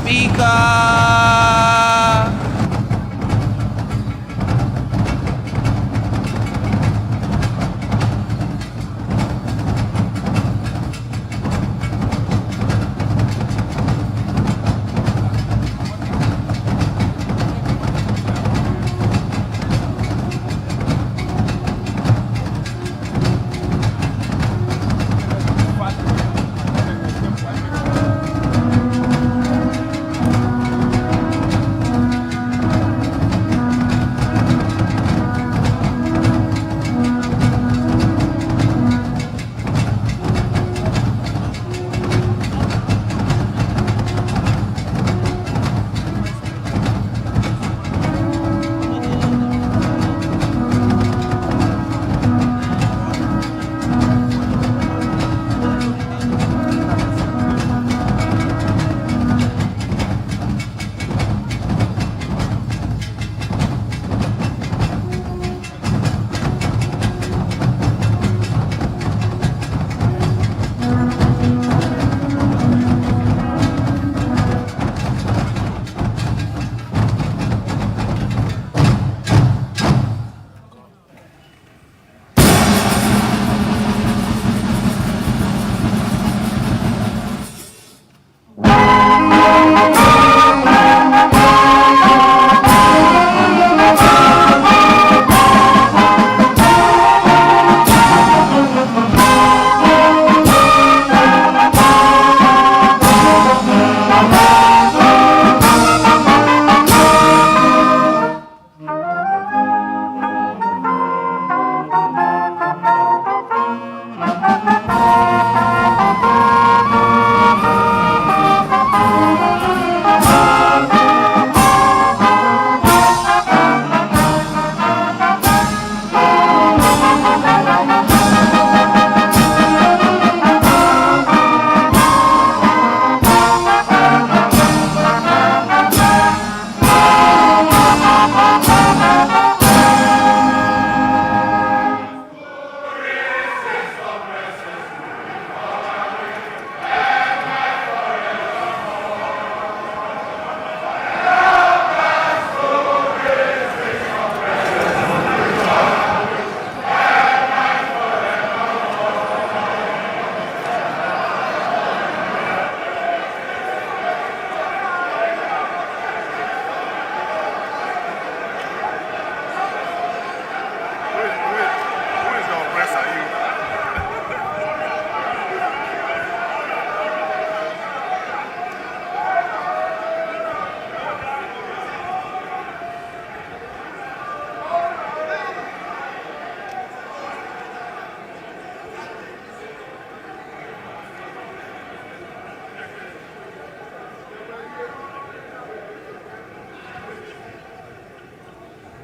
Speaker.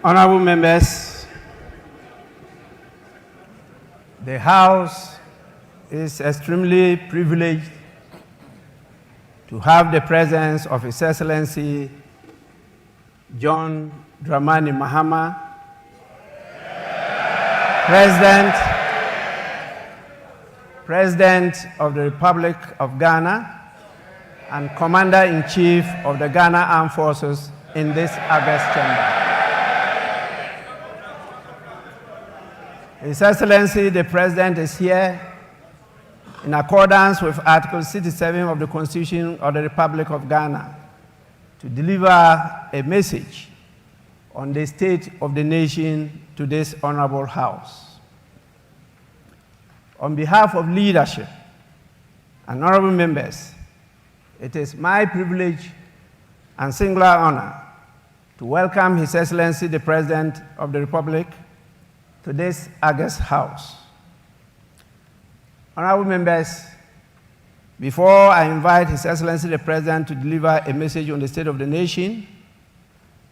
Honorable members, the House is extremely privileged to have the presence of His Excellency John Dramani Mahama, President of the Republic of Ghana and Commander-in-Chief of the Ghana Armed Forces in this august chamber. His Excellency, the President is here in accordance with Article 67 of the Constitution of the Republic of Ghana to deliver a message on the state of the nation to this honorable House. On behalf of leadership and honorable members, it is my privilege and singular honor to welcome His Excellency, the President of the Republic, to this august House. Honorable members, before I invite His Excellency the President to deliver a message on the state of the nation,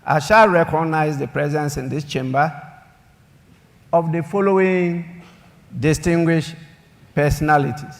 I shall recognize the presence in this chamber of the following distinguished personalities.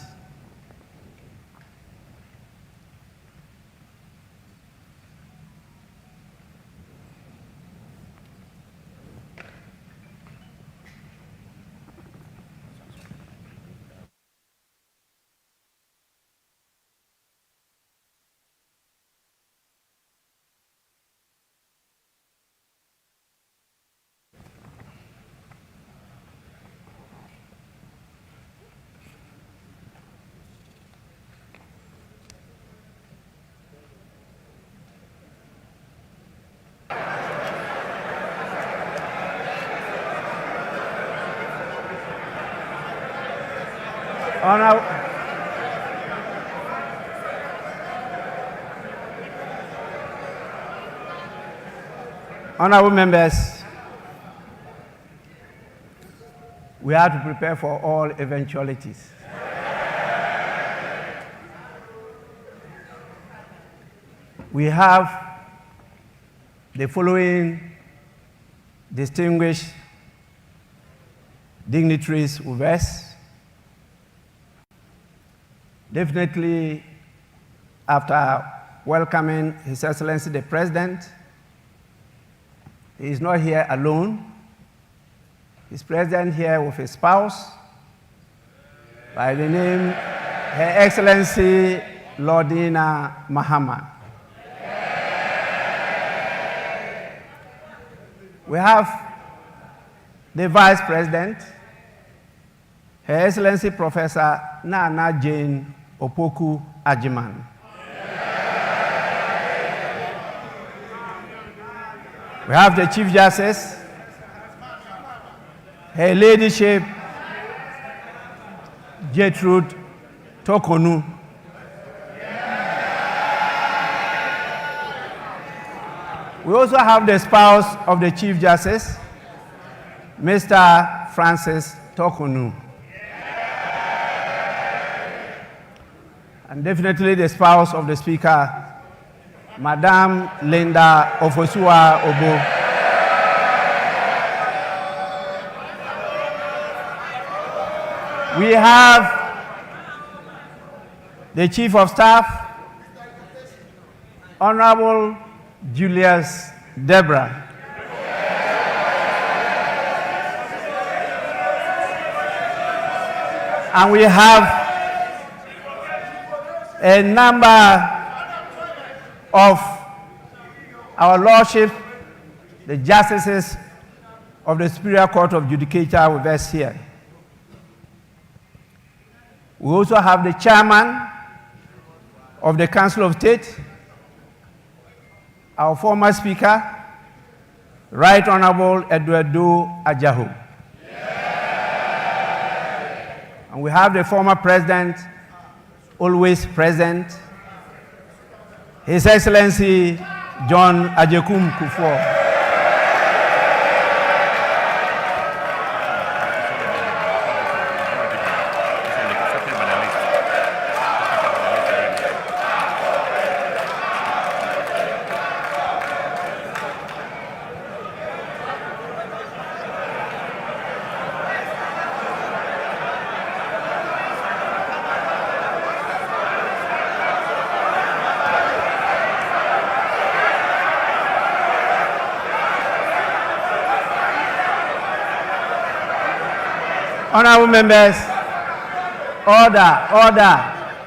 Honorable members, we have to prepare for all eventualities. We have the following distinguished dignitaries with us. Definitely, after welcoming His Excellency the President, he is not here alone. He's present here with his spouse, by the name Her Excellency Lordina Mahama. We have the Vice President, Her Excellency Professor Nana Jane Opoku Ajiman. We have the Chief Justice, Her Ladyship Gertrude Tokonu. We also have the spouse of the Chief Justice, Mr. Francis Tokonu. And definitely the spouse of the Speaker, Madame Linda Ofosua Obo. We have the Chief of Staff, Honorable Julius Debra. And we have a number of our Lordship, the Justices of the Superior Court of Judicature with us here. We also have the Chairman of the Council of State, our former Speaker, Right Honorable Eduardo Ajahu. And we have the former President, always present, His Excellency John Ajekum Kufuor. Honorable members, order, order,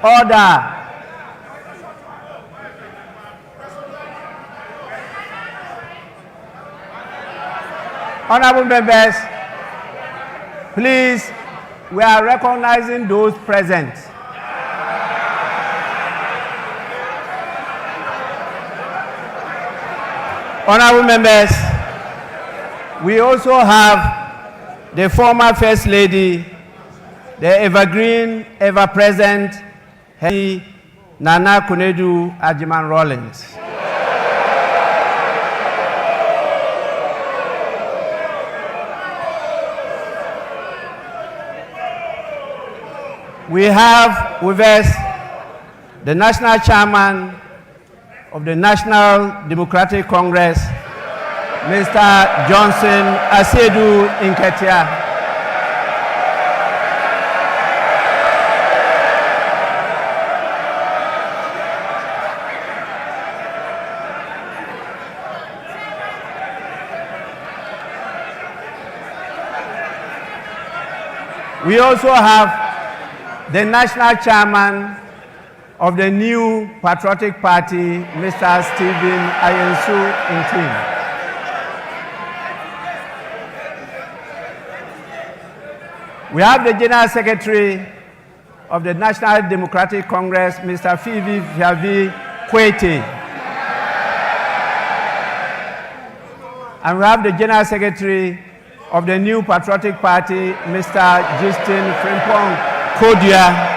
order. Honorable members, please, we are recognizing those present. Honorable members, we also have the former First Lady, the evergreen, ever-present, Nana Kunedu Ajiman Rawlings. We have with us the National Chairman of the National Democratic Congress, Mr. Johnson Asedu Inketia. We also have the National Chairman of the new Patriotic Party, Mr. Stephen Ayensu Intim. We have the General Secretary of the National Democratic Congress, Mr. Fivi Fiavi Kwete. And we have the General Secretary of the new Patriotic Party, Mr. Justin Frimpong Kodua,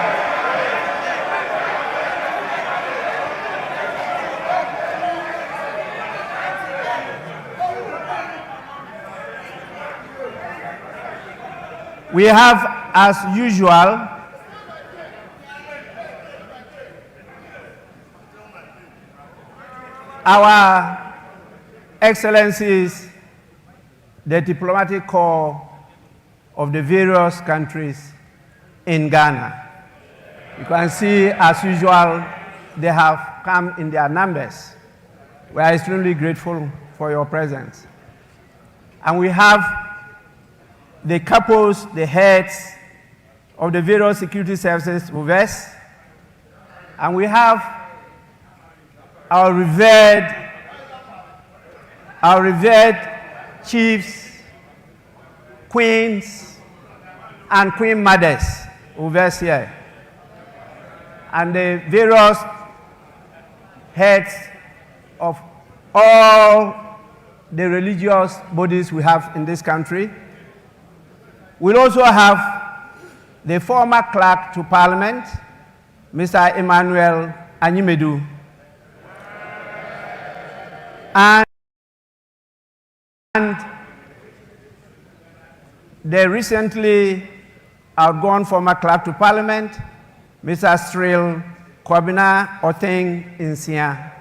we have, as usual, our Excellencies, the diplomatic corps of the various countries in Ghana. You can see, as usual, they have come in their numbers. We are extremely grateful for your presence. And we have the couples, the heads of the various security services with us. And we have our revered chiefs, queens, and queen mothers with us here. And the various heads of all the religious bodies we have in this country. We'll also have the former clerk to Parliament, Mr. Emmanuel Anyimedu, and the recently outgone former clerk to Parliament, Mr. Cyril Kwabena Oteng Insia.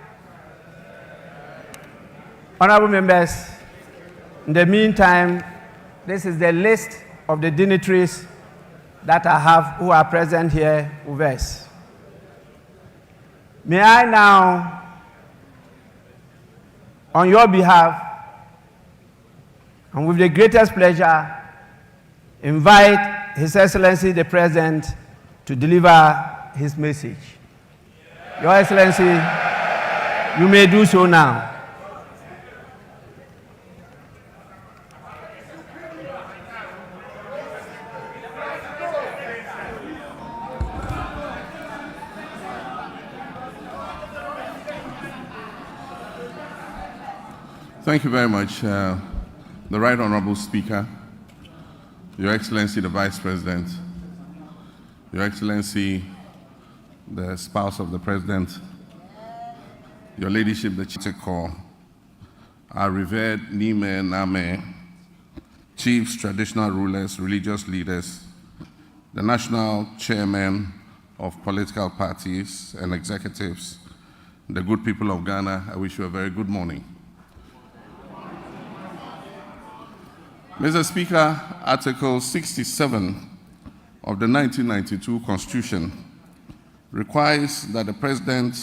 Honorable members, in the meantime, this is the list of the dignitaries that I have who are present here with us. May I now, on your behalf, and with the greatest pleasure, invite His Excellency the President to deliver his message. Your Excellency, you may do so now. Thank you very much, the Right Honorable Speaker, Your Excellency the Vice President, Your Excellency the spouse of the President, Your Ladyship the Chief Corps, our revered Nime Name, chiefs, traditional rulers, religious leaders, the national chairmen of political parties and executives, the good people of Ghana, I wish you a very good morning. Mr. Speaker, Article 67 of the 1992 Constitution requires that the President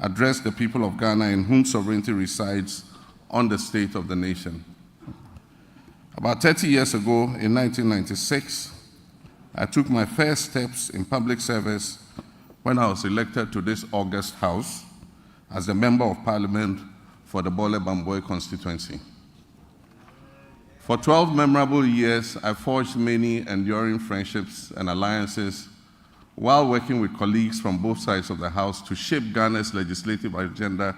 address the people of Ghana in whom sovereignty resides on the state of the nation. About 30 years ago, in 1996, I took my first steps in public service when I was elected to this august House as the Member of Parliament for the Bole Bamboy constituency. For 12 memorable years, I forged many enduring friendships and alliances while working with colleagues from both sides of the House to shape Ghana's legislative agenda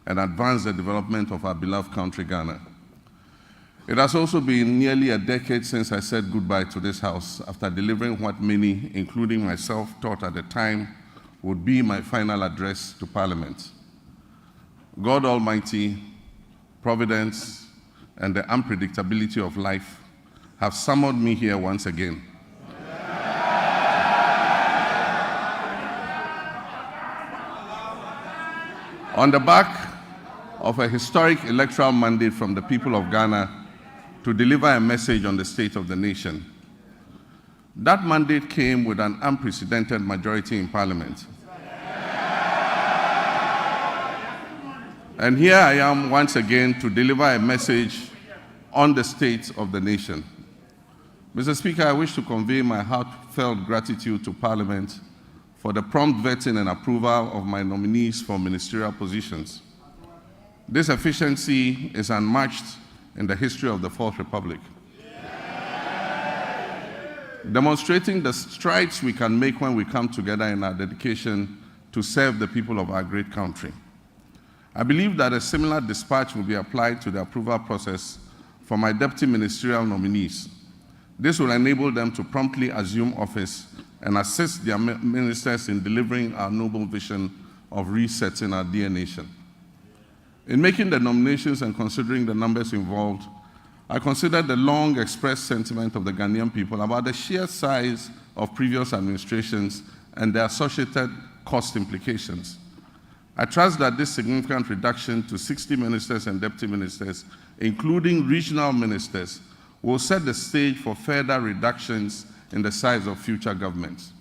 and advance the development of our beloved country, Ghana. It has also been nearly a decade since I said goodbye to this House after delivering what many, including myself, thought at the time would be my final address to Parliament. God Almighty, Providence, and the unpredictability of life have summoned me here once again. On the back of a historic electoral mandate from the people of Ghana to deliver a message on the state of the nation. That mandate came with an unprecedented majority in Parliament. And here I am once again to deliver a message on the state of the nation. Mr. Speaker, I wish to convey my heartfelt gratitude to Parliament for the prompt vetting and approval of my nominees for ministerial positions. This efficiency is unmatched in the history of the Fourth Republic, demonstrating the strides we can make when we come together in our dedication to serve the people of our great country. I believe that a similar dispatch will be applied to the approval process for my deputy ministerial nominees. This will enable them to promptly assume office and assist their ministers in delivering our noble vision of resetting our dear nation. In making the nominations and considering the numbers involved, I considered the long expressed sentiment of the Ghanaian people about the sheer size of previous administrations and their associated cost implications. I trust that this significant reduction to 60 ministers and deputy ministers, including regional ministers, will set the stage for further reductions in the size of future governments.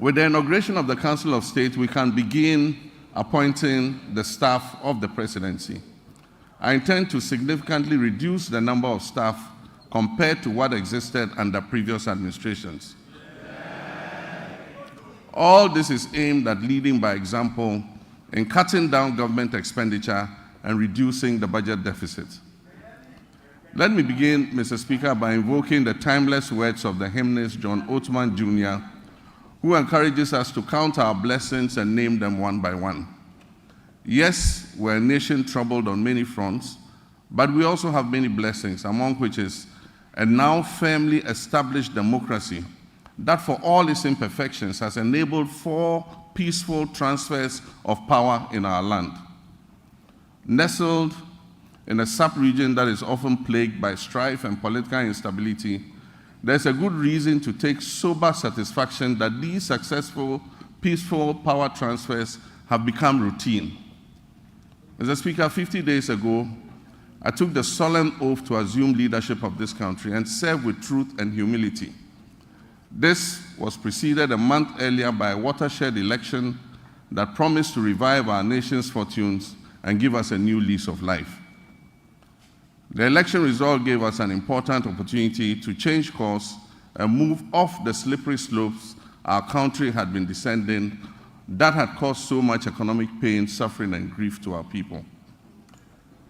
With the inauguration of the Council of State, we can begin appointing the staff of the presidency. I intend to significantly reduce the number of staff compared to what existed under previous administrations. All this is aimed at leading by example in cutting down government expenditure and reducing the budget deficit. Let me begin, Mr. Speaker, by invoking the timeless words of the hymnist John Oatman Jr., who encourages us to count our blessings and name them one by one. Yes, we're a nation troubled on many fronts, but we also have many blessings, among which is a now firmly established democracy that, for all its imperfections, has enabled 4 peaceful transfers of power in our land. Nestled in a sub-region that is often plagued by strife and political instability, there's a good reason to take sober satisfaction that these successful, peaceful power transfers have become routine. Mr. Speaker, 50 days ago, I took the solemn oath to assume leadership of this country and serve with truth and humility. This was preceded a month earlier by a watershed election that promised to revive our nation's fortunes and give us a new lease of life. The election result gave us an important opportunity to change course and move off the slippery slopes our country had been descending that had caused so much economic pain, suffering, and grief to our people.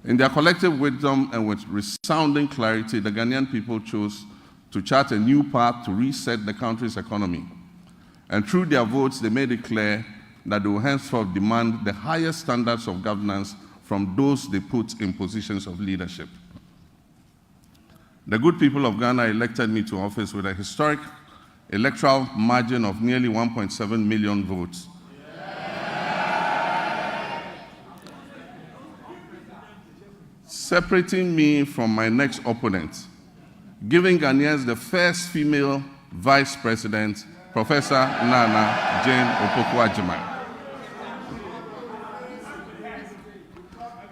In their collective wisdom and with resounding clarity, the Ghanaian people chose to chart a new path to reset the country's economy. And through their votes, they made it clear that they will henceforth demand the highest standards of governance from those they put in positions of leadership. The good people of Ghana elected me to office with a historic electoral margin of nearly 1.7 million votes. Separating me from my next opponent, giving Ghanaians the first female vice president, Professor Nana Jane Opoku-Agyeman.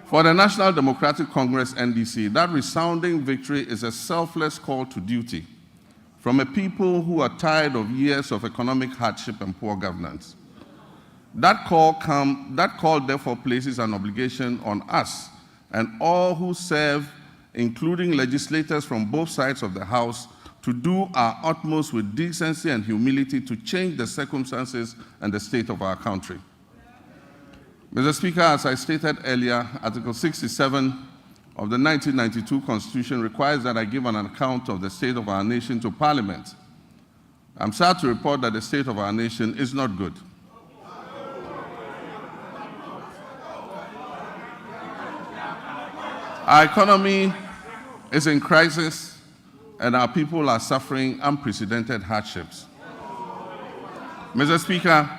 For the National Democratic Congress, NDC, that resounding victory is a selfless call to duty from a people who are tired of years of economic hardship and poor governance. That call therefore places an obligation on us and all who serve, including legislators from both sides of the House, to do our utmost with decency and humility to change the circumstances and the state of our country. Mr. Speaker, as I stated earlier, Article 67 of the 1992 Constitution requires that I give an account of the state of our nation to Parliament. I'm sad to report that the state of our nation is not good. Our economy is in crisis, and our people are suffering unprecedented hardships. Mr. Speaker,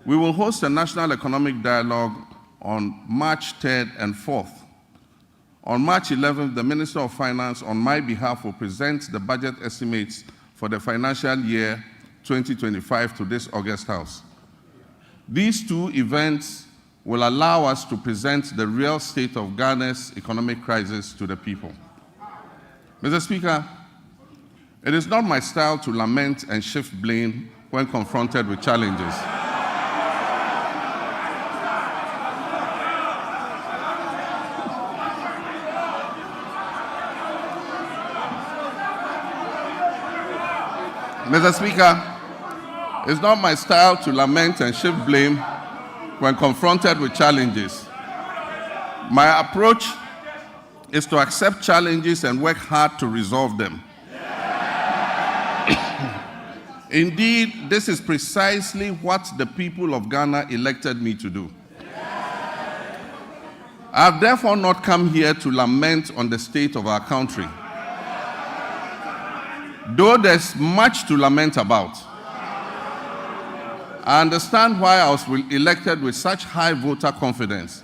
we will host a national economic dialogue on March 3rd and 4th. On March 11th, the Minister of Finance, on my behalf, will present the budget estimates for the financial year 2025 to this August House. These 2 events will allow us to present the real state of Ghana's economic crisis to the people. Mr. Speaker, it is not my style to lament and shift blame when confronted with challenges. Mr. Speaker, it's not my style to lament and shift blame when confronted with challenges. My approach is to accept challenges and work hard to resolve them. Indeed, this is precisely what the people of Ghana elected me to do. I have therefore not come here to lament on the state of our country, Though there's much to lament about, I understand why I was elected with such high voter confidence,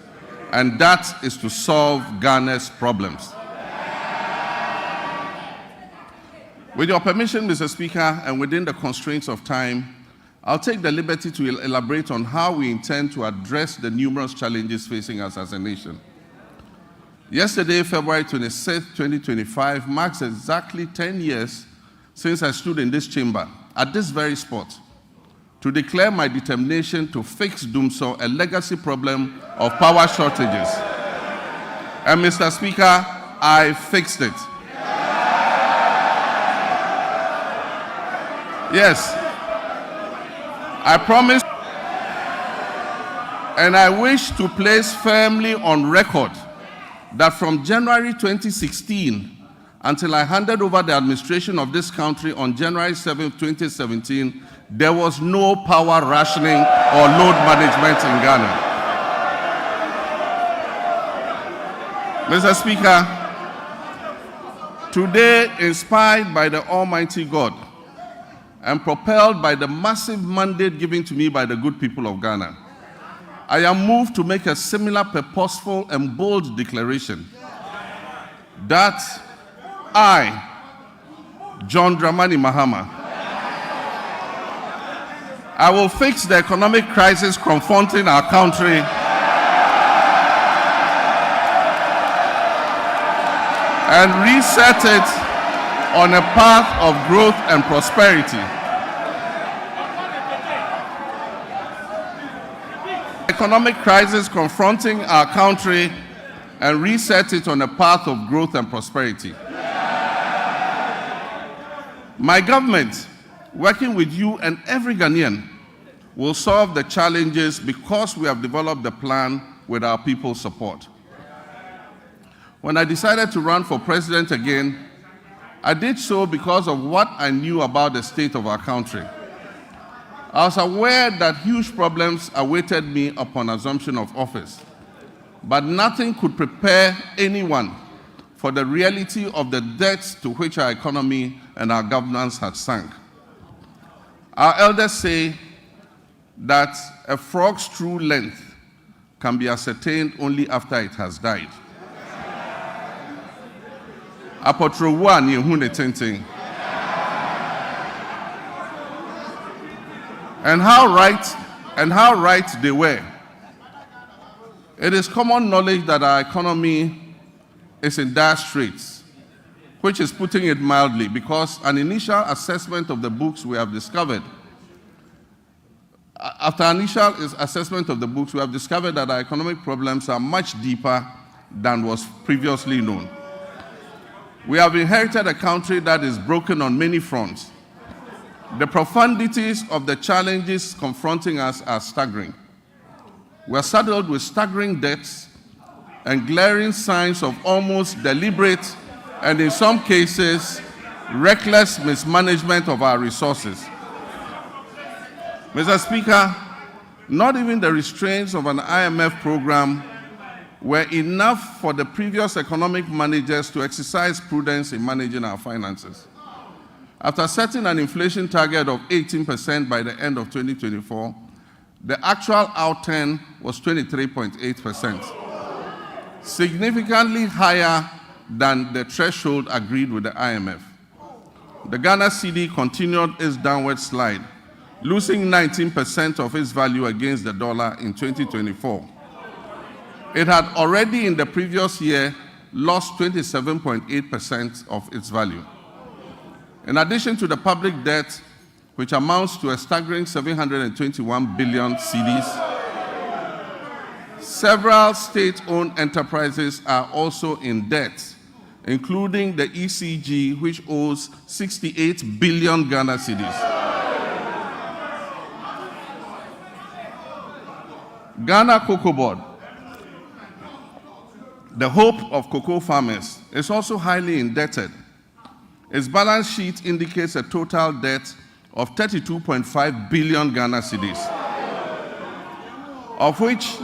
and that is to solve Ghana's problems. With your permission, Mr. Speaker, and within the constraints of time, I'll take the liberty to elaborate on how we intend to address the numerous challenges facing us as a nation. Yesterday, February 26, 2025, marks exactly 10 years since I stood in this chamber, at this very spot, to declare my determination to fix Dumso, a legacy problem of power shortages. And Mr. Speaker, I fixed it. Yes, I promise, and I wish to place firmly on record that from January 2016 until I handed over the administration of this country on January 7, 2017, there was no power rationing or load management in Ghana. Mr. Speaker, today, inspired by the Almighty God and propelled by the massive mandate given to me by the good people of Ghana, I am moved to make a similar purposeful and bold declaration that I, John Dramani Mahama, I will fix the economic crisis confronting our country and reset it on a path of growth and prosperity. Economic crisis confronting our country and reset it on a path of growth and prosperity. My government, working with you and every Ghanaian, will solve the challenges because we have developed the plan with our people's support. When I decided to run for president again, I did so because of what I knew about the state of our country. I was aware that huge problems awaited me upon assumption of office, but nothing could prepare anyone for the reality of the depths to which our economy and our governance had sunk. Our elders say that a frog's true length can be ascertained only after it has died. Apotrowa ni ehun ne tenten. And how right they were. It is common knowledge that our economy is in dire straits, which is putting it mildly, because an initial assessment of the books we have discovered, that our economic problems are much deeper than was previously known. We have inherited a country that is broken on many fronts. The profundities of the challenges confronting us are staggering. We are saddled with staggering debts and glaring signs of almost deliberate and, in some cases, reckless mismanagement of our resources. Mr. Speaker, not even the restraints of an IMF program were enough for the previous economic managers to exercise prudence in managing our finances. After setting an inflation target of 18% by the end of 2024, the actual outturn was 23.8%, significantly higher than the threshold agreed with the IMF. The Ghana cedi continued its downward slide, losing 19% of its value against the dollar in 2024. It had already in the previous year lost 27.8% of its value. In addition to the public debt, which amounts to a staggering 721 billion cedis, several state-owned enterprises are also in debt, including the ECG, which owes 68 billion Ghana cedis. Ghana Cocoa Board, the hope of cocoa farmers, is also highly indebted. Its balance sheet indicates a total debt of 32.5 billion Ghana cedis, of which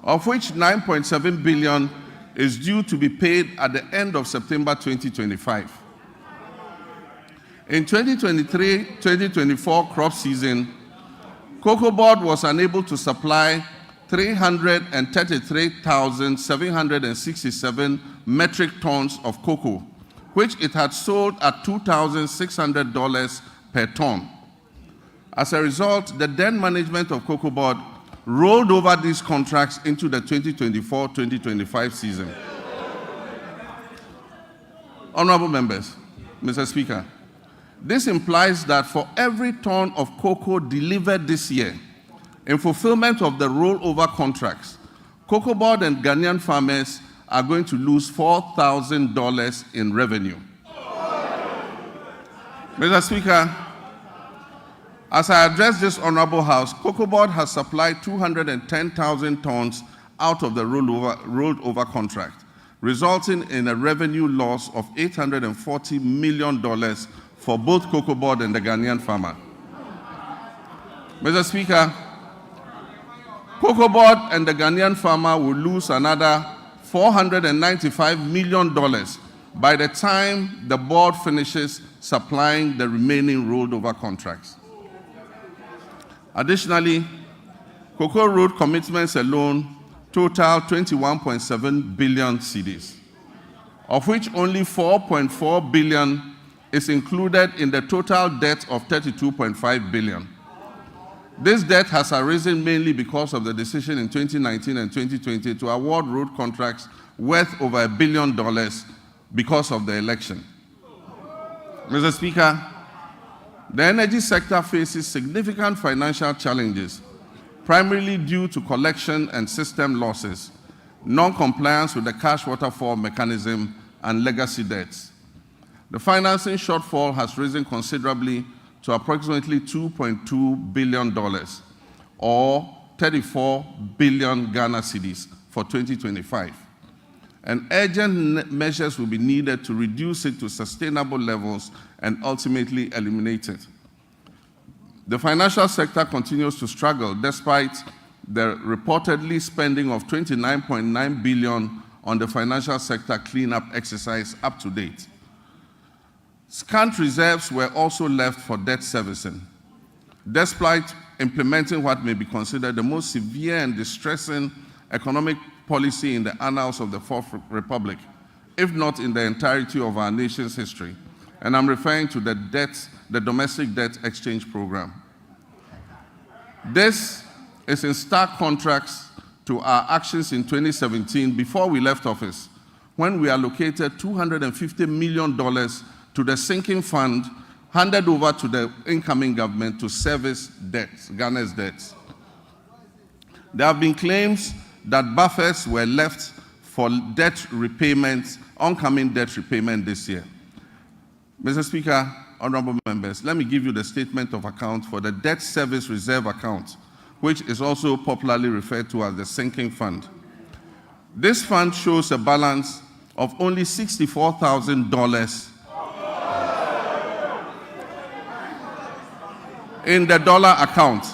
9.7 billion is due to be paid at the end of September 2025. In 2023-2024 crop season, Cocoa Board was unable to supply 333,767 metric tons of cocoa, which it had sold at $2,600 per ton. As a result, the then management of Cocoa Board rolled over these contracts into the 2024-2025 season. Honorable members, Mr. Speaker, this implies that for every ton of cocoa delivered this year, in fulfillment of the rollover contracts, Cocoa Board and Ghanaian farmers are going to lose $4,000 in revenue. Mr. Speaker, as I address this Honorable House, Cocoa Board has supplied 210,000 tons out of the rolled over contract, resulting in a revenue loss of $840 million for both Cocoa Board and the Ghanaian farmer. Mr. Speaker, Cocoa Board and the Ghanaian farmer will lose another $495 million by the time the board finishes supplying the remaining rolled over contracts. Additionally, Cocoa Road commitments alone total 21.7 billion cedis, of which only 4.4 billion is included in the total debt of 32.5 billion. This debt has arisen mainly because of the decision in 2019 and 2020 to award road contracts worth over $1 billion because of the election. Mr. Speaker, the energy sector faces significant financial challenges, primarily due to collection and system losses, non-compliance with the cash waterfall mechanism, and legacy debts. The financing shortfall has risen considerably to approximately $2.2 billion, or 34 billion Ghana cedis for 2025. And urgent measures will be needed to reduce it to sustainable levels and ultimately eliminate it. The financial sector continues to struggle despite the reportedly spending of $29.9 billion on the financial sector cleanup exercise up to date. Scant reserves were also left for debt servicing, despite implementing what may be considered the most severe and distressing economic policy in the annals of the Fourth Republic, if not in the entirety of our nation's history. And I'm referring to the domestic debt exchange program. This is in stark contrast to our actions in 2017 before we left office, when we allocated $250 million to the sinking fund handed over to the incoming government to service debts, Ghana's debts. There have been claims that buffers were left for debt repayments, oncoming debt repayment this year. Mr. Speaker, honorable members, let me give you the statement of account for the debt service reserve account, which is also popularly referred to as the sinking fund. This fund shows a balance of only $64,000 in the dollar account,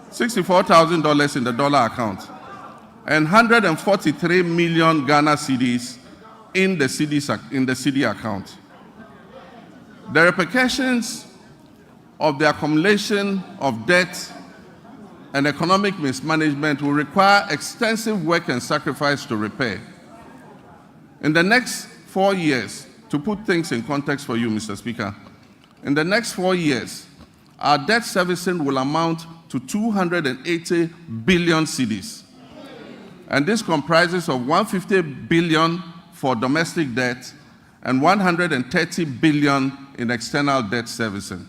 $64,000 in the dollar account, and 143 million Ghana cedis in the CD account. The repercussions of the accumulation of debt and economic mismanagement will require extensive work and sacrifice to repair. In the next 4 years, to put things in context for you, Mr. Speaker, in the next 4 years, our debt servicing will amount to 280 billion cedis. And this comprises of 150 billion for domestic debt and 130 billion in external debt servicing.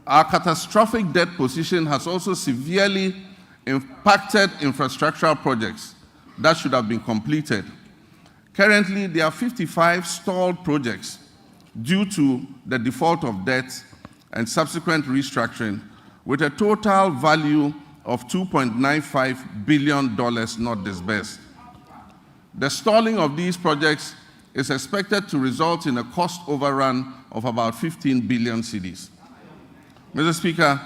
Our catastrophic debt position has also severely impacted infrastructural projects that should have been completed. Currently, there are 55 stalled projects due to the default of debt and subsequent restructuring, with a total value of $2.95 billion not disbursed. The stalling of these projects is expected to result in a cost overrun of about 15 billion cedis. Mr. Speaker,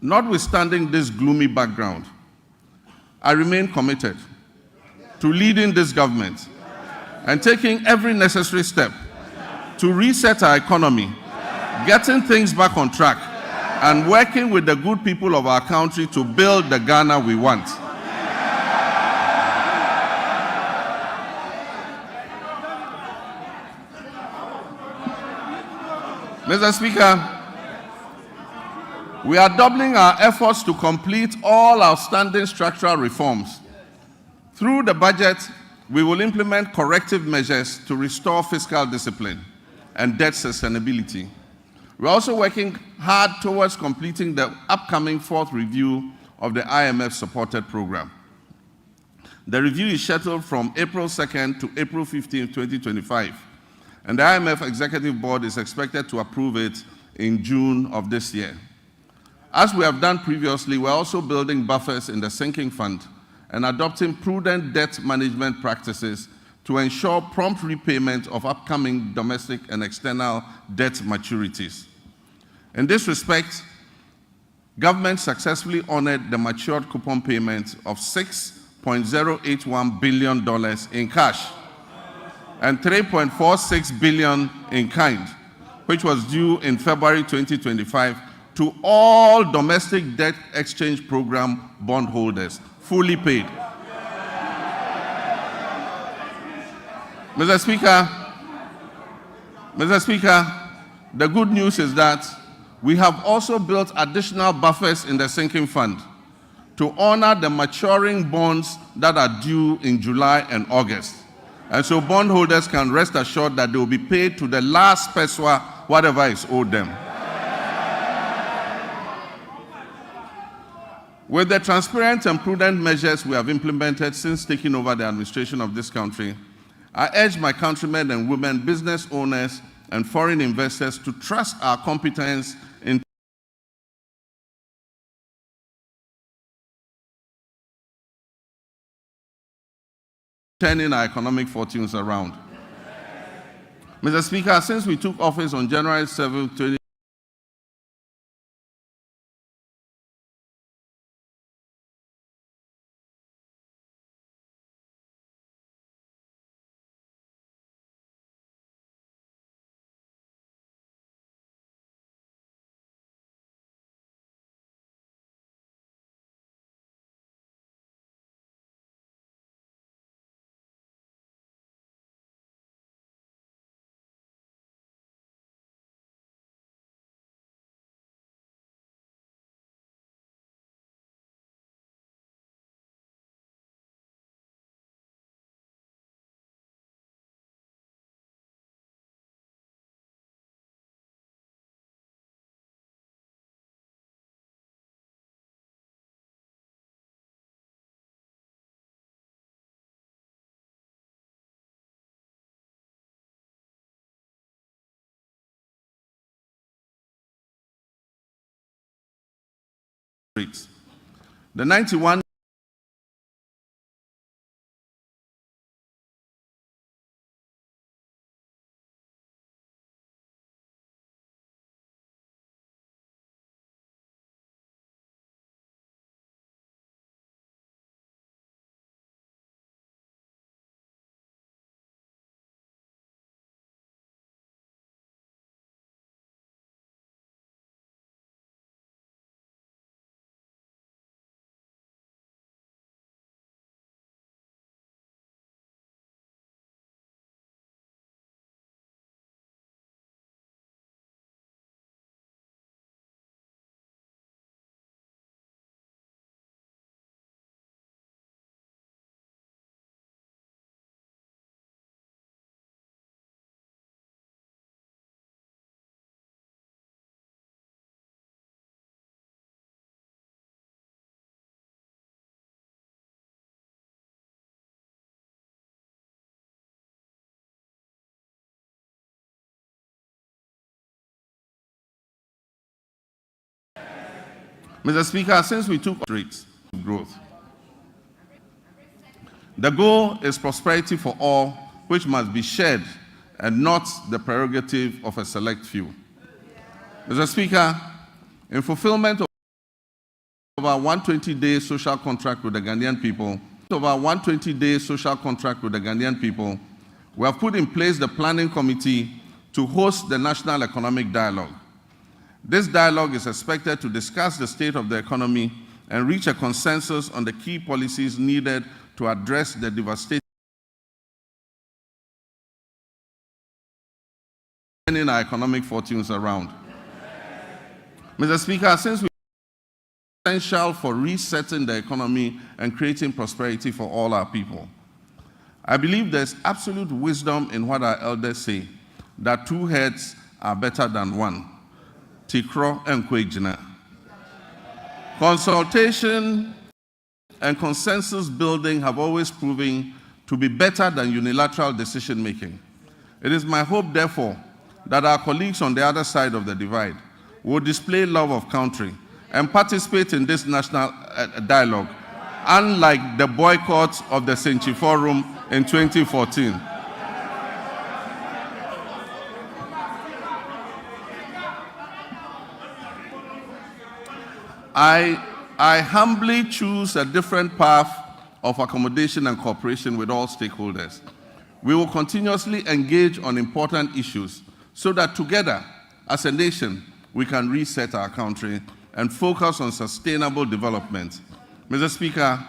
notwithstanding this gloomy background, I remain committed to leading this government and taking every necessary step to reset our economy, getting things back on track, and working with the good people of our country to build the Ghana we want. Mr. Speaker, we are doubling our efforts to complete all outstanding structural reforms. Through the budget, we will implement corrective measures to restore fiscal discipline and debt sustainability. We're also working hard towards completing the upcoming fourth review of the IMF-supported program. The review is scheduled from April 2nd to April 15th, 2025, and the IMF Executive Board is expected to approve it in June of this year. As we have done previously, we're also building buffers in the sinking fund and adopting prudent debt management practices to ensure prompt repayment of upcoming domestic and external debt maturities. In this respect, government successfully honored the matured coupon payment of $6.081 billion in cash and $3.46 billion in kind, which was due in February 2025 to all domestic debt exchange program bondholders, fully paid. Mr. Speaker, the good news is that we have also built additional buffers in the sinking fund to honor the maturing bonds that are due in July and August. And so bondholders can rest assured that they will be paid to the last pesewa, whatever is owed them. With the transparent and prudent measures we have implemented since taking over the administration of this country, I urge my countrymen and women, business owners, and foreign investors to trust our competence in turning our economic fortunes around. Mr. Speaker, since we took office on January 7, 2020, the 91 Mr. Speaker, since we took rates of growth, the goal is prosperity for all, which must be shared and not the prerogative of a select few. Mr. Speaker, in fulfillment of our 120-day social contract with the Ghanaian people, we have put in place the planning committee to host the National Economic Dialogue. This dialogue is expected to discuss the state of the economy and reach a consensus on the key policies needed to address the devastating turning our economic fortunes around. Mr. Speaker, since we are essential for resetting the economy and creating prosperity for all our people, I believe there's absolute wisdom in what our elders say, that two heads are better than one. Tikro and Kwejina. Consultation and consensus building have always proven to be better than unilateral decision making. It is my hope, therefore, that our colleagues on the other side of the divide will display love of country and participate in this national dialogue, unlike the boycott of the Senchi Forum in 2014. I humbly choose a different path of accommodation and cooperation with all stakeholders. We will continuously engage on important issues so that together, as a nation, we can reset our country and focus on sustainable development. Mr. Speaker,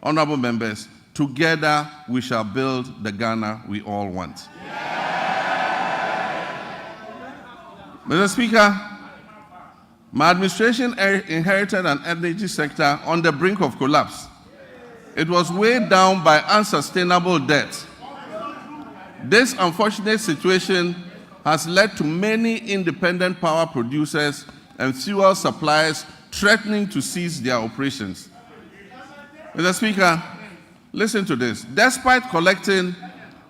honorable members, together we shall build the Ghana we all want. Mr. Speaker, my administration inherited an energy sector on the brink of collapse. It was weighed down by unsustainable debt. This unfortunate situation has led to many independent power producers and fuel suppliers threatening to cease their operations. Mr. Speaker, listen to this. Despite collecting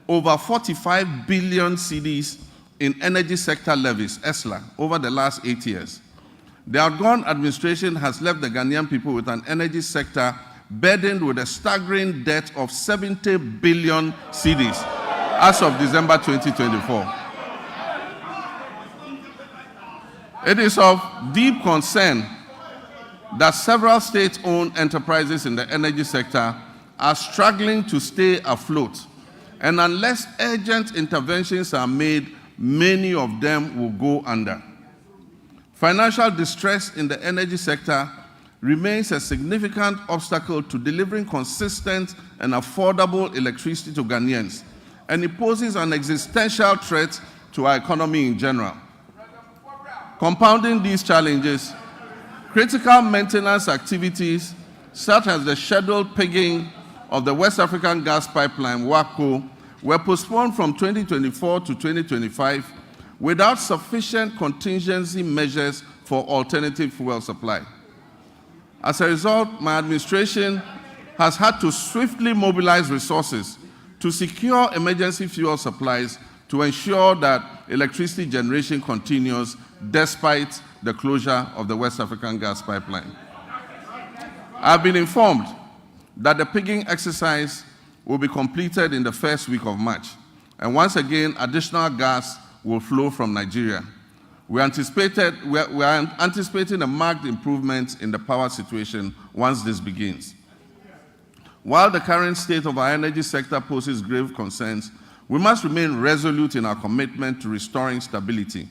over 45 billion cedis in energy sector levies, ESLA, over the last 8 years, the outgone administration has left the Ghanaian people with an energy sector burdened with a staggering debt of 70 billion cedis as of December 2024. It is of deep concern that several state-owned enterprises in the energy sector are struggling to stay afloat, and unless urgent interventions are made, many of them will go under. Financial distress in the energy sector remains a significant obstacle to delivering consistent and affordable electricity to Ghanaians, and it poses an existential threat to our economy in general. Compounding these challenges, critical maintenance activities such as the scheduled pigging of the West African gas pipeline, WACO, were postponed from 2024 to 2025 without sufficient contingency measures for alternative fuel supply. As a result, my administration has had to swiftly mobilize resources to secure emergency fuel supplies to ensure that electricity generation continues despite the closure of the West African gas pipeline. I've been informed that the pigging exercise will be completed in the first week of March, and once again, additional gas will flow from Nigeria. We are anticipating a marked improvement in the power situation once this begins. While the current state of our energy sector poses grave concerns, we must remain resolute in our commitment to restoring stability.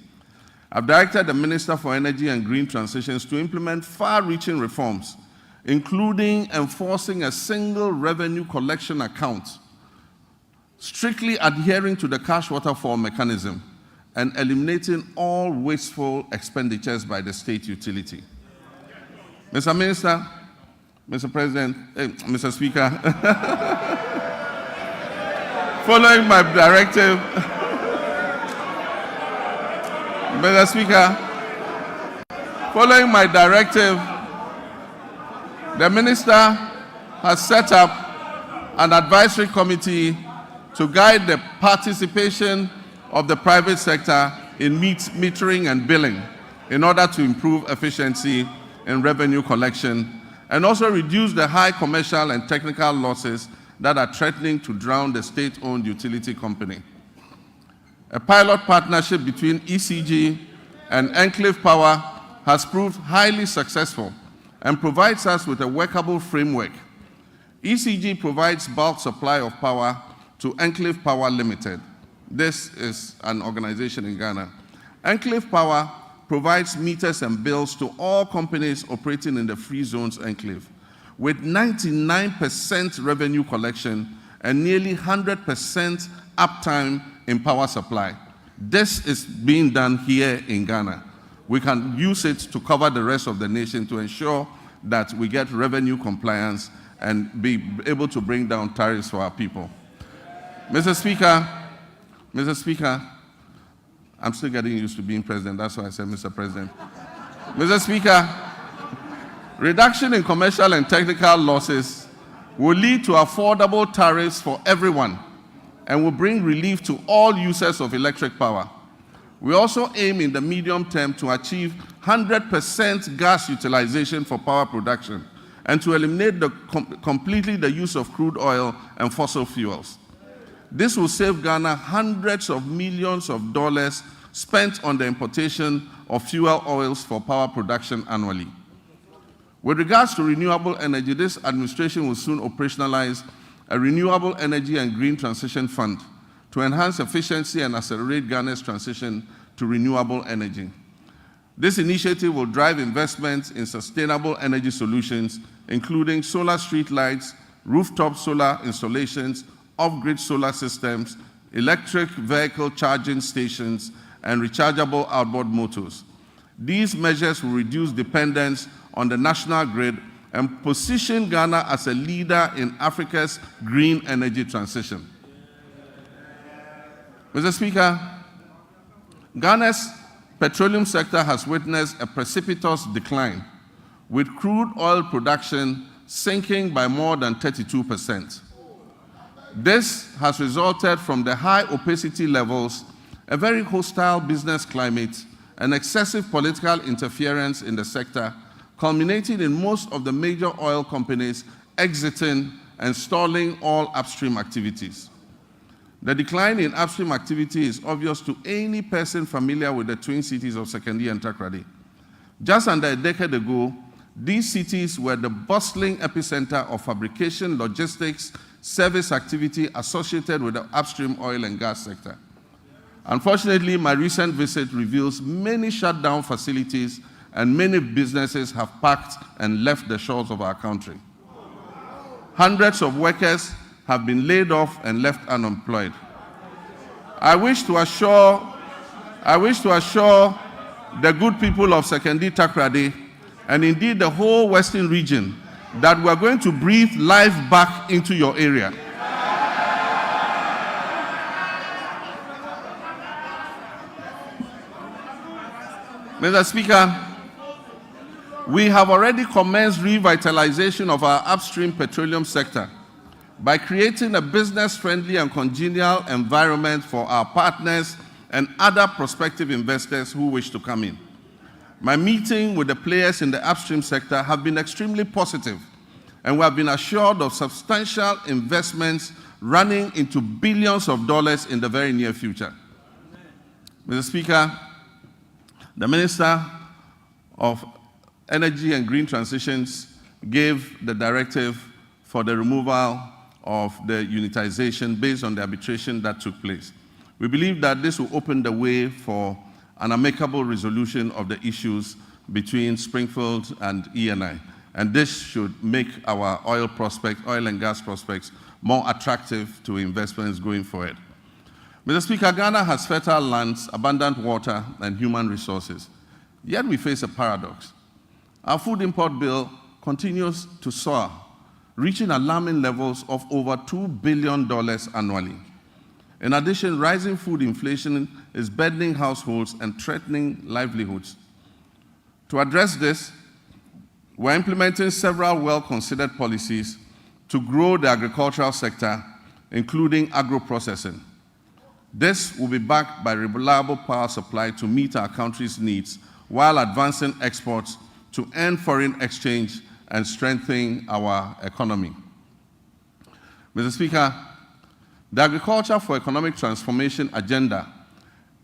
I've directed the Minister for Energy and Green Transitions to implement far-reaching reforms, including enforcing a single revenue collection account, strictly adhering to the cash waterfall mechanism, and eliminating all wasteful expenditures by the state utility. Mr. Minister, Mr. President, Mr. Speaker, following my directive, Mr. Speaker, following my directive, the Minister has set up an advisory committee to guide the participation of the private sector in metering and billing in order to improve efficiency in revenue collection and also reduce the high commercial and technical losses that are threatening to drown the state-owned utility company. A pilot partnership between ECG and Enclave Power has proved highly successful and provides us with a workable framework. ECG provides bulk supply of power to Enclave Power Limited, This is an organization in Ghana. Enclave Power provides meters and bills to all companies operating in the free zones enclave, with 99% revenue collection and nearly 100% uptime in power supply. This is being done here in Ghana. We can use it to cover the rest of the nation to ensure that we get revenue compliance and be able to bring down tariffs for our people. Mr. Speaker, I'm still getting used to being president, that's why I said Mr. President. Mr. Speaker, reduction in commercial and technical losses will lead to affordable tariffs for everyone and will bring relief to all users of electric power. We also aim in the medium term to achieve 100% gas utilization for power production and to eliminate completely the use of crude oil and fossil fuels. This will save Ghana hundreds of millions of dollars spent on the importation of fuel oils for power production annually. With regards to renewable energy, this administration will soon operationalize a renewable energy and green transition fund to enhance efficiency and accelerate Ghana's transition to renewable energy. This initiative will drive investments in sustainable energy solutions, including solar street lights, rooftop solar installations, off-grid solar systems, electric vehicle charging stations, and rechargeable outboard motors. These measures will reduce dependence on the national grid and position Ghana as a leader in Africa's green energy transition. Mr. Speaker, Ghana's petroleum sector has witnessed a precipitous decline, with crude oil production sinking by more than 32%. This has resulted from the high opacity levels, a very hostile business climate, and excessive political interference in the sector, culminating in most of the major oil companies exiting and stalling all upstream activities. The decline in upstream activity is obvious to any person familiar with the twin cities of Sekondi and Takoradi. Just under a decade ago, these cities were the bustling epicenter of fabrication, logistics, service activity associated with the upstream oil and gas sector. Unfortunately, my recent visit reveals many shut down facilities and many businesses have packed and left the shores of our country. Hundreds of workers have been laid off and left unemployed. I wish to assure the good people of Sekondi Takoradi and indeed the whole Western region that we are going to breathe life back into your area. Mr. Speaker, we have already commenced revitalization of our upstream petroleum sector by creating a business-friendly and congenial environment for our partners and other prospective investors who wish to come in. My meeting with the players in the upstream sector have been extremely positive, and we have been assured of substantial investments running into billions of dollars in the very near future. Mr. Speaker, the Minister of Energy and Green Transitions gave the directive for the removal of the unitization based on the arbitration that took place. We believe that this will open the way for an amicable resolution of the issues between Springfield and ENI. And this should make our oil and gas prospects more attractive to investments going forward. Mr. Speaker, Ghana has fertile lands, abundant water, and human resources. Yet we face a paradox. Our food import bill continues to soar, reaching alarming levels of over $2 billion annually. In addition, rising food inflation is burdening households and threatening livelihoods. To address this, we're implementing several well-considered policies to grow the agricultural sector, including agro-processing. This will be backed by reliable power supply to meet our country's needs while advancing exports to earn foreign exchange and strengthen our economy. Mr. Speaker, the Agriculture for Economic Transformation Agenda,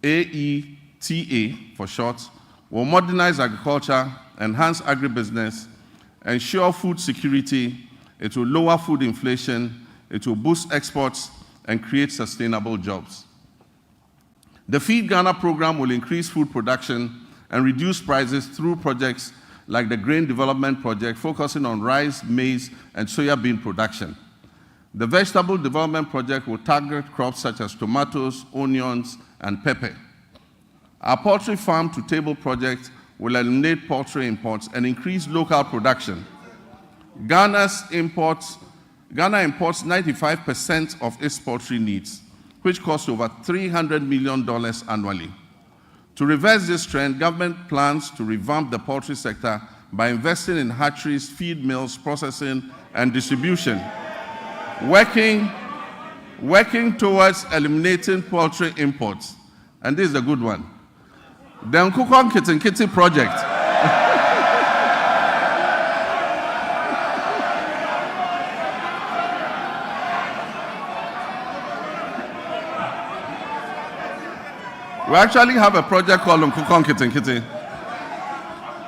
AETA for short, will modernize agriculture, enhance agribusiness, ensure food security, it will lower food inflation, it will boost exports, and create sustainable jobs. The Feed Ghana program will increase food production and reduce prices through projects like the Grain Development Project, focusing on rice, maize, and soya bean production. The Vegetable Development Project will target crops such as tomatoes, onions, and pepper. Our Poultry Farm to Table project will eliminate poultry imports and increase local production. Ghana imports 95% of its poultry needs, which costs over $300 million annually. To reverse this trend, government plans to revamp the poultry sector by investing in hatcheries, feed mills, processing, and distribution, working towards eliminating poultry imports. And this is a good one. The Nkukon Kitinkiti project. We actually have a project called Nkukon Kitinkiti.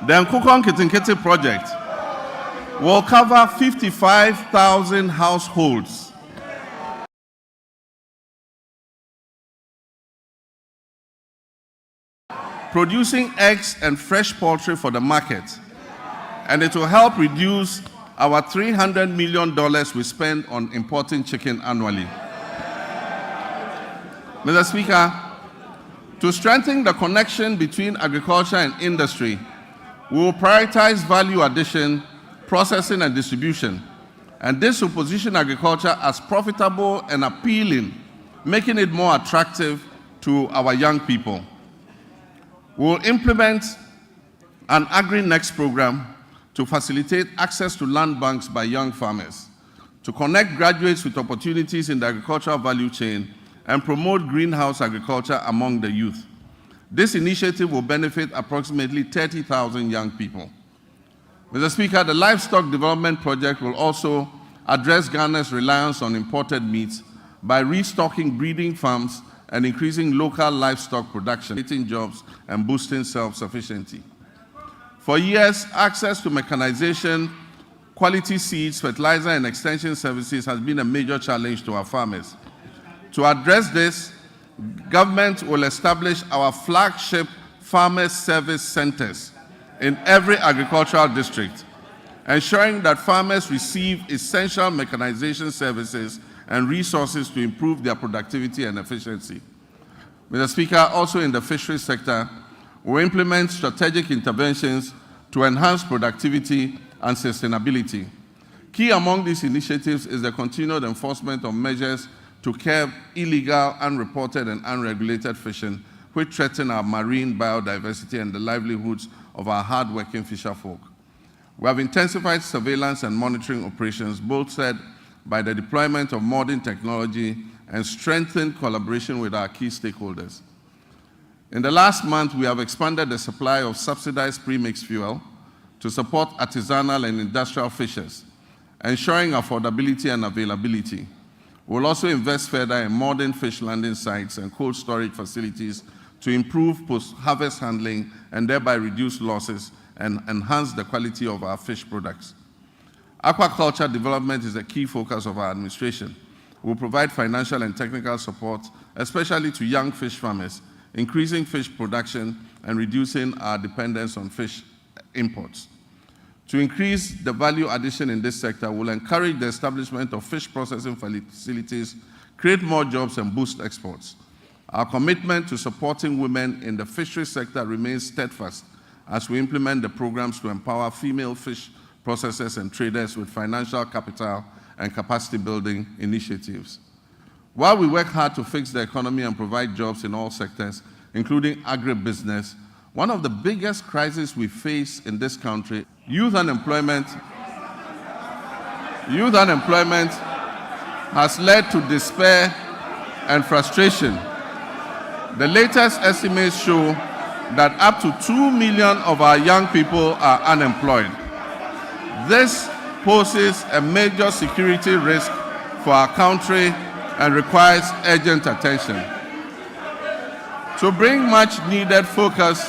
The Nkukon Kitinkiti project will cover 55,000 households. Producing eggs and fresh poultry for the market, and it will help reduce our $300 million we spend on importing chicken annually. Mr. Speaker, to strengthen the connection between agriculture and industry, we will prioritize value addition, processing, and distribution, and this will position agriculture as profitable and appealing, making it more attractive to our young people. We will implement an Agri-Next program to facilitate access to land banks by young farmers, to connect graduates with opportunities in the agricultural value chain, and promote greenhouse agriculture among the youth. This initiative will benefit approximately 30,000 young people. Mr. Speaker, the Livestock Development Project will also address Ghana's reliance on imported meats by restocking breeding farms and increasing local livestock production, creating jobs and boosting self-sufficiency. For years, access to mechanization, quality seeds, fertilizer, and extension services has been a major challenge to our farmers. To address this, government will establish our flagship farmer service centers in every agricultural district, ensuring that farmers receive essential mechanization services and resources to improve their productivity and efficiency. Mr. Speaker, also in the fisheries sector, we implement strategic interventions to enhance productivity and sustainability. Key among these initiatives is the continued enforcement of measures to curb illegal, unreported, and unregulated fishing, which threaten our marine biodiversity and the livelihoods of our hard-working fisherfolk. We have intensified surveillance and monitoring operations, bolstered by the deployment of modern technology and strengthened collaboration with our key stakeholders. In the last month, we have expanded the supply of subsidized premixed fuel to support artisanal and industrial fishers, ensuring affordability and availability. We'll also invest further in modern fish landing sites and cold storage facilities to improve post-harvest handling and thereby reduce losses and enhance the quality of our fish products. Aquaculture development is a key focus of our administration. We'll provide financial and technical support, especially to young fish farmers, increasing fish production and reducing our dependence on fish imports. To increase the value addition in this sector, we'll encourage the establishment of fish processing facilities, create more jobs, and boost exports. Our commitment to supporting women in the fisheries sector remains steadfast as we implement the programs to empower female fish processors and traders with financial capital and capacity building initiatives. While we work hard to fix the economy and provide jobs in all sectors, including agribusiness, one of the biggest crises we face in this country, youth unemployment has led to despair and frustration. The latest estimates show that up to 2 million of our young people are unemployed. This poses a major security risk for our country and requires urgent attention. To bring much needed focus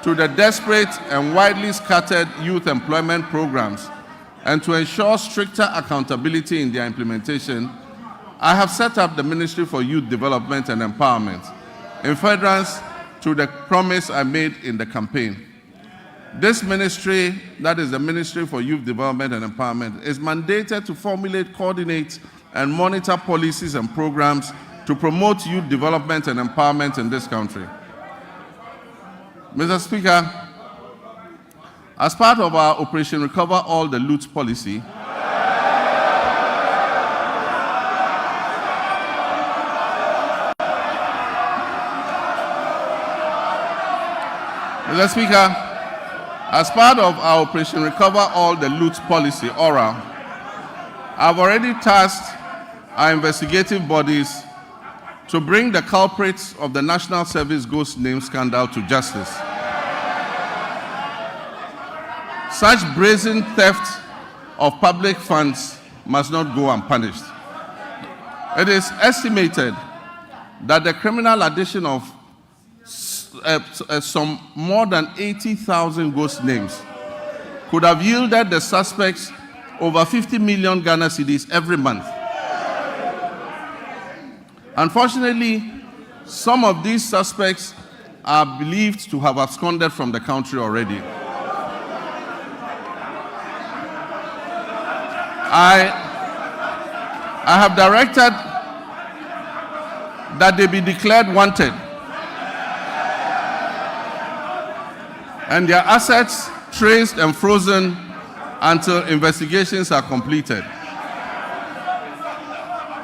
to the desperate and widely scattered youth employment programs and to ensure stricter accountability in their implementation, I have set up the Ministry for Youth Development and Empowerment, in furtherance to the promise I made in the campaign. This ministry, that is the Ministry for Youth Development and Empowerment, is mandated to formulate, coordinate, and monitor policies and programs to promote youth development and empowerment in this country. Mr. Speaker, as part of our Operation Recover All the Loot policy, Mr. Speaker, as part of our Operation Recover All the Loot policy, ORA, I've already tasked our investigative bodies to bring the culprits of the National Service Ghost Name scandal to justice. Such brazen theft of public funds must not go unpunished. It is estimated that the criminal addition of some more than 80,000 ghost names could have yielded the suspects over 50 million Ghana cedis every month. Unfortunately, some of these suspects are believed to have absconded from the country already. I have directed that they be declared wanted and their assets traced and frozen until investigations are completed.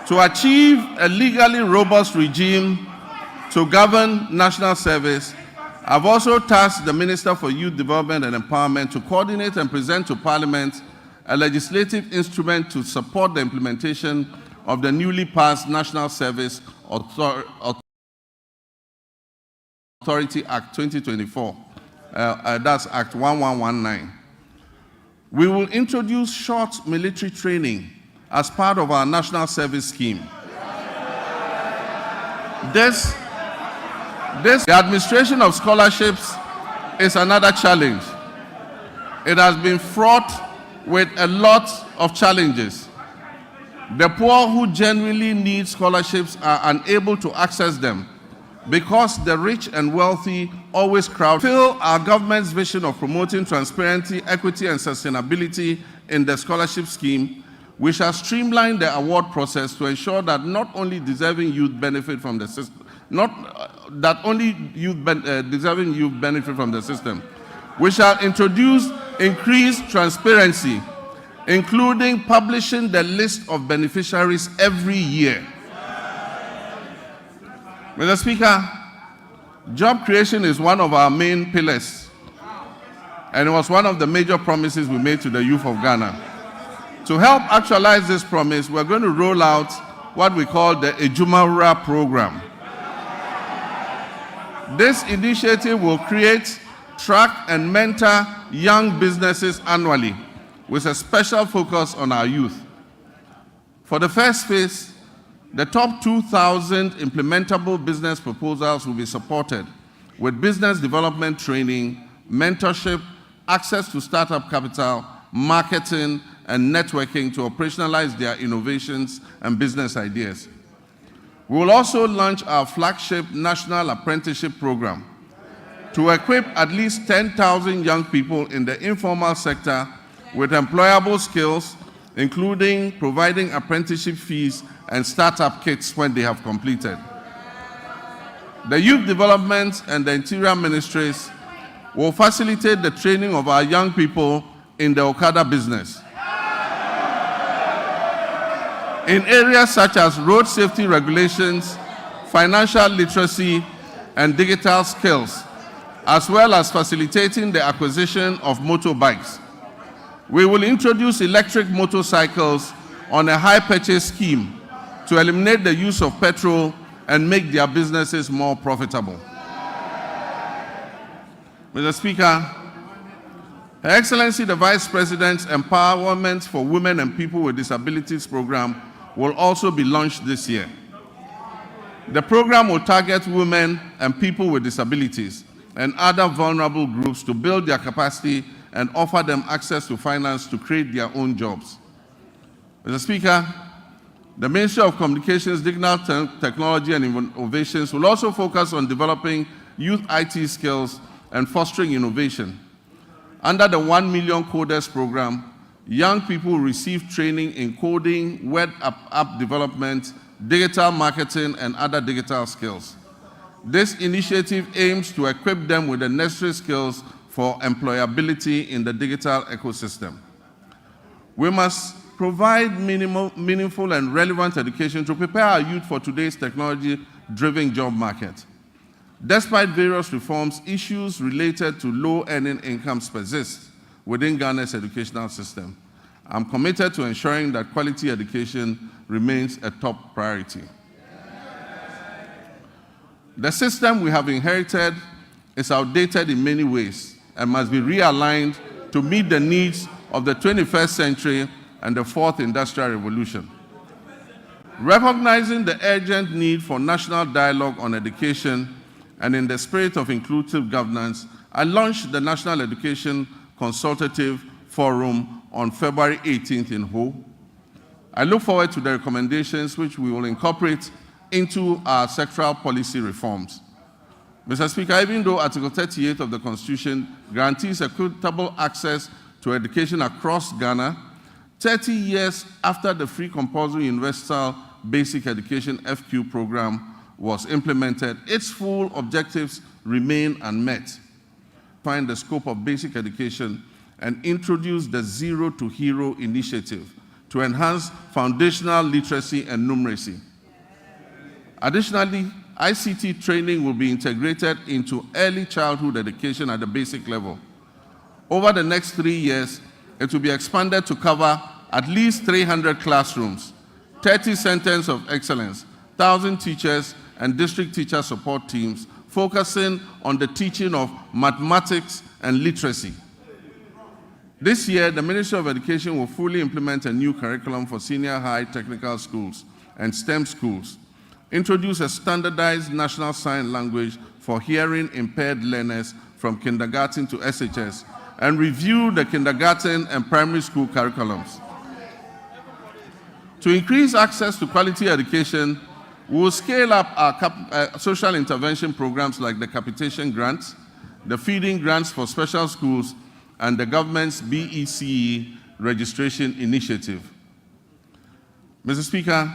To achieve a legally robust regime to govern national service, I've also tasked the Minister for Youth Development and Empowerment to coordinate and present to Parliament a legislative instrument to support the implementation of the newly passed National Service Authority Act 2024. That's Act 1119. We will introduce short military training as part of our national service scheme. The administration of scholarships is another challenge. It has been fraught with a lot of challenges. The poor who genuinely need scholarships are unable to access them because the rich and wealthy always crowd. Fulfill our government's vision of promoting transparency, equity, and sustainability in the scholarship scheme, we shall streamline the award process to ensure that not only deserving youth benefit from the system, deserving youth benefit from the system. We shall introduce increased transparency, including publishing the list of beneficiaries every year. Mr. Speaker, job creation is one of our main pillars, and it was one of the major promises we made to the youth of Ghana. To help actualize this promise, we're going to roll out what we call the Ejumawura program. This initiative will create, track, and mentor young businesses annually with a special focus on our youth. For the first phase, the top 2,000 implementable business proposals will be supported with business development training, mentorship, access to startup capital, marketing, and networking to operationalize their innovations and business ideas. We will also launch our flagship National Apprenticeship Program to equip at least 10,000 young people in the informal sector with employable skills, including providing apprenticeship fees and startup kits when they have completed. The Youth Development and the Interior Ministries will facilitate the training of our young people in the Okada business in areas such as road safety regulations, financial literacy, and digital skills, as well as facilitating the acquisition of motorbikes. We will introduce electric motorcycles on a hire purchase scheme to eliminate the use of petrol and make their businesses more profitable. Mr. Speaker, Her Excellency the Vice President's Empowerment for Women and People with Disabilities program will also be launched this year. The program will target women and people with disabilities and other vulnerable groups to build their capacity and offer them access to finance to create their own jobs. Mr. Speaker, The Ministry of Communications, Digital Technology and Innovations will also focus on developing youth IT skills and fostering innovation. Under the 1 Million Coders program, young people will receive training in coding, web app development, digital marketing, and other digital skills. This initiative aims to equip them with the necessary skills for employability in the digital ecosystem. We must provide meaningful and relevant education to prepare our youth for today's technology-driven job market. Despite various reforms, issues related to low-earning incomes persist within Ghana's educational system. I'm committed to ensuring that quality education remains a top priority. The system we have inherited is outdated in many ways and must be realigned to meet the needs of the 21st century and the fourth industrial revolution. Recognizing the urgent need for national dialogue on education and in the spirit of inclusive governance, I launched the National Education Consultative Forum on February 18th in Ho. I look forward to the recommendations which we will incorporate into our sectoral policy reforms. Mr. Speaker, even though Article 38 of the Constitution guarantees equitable access to education across Ghana, 30 years after the Free Compulsory Universal Basic Education FQ program was implemented, its full objectives remain unmet. Find the scope of basic education and introduce the Zero to Hero initiative to enhance foundational literacy and numeracy. Additionally, ICT training will be integrated into early childhood education at the basic level. Over the next 3 years, it will be expanded to cover at least 300 classrooms, 30 centers of excellence, 1,000 teachers and district teacher support teams, focusing on the teaching of mathematics and literacy. This year, the Ministry of Education will fully implement a new curriculum for senior high technical schools and STEM schools, introduce a standardized national sign language for hearing impaired learners from kindergarten to SHS, and review the kindergarten and primary school curriculums. To increase access to quality education, we will scale up our social intervention programs like the capitation grants, the feeding grants for special schools, and the government's BECE registration initiative. Mr. Speaker,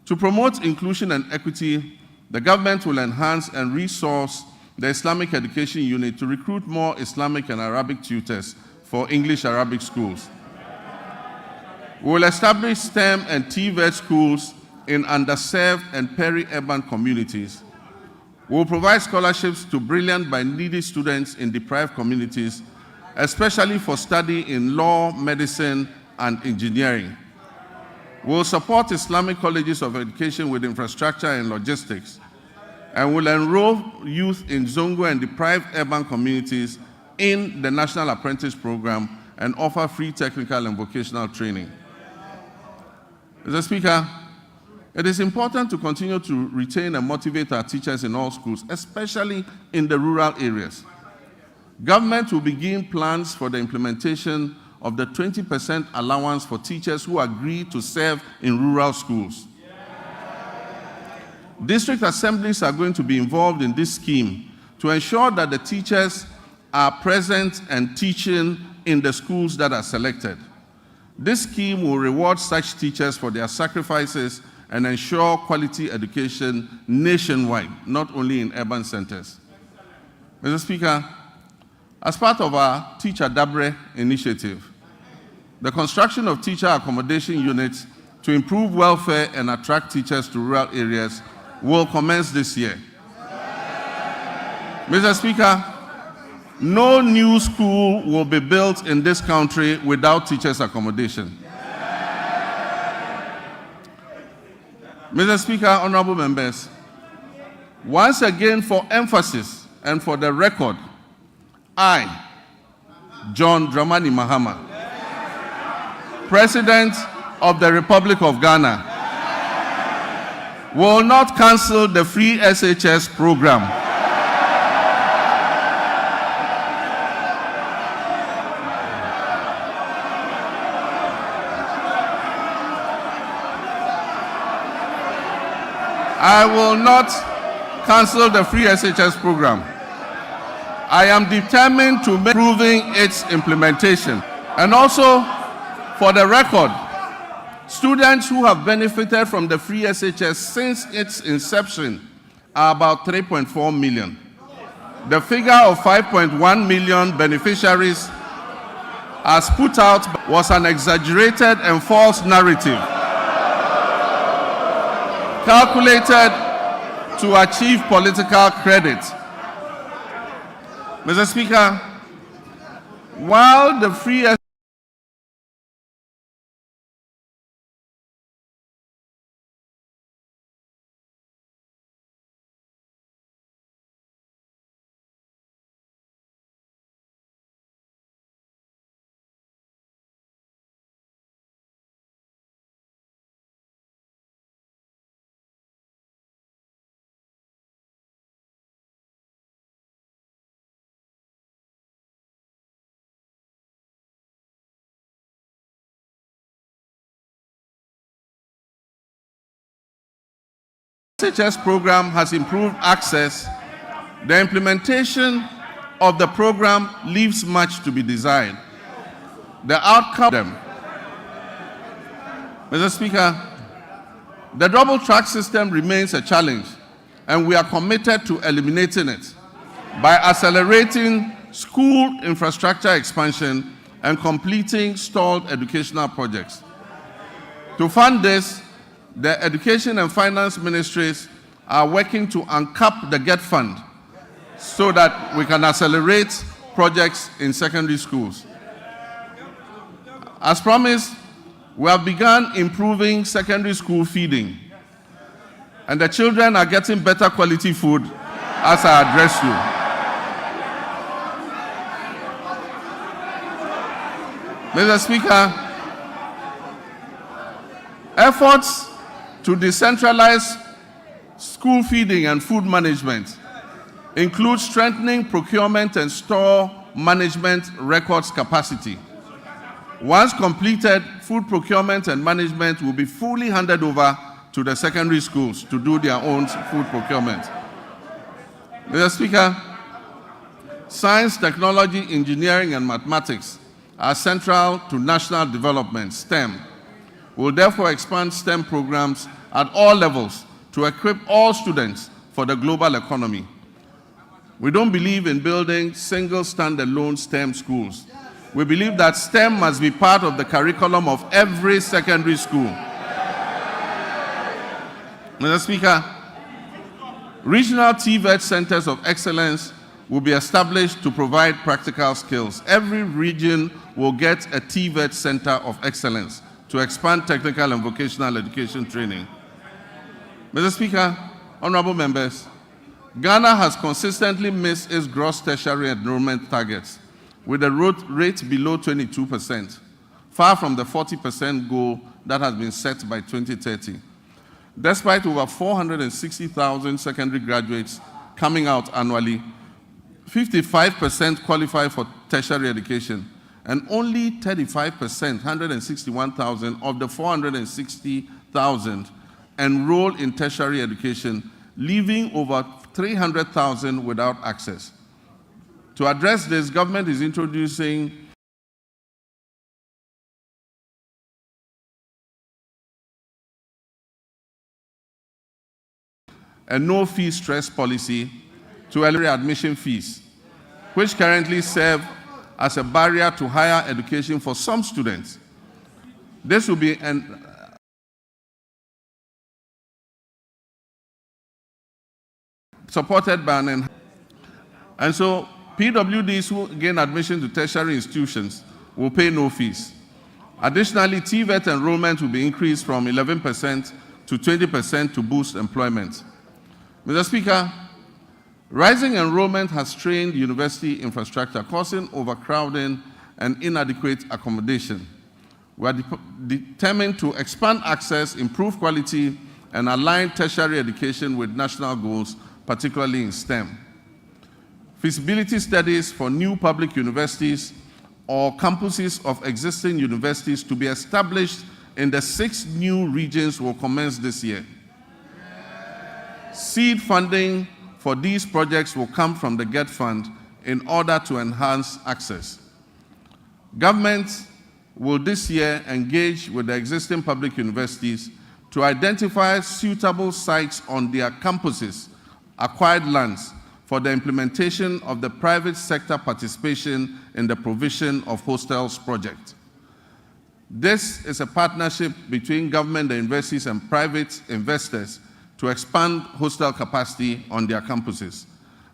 to promote inclusion and equity, the government will enhance and resource the Islamic Education Unit to recruit more Islamic and Arabic tutors for English-Arabic schools. We will establish STEM and TVET schools in underserved and peri-urban communities. We will provide scholarships to brilliant but needy students in deprived communities, especially for study in law, medicine, and engineering. We will support Islamic colleges of education with infrastructure and logistics, and will enroll youth in Zongo and deprived urban communities in the National Apprentice Program and offer free technical and vocational training. Mr. Speaker, it is important to continue to retain and motivate our teachers in all schools, especially in the rural areas. Government will begin plans for the implementation of the 20% allowance for teachers who agree to serve in rural schools. District assemblies are going to be involved in this scheme to ensure that the teachers are present and teaching in the schools that are selected. This scheme will reward such teachers for their sacrifices and ensure quality education nationwide, not only in urban centers. Mr. Speaker, as part of our Teacher Dabre initiative, the construction of teacher accommodation units to improve welfare and attract teachers to rural areas will commence this year. Mr. Speaker, no new school will be built in this country without teachers' accommodation. Mr. Speaker, honorable members, once again for emphasis and for the record, I, John Dramani Mahama, President of the Republic of Ghana, will not cancel the free SHS program. I will not cancel the free SHS program. I am determined to make improving its implementation. And also, for the record, students who have benefited from the free SHS since its inception are about 3.4 million. The figure of 5.1 million beneficiaries as put out was an exaggerated and false narrative calculated to achieve political credit. Mr. Speaker, while the free SHS program has improved access, the implementation of the program leaves much to be desired. The outcome, Mr. Speaker, the double track system remains a challenge, and we are committed to eliminating it by accelerating school infrastructure expansion and completing stalled educational projects. To fund this, the Education and Finance Ministries are working to uncap the GET fund so that we can accelerate projects in secondary schools. As promised, we have begun improving secondary school feeding, and the children are getting better quality food as I address you. Mr. Speaker, efforts to decentralize school feeding and food management include strengthening procurement and store management records capacity. Once completed, food procurement and management will be fully handed over to the secondary schools to do their own food procurement. Mr. Speaker, science, technology, engineering, and mathematics are central to national development, STEM. We'll therefore expand STEM programs at all levels to equip all students for the global economy. We don't believe in building single standalone STEM schools. We believe that STEM must be part of the curriculum of every secondary school. Mr. Speaker, regional TVET centers of excellence will be established to provide practical skills. Every region will get a TVET center of excellence to expand technical and vocational education training. Mr. Speaker, honorable members, Ghana has consistently missed its gross tertiary enrollment targets with a rate below 22%, far from the 40% goal that has been set by 2030. Despite over 460,000 secondary graduates coming out annually, 55% qualify for tertiary education, and only 35%, 161,000 of the 460,000 enroll in tertiary education, leaving over 300,000 without access. To address this, government is introducing a no-fee stress policy to early admission fees, which currently serve as a barrier to higher education for some students. This will be supported by and so PWDs who gain admission to tertiary institutions will pay no fees. Additionally, TVET enrollment will be increased from 11% to 20% to boost employment. Mr. Speaker, rising enrollment has strained university infrastructure, causing overcrowding and inadequate accommodation. We are determined to expand access, improve quality, and align tertiary education with national goals, particularly in STEM. Feasibility studies for new public universities or campuses of existing universities to be established in the 6 new regions will commence this year. Seed funding for these projects will come from the GET Fund in order to enhance access. Government will this year engage with the existing public universities to identify suitable sites on their campuses, acquired lands, for the implementation of the private sector participation in the provision of hostels project. This is a partnership between government, the universities, and private investors to expand hostel capacity on their campuses.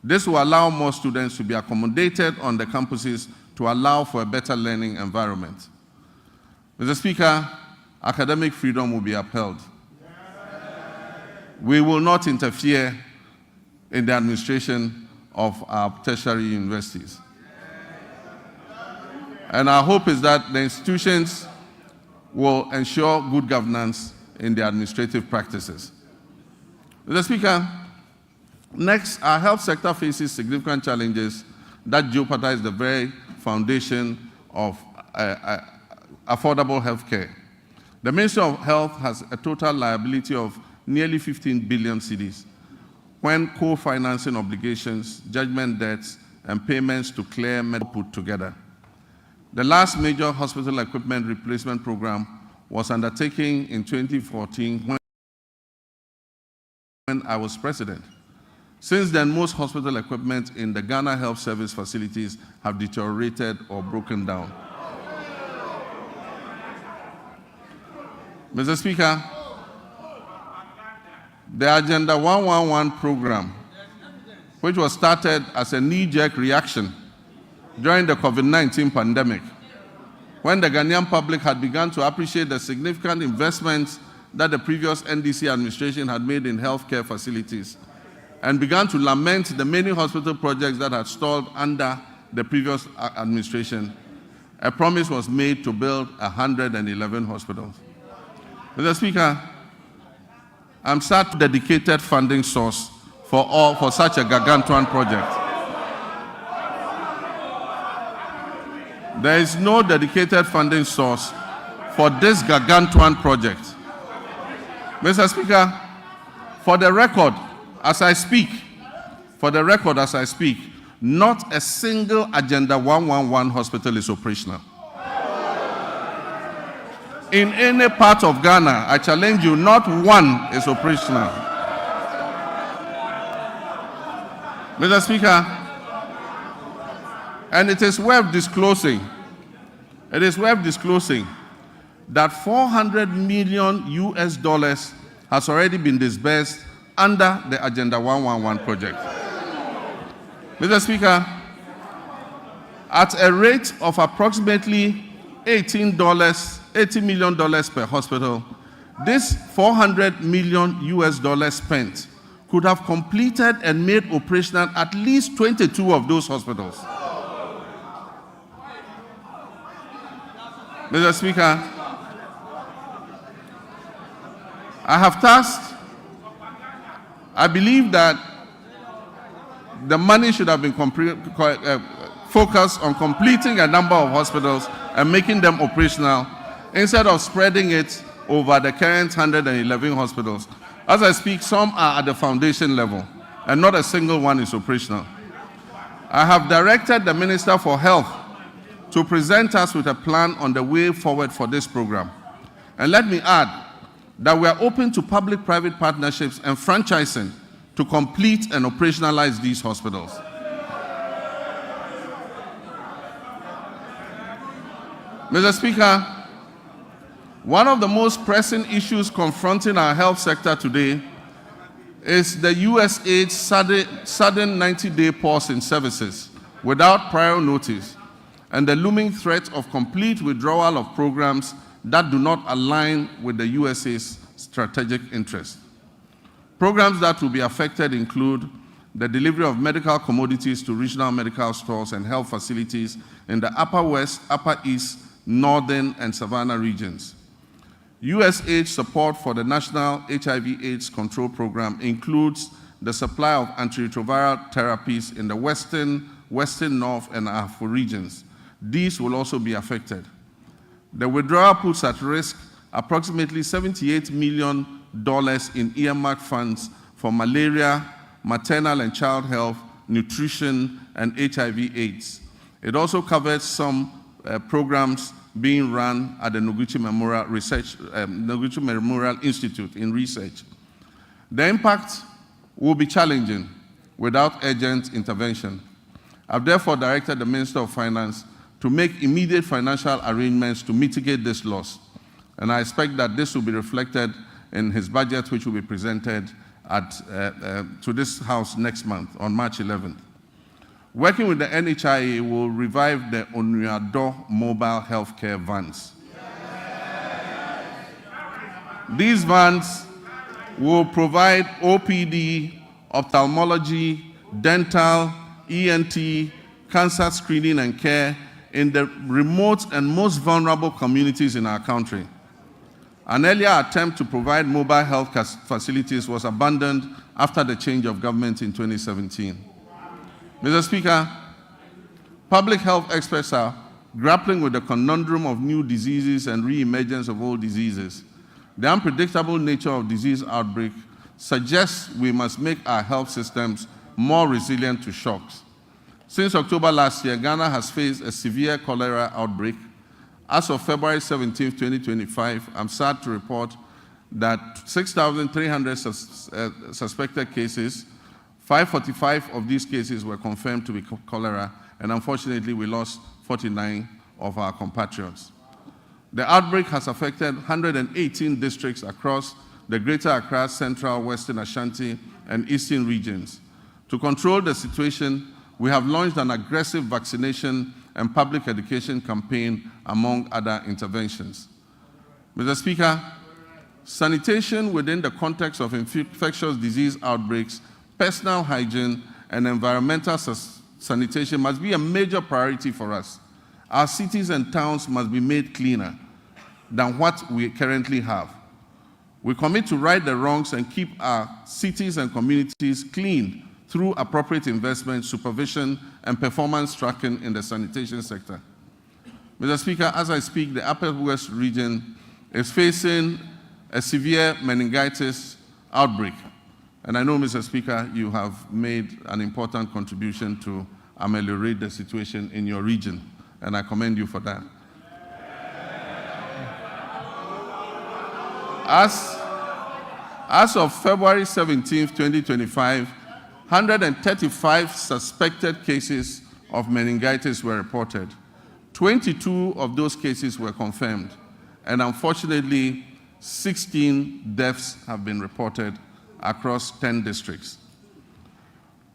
This will allow more students to be accommodated on the campuses to allow for a better learning environment. Mr. Speaker, academic freedom will be upheld. We will not interfere in the administration of our tertiary universities. And our hope is that the institutions will ensure good governance in their administrative practices. Mr. Speaker, next, our health sector faces significant challenges that jeopardize the very foundation of affordable health care. The Ministry of Health has a total liability of nearly 15 billion cedis when co-financing obligations, judgment debts, and payments to clear medical put together. The last major hospital equipment replacement program was undertaken in 2014 when I was president. Since then, most hospital equipment in the Ghana Health Service facilities have deteriorated or broken down. Mr. Speaker, the Agenda 111 program, which was started as a knee-jerk reaction during the COVID-19 pandemic, when the Ghanaian public had begun to appreciate the significant investments that the previous NDC administration had made in healthcare facilities, and began to lament the many hospital projects that had stalled under the previous administration, a promise was made to build 111 hospitals. Mr. Speaker, I'm sad to dedicated funding source for such a gargantuan project. There is no dedicated funding source for this gargantuan project. Mr. Speaker, for the record, as I speak, not a single Agenda 111 hospital is operational. In any part of Ghana, I challenge you, not one is operational. Mr. Speaker, and it is worth disclosing that $400 million has already been disbursed under the Agenda 111 project. Mr. Speaker, at a rate of approximately $80 million per hospital, this $400 million spent could have completed and made operational at least 22 of those hospitals. Mr. Speaker, I believe that the money should have been focused on completing a number of hospitals and making them operational instead of spreading it over the current 111 hospitals. As I speak, some are at the foundation level and not a single one is operational. I have directed the Minister for Health to present us with a plan on the way forward for this program. And let me add that we are open to public-private partnerships and franchising to complete and operationalize these hospitals. Mr. Speaker, one of the most pressing issues confronting our health sector today is the USAID's sudden 90-day pause in services without prior notice and the looming threat of complete withdrawal of programs that do not align with the USAID's strategic interests. Programs that will be affected include the delivery of medical commodities to regional medical stores and health facilities in the Upper West, Upper East, Northern, and Savannah regions. USAID support for the National HIV/AIDS Control Program includes the supply of antiretroviral therapies in the Western, North, and Afro regions. These will also be affected. The withdrawal puts at risk approximately $78 million in earmarked funds for malaria, maternal and child health, nutrition, and HIV/AIDS. It also covers some programs being run at the Noguchi Memorial Institute in research. The impact will be challenging without urgent intervention. I've therefore directed the Minister of Finance to make immediate financial arrangements to mitigate this loss, and I expect that this will be reflected in his budget, which will be presented to this House next month, on March 11th. Working with the NHIA, will revive the Onuado mobile healthcare vans. These vans will provide OPD, ophthalmology, dental, ENT, cancer screening and care in the remote and most vulnerable communities in our country. An earlier attempt to provide mobile health facilities was abandoned after the change of government in 2017. Mr. Speaker, public health experts are grappling with the conundrum of new diseases and re-emergence of old diseases. The unpredictable nature of disease outbreak suggests we must make our health systems more resilient to shocks. Since October last year, Ghana has faced a severe cholera outbreak. As of February 17, 2025, I'm sad to report that 6,300 suspected cases, 545 of these cases were confirmed to be cholera, and unfortunately, we lost 49 of our compatriots. The outbreak has affected 118 districts across the Greater Accra, Central, Western Ashanti, and Eastern regions. To control the situation, we have launched an aggressive vaccination and public education campaign, among other interventions. Mr. Speaker, sanitation within the context of infectious disease outbreaks, personal hygiene, and environmental sanitation must be a major priority for us. Our cities and towns must be made cleaner than what we currently have. We commit to right the wrongs and keep our cities and communities clean through appropriate investment, supervision, and performance tracking in the sanitation sector. Mr. Speaker, as I speak, the Upper West region is facing a severe meningitis outbreak. And I know, Mr. Speaker, you have made an important contribution to ameliorate the situation in your region, and I commend you for that. As of February 17, 2025, 135 suspected cases of meningitis were reported. 22 of those cases were confirmed, and unfortunately, 16 deaths have been reported across 10 districts.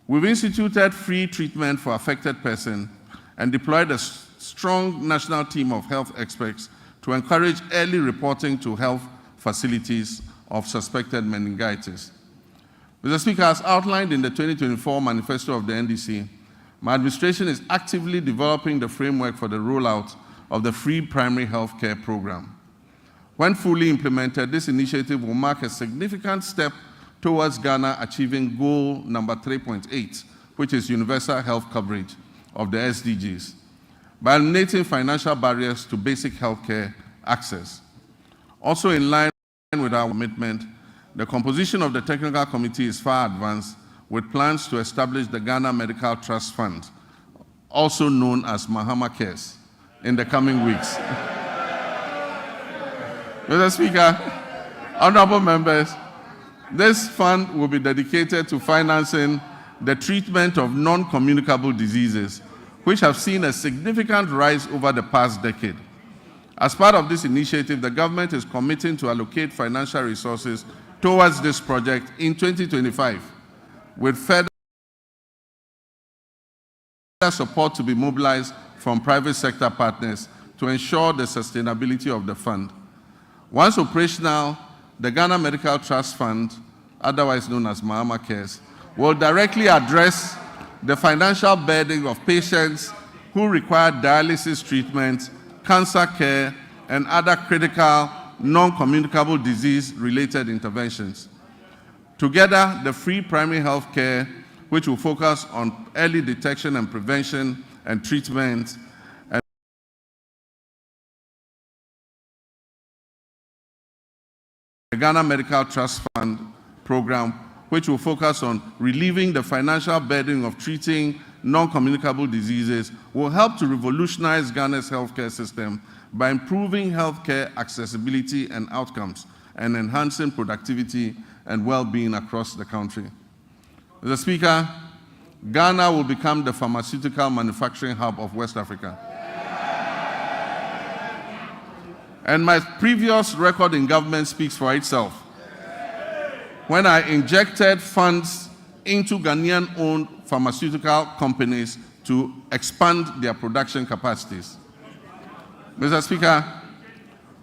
We've instituted free treatment for affected persons and deployed a strong national team of health experts to encourage early reporting to health facilities of suspected meningitis. Mr. Speaker, as outlined in the 2024 manifesto of the NDC, my administration is actively developing the framework for the rollout of the free primary health care program. When fully implemented, this initiative will mark a significant step towards Ghana achieving goal number 3.8, which is universal health coverage of the SDGs, by eliminating financial barriers to basic health care access. Also in line with our commitment, the composition of the technical committee is far advanced, with plans to establish the Ghana Medical Trust Fund, also known as Mahama Cares, in the coming weeks. Mr. Speaker, honorable members, this fund will be dedicated to financing the treatment of non-communicable diseases, which have seen a significant rise over the past decade. As part of this initiative, the government is committing to allocate financial resources towards this project in 2025, with further support to be mobilized from private sector partners to ensure the sustainability of the fund. Once operational, the Ghana Medical Trust Fund, otherwise known as Mahama Cares, will directly address the financial burden of patients who require dialysis treatment, cancer care, and other critical non-communicable disease-related interventions. Together, the free primary health care, which will focus on early detection and prevention and treatment, and the Ghana Medical Trust Fund program which will focus on relieving the financial burden of treating non-communicable diseases, will help to revolutionize Ghana's healthcare system by improving healthcare accessibility and outcomes and enhancing productivity and well-being across the country. Mr. Speaker, Ghana will become the pharmaceutical manufacturing hub of West Africa. And my previous record in government speaks for itself. When I injected funds into Ghanaian-owned pharmaceutical companies to expand their production capacities. Mr. Speaker,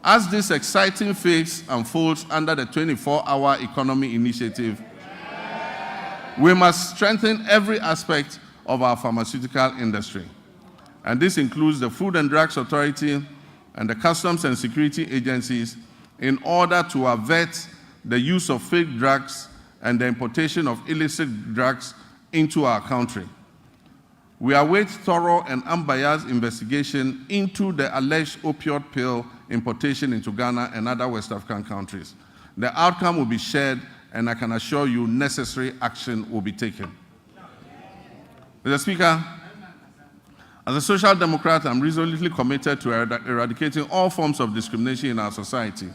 as this exciting phase unfolds under the 24-hour economy initiative, we must strengthen every aspect of our pharmaceutical industry. And this includes the Food and Drugs Authority and the Customs and Security agencies in order to avert the use of fake drugs and the importation of illicit drugs into our country. We await thorough and unbiased investigation into the alleged opioid pill importation into Ghana and other West African countries. The outcome will be shared, and I can assure you necessary action will be taken. Mr. Speaker, as a Social Democrat, I'm resolutely committed to eradicating all forms of discrimination in our society.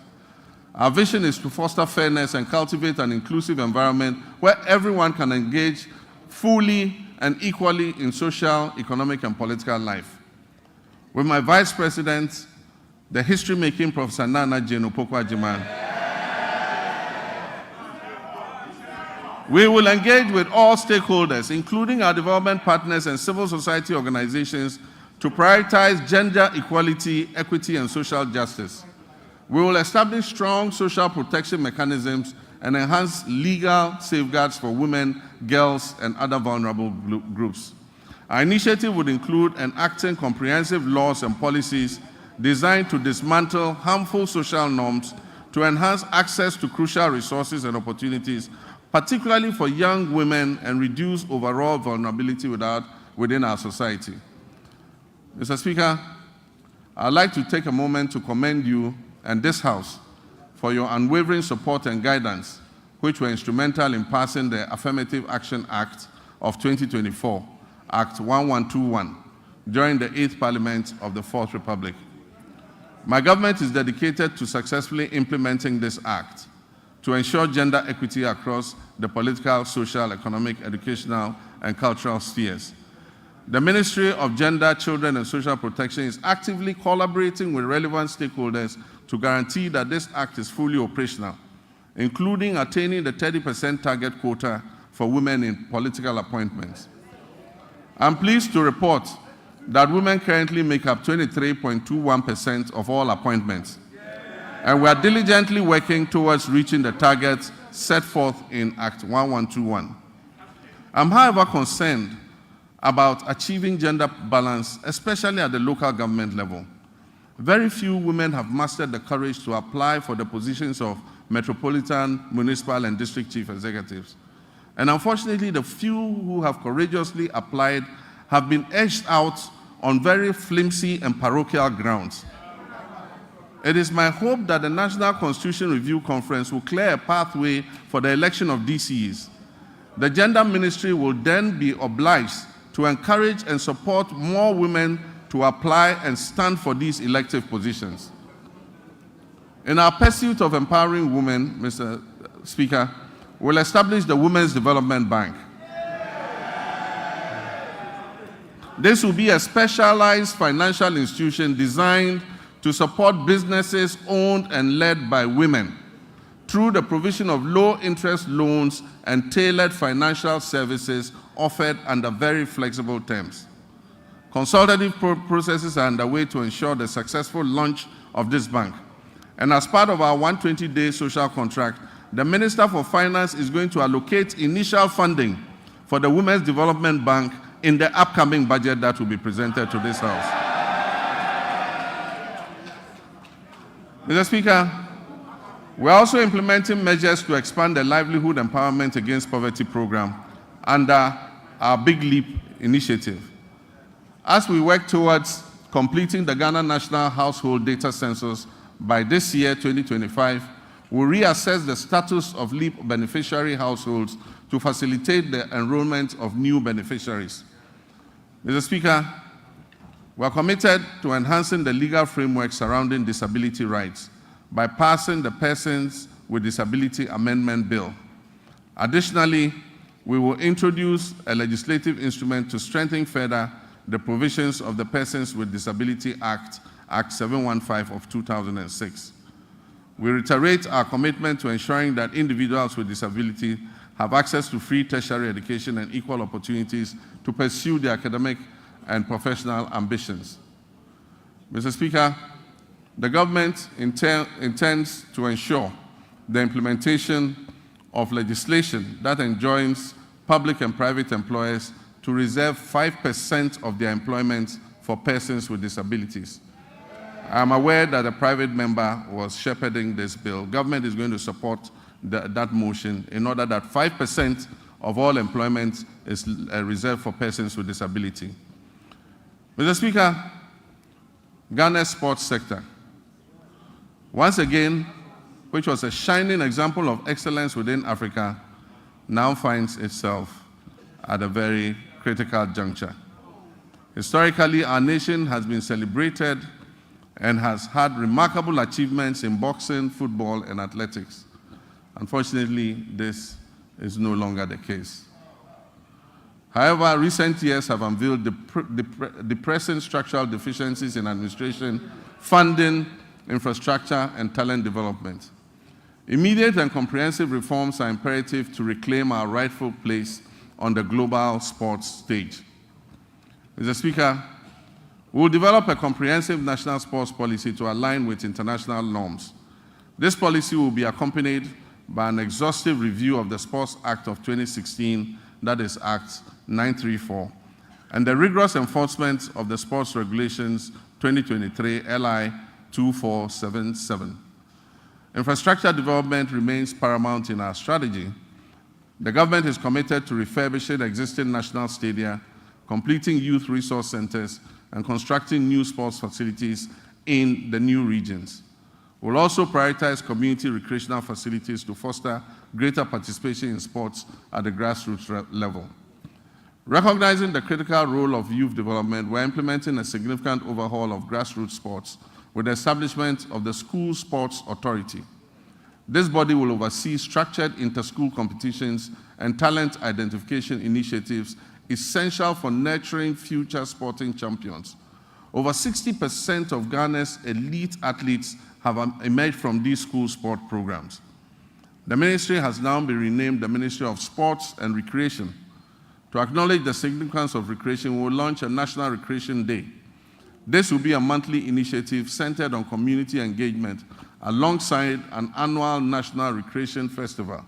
Our vision is to foster fairness and cultivate an inclusive environment where everyone can engage fully and equally in social, economic, and political life. With my Vice President, the history-making Professor Nana Jane Opoku-Agyeman, we will engage with all stakeholders, including our development partners and civil society organizations, to prioritize gender equality, equity, and social justice. We will establish strong social protection mechanisms and enhance legal safeguards for women, girls, and other vulnerable groups. Our initiative would include enacting comprehensive laws and policies designed to dismantle harmful social norms, to enhance access to crucial resources and opportunities, particularly for young women, and reduce overall vulnerability within our society. Mr. Speaker, I'd like to take a moment to commend you and this House for your unwavering support and guidance, which were instrumental in passing the Affirmative Action Act of 2024, Act 1121, during the 8th Parliament of the 4th Republic. My government is dedicated to successfully implementing this act to ensure gender equity across the political, social, economic, educational, and cultural spheres. The Ministry of Gender, Children, and Social Protection is actively collaborating with relevant stakeholders to guarantee that this act is fully operational, including attaining the 30% target quota for women in political appointments. I'm pleased to report that women currently make up 23.21% of all appointments, and we are diligently working towards reaching the targets set forth in Act 1121. I'm, however, concerned about achieving gender balance, especially at the local government level. Very few women have mastered the courage to apply for the positions of metropolitan, municipal, and district chief executives. And unfortunately, the few who have courageously applied have been edged out on very flimsy and parochial grounds. It is my hope that the National Constitution Review Conference will clear a pathway for the election of DCEs. The Gender Ministry will then be obliged to encourage and support more women to apply and stand for these elective positions. In our pursuit of empowering women, Mr. Speaker, we'll establish the Women's Development Bank. This will be a specialized financial institution designed to support businesses owned and led by women through the provision of low-interest loans and tailored financial services offered under very flexible terms. Consultative processes are underway to ensure the successful launch of this bank. And as part of our 120-day social contract, the Minister for Finance is going to allocate initial funding for the Women's Development Bank in the upcoming budget that will be presented to this House. Mr. Speaker, we're also implementing measures to expand the Livelihood Empowerment Against Poverty program under our Big Leap initiative. As we work towards completing the Ghana National Household Data Census by this year, 2025, will reassess the status of LEAP beneficiary households to facilitate the enrollment of new beneficiaries. Mr. Speaker, we are committed to enhancing the legal framework surrounding disability rights by passing the Persons with Disability Amendment Bill. Additionally, we will introduce a legislative instrument to strengthen further the provisions of the Persons with Disability Act, Act 715 of 2006. We reiterate our commitment to ensuring that individuals with disability have access to free tertiary education and equal opportunities to pursue their academic and professional ambitions. Mr. Speaker, the government intends to ensure the implementation of legislation that enjoins public and private employers to reserve 5% of their employment for persons with disabilities. I am aware that a private member was shepherding this bill. Government is going to support that motion in order that 5% of all employment is reserved for persons with disability. Mr. Speaker, Ghana's sports sector, once again, which was a shining example of excellence within Africa, now finds itself at a very critical juncture. Historically, our nation has been celebrated and has had remarkable achievements in boxing, football, and athletics. Unfortunately, this is no longer the case. However, recent years have unveiled depressing structural deficiencies in administration, funding, infrastructure, and talent development. Immediate and comprehensive reforms are imperative to reclaim our rightful place on the global sports stage. Mr. Speaker, we will develop a comprehensive national sports policy to align with international norms. This policy will be accompanied by an exhaustive review of the Sports Act of 2016, that is Act 934, and the rigorous enforcement of the Sports Regulations 2023 LI 2477. Infrastructure development remains paramount in our strategy. The government is committed to refurbishing existing national stadia, completing youth resource centers, and constructing new sports facilities in the new regions. We'll also prioritize community recreational facilities to foster greater participation in sports at the grassroots level. Recognizing the critical role of youth development, we're implementing a significant overhaul of grassroots sports with the establishment of the School Sports Authority. This body will oversee structured inter-school competitions and talent identification initiatives essential for nurturing future sporting champions. Over 60% of Ghana's elite athletes have emerged from these school sport programs. The ministry has now been renamed the Ministry of Sports and Recreation. To acknowledge the significance of recreation, we will launch a National Recreation Day. This will be a monthly initiative centered on community engagement alongside an annual National Recreation Festival.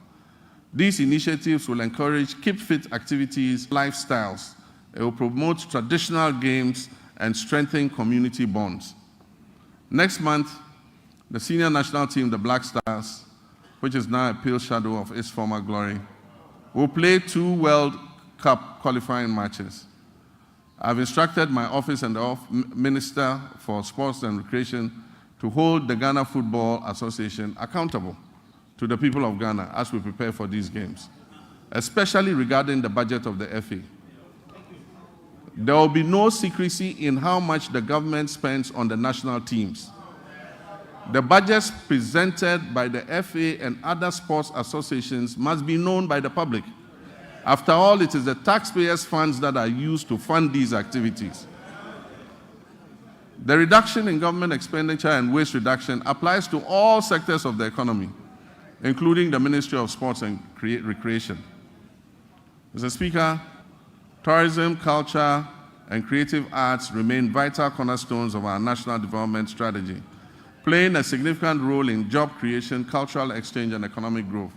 These initiatives will encourage keep-fit activities, lifestyles. It will promote traditional games and strengthen community bonds. Next month, the senior national team, the Black Stars, which is now a pale shadow of its former glory, will play 2 World Cup qualifying matches. I've instructed my office and the Minister for Sports and Recreation to hold the Ghana Football Association accountable to the people of Ghana as we prepare for these games, especially regarding the budget of the FA. There will be no secrecy in how much the government spends on the national teams. The budgets presented by the FA and other sports associations must be known by the public. After all, it is the taxpayers' funds that are used to fund these activities. The reduction in government expenditure and waste reduction applies to all sectors of the economy, including the Ministry of Sports and Recreation. Mr. Speaker, tourism, culture, and creative arts remain vital cornerstones of our national development strategy, playing a significant role in job creation, cultural exchange, and economic growth.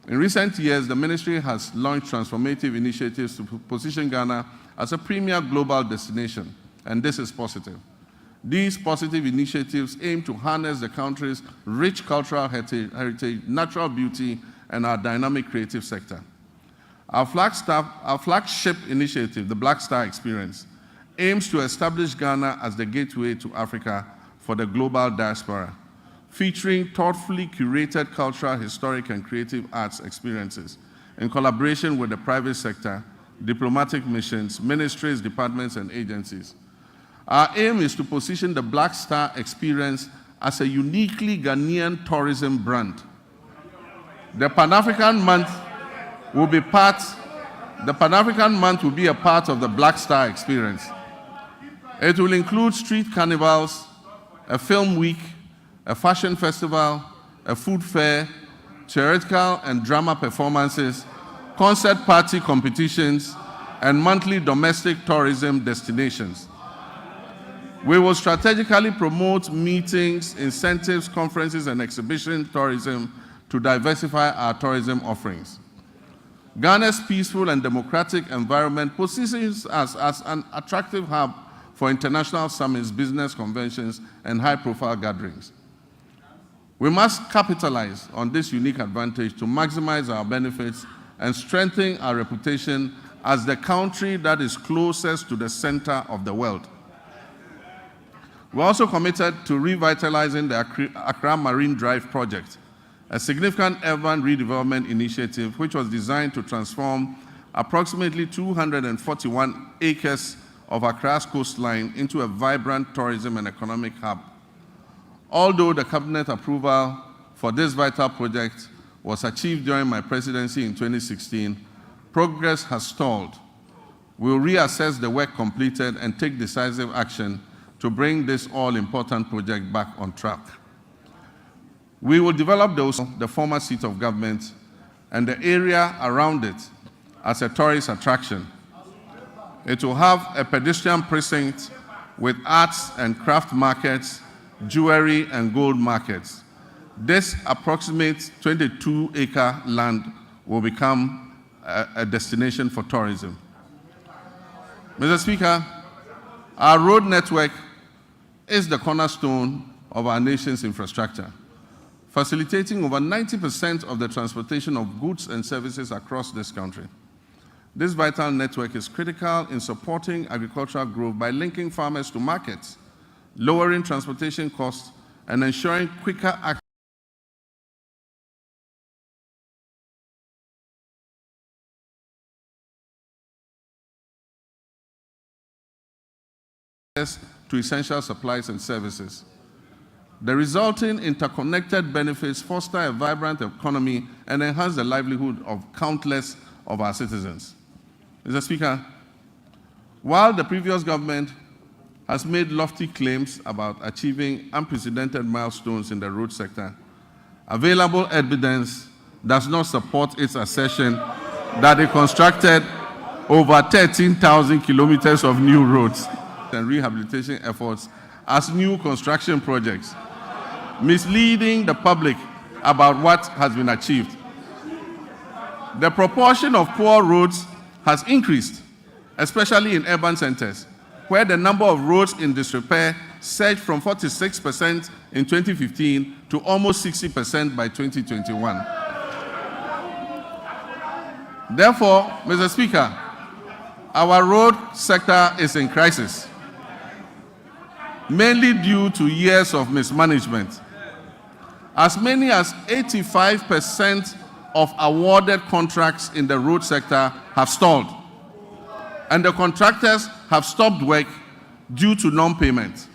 In recent years, the ministry has launched transformative initiatives to position Ghana as a premier global destination, and this is positive. These positive initiatives aim to harness the country's rich cultural heritage, natural beauty, and our dynamic creative sector. Our flagship initiative, the Black Star Experience, aims to establish Ghana as the gateway to Africa for the global diaspora, featuring thoughtfully curated cultural, historic, and creative arts experiences in collaboration with the private sector, diplomatic missions, ministries, departments, and agencies. Our aim is to position the Black Star experience as a uniquely Ghanaian tourism brand. The Pan-African Month will be a part of the Black Star experience. It will include street carnivals, a film week, a fashion festival, a food fair, theatrical and drama performances, concert party competitions, and monthly domestic tourism destinations. We will strategically promote meetings, incentives, conferences, and exhibition tourism to diversify our tourism offerings. Ghana's peaceful and democratic environment positions us as an attractive hub for international summits, business conventions, and high-profile gatherings. We must capitalize on this unique advantage to maximize our benefits and strengthen our reputation as the country that is closest to the center of the world. We're also committed to revitalizing the Accra Marine Drive project, a significant urban redevelopment initiative which was designed to transform approximately 241 acres of Accra's coastline into a vibrant tourism and economic hub. Although the cabinet approval for this vital project was achieved during my presidency in 2016, progress has stalled. We will reassess the work completed and take decisive action to bring this all-important project back on track. We will develop the former seat of government and the area around it as a tourist attraction. It will have a pedestrian precinct with arts and craft markets, jewelry and gold markets. This approximate 22-acre land will become a destination for tourism. Mr. Speaker, our road network is the cornerstone of our nation's infrastructure, facilitating over 90% of the transportation of goods and services across this country. This vital network is critical in supporting agricultural growth by linking farmers to markets, lowering transportation costs, and ensuring quicker access to essential supplies and services. The resulting interconnected benefits foster a vibrant economy and enhance the livelihood of countless of our citizens. Mr. Speaker, while the previous government has made lofty claims about achieving unprecedented milestones in the road sector, available evidence does not support its assertion that it constructed over 13,000 kilometers of new roads and rehabilitation efforts as new construction projects, misleading the public about what has been achieved. The proportion of poor roads has increased, especially in urban centers, where the number of roads in disrepair surged from 46% in 2015 to almost 60% by 2021. Therefore, Mr. Speaker, our road sector is in crisis, mainly due to years of mismanagement. As many as 85% of awarded contracts in the road sector have stalled, and the contractors have stopped work due to non-payment,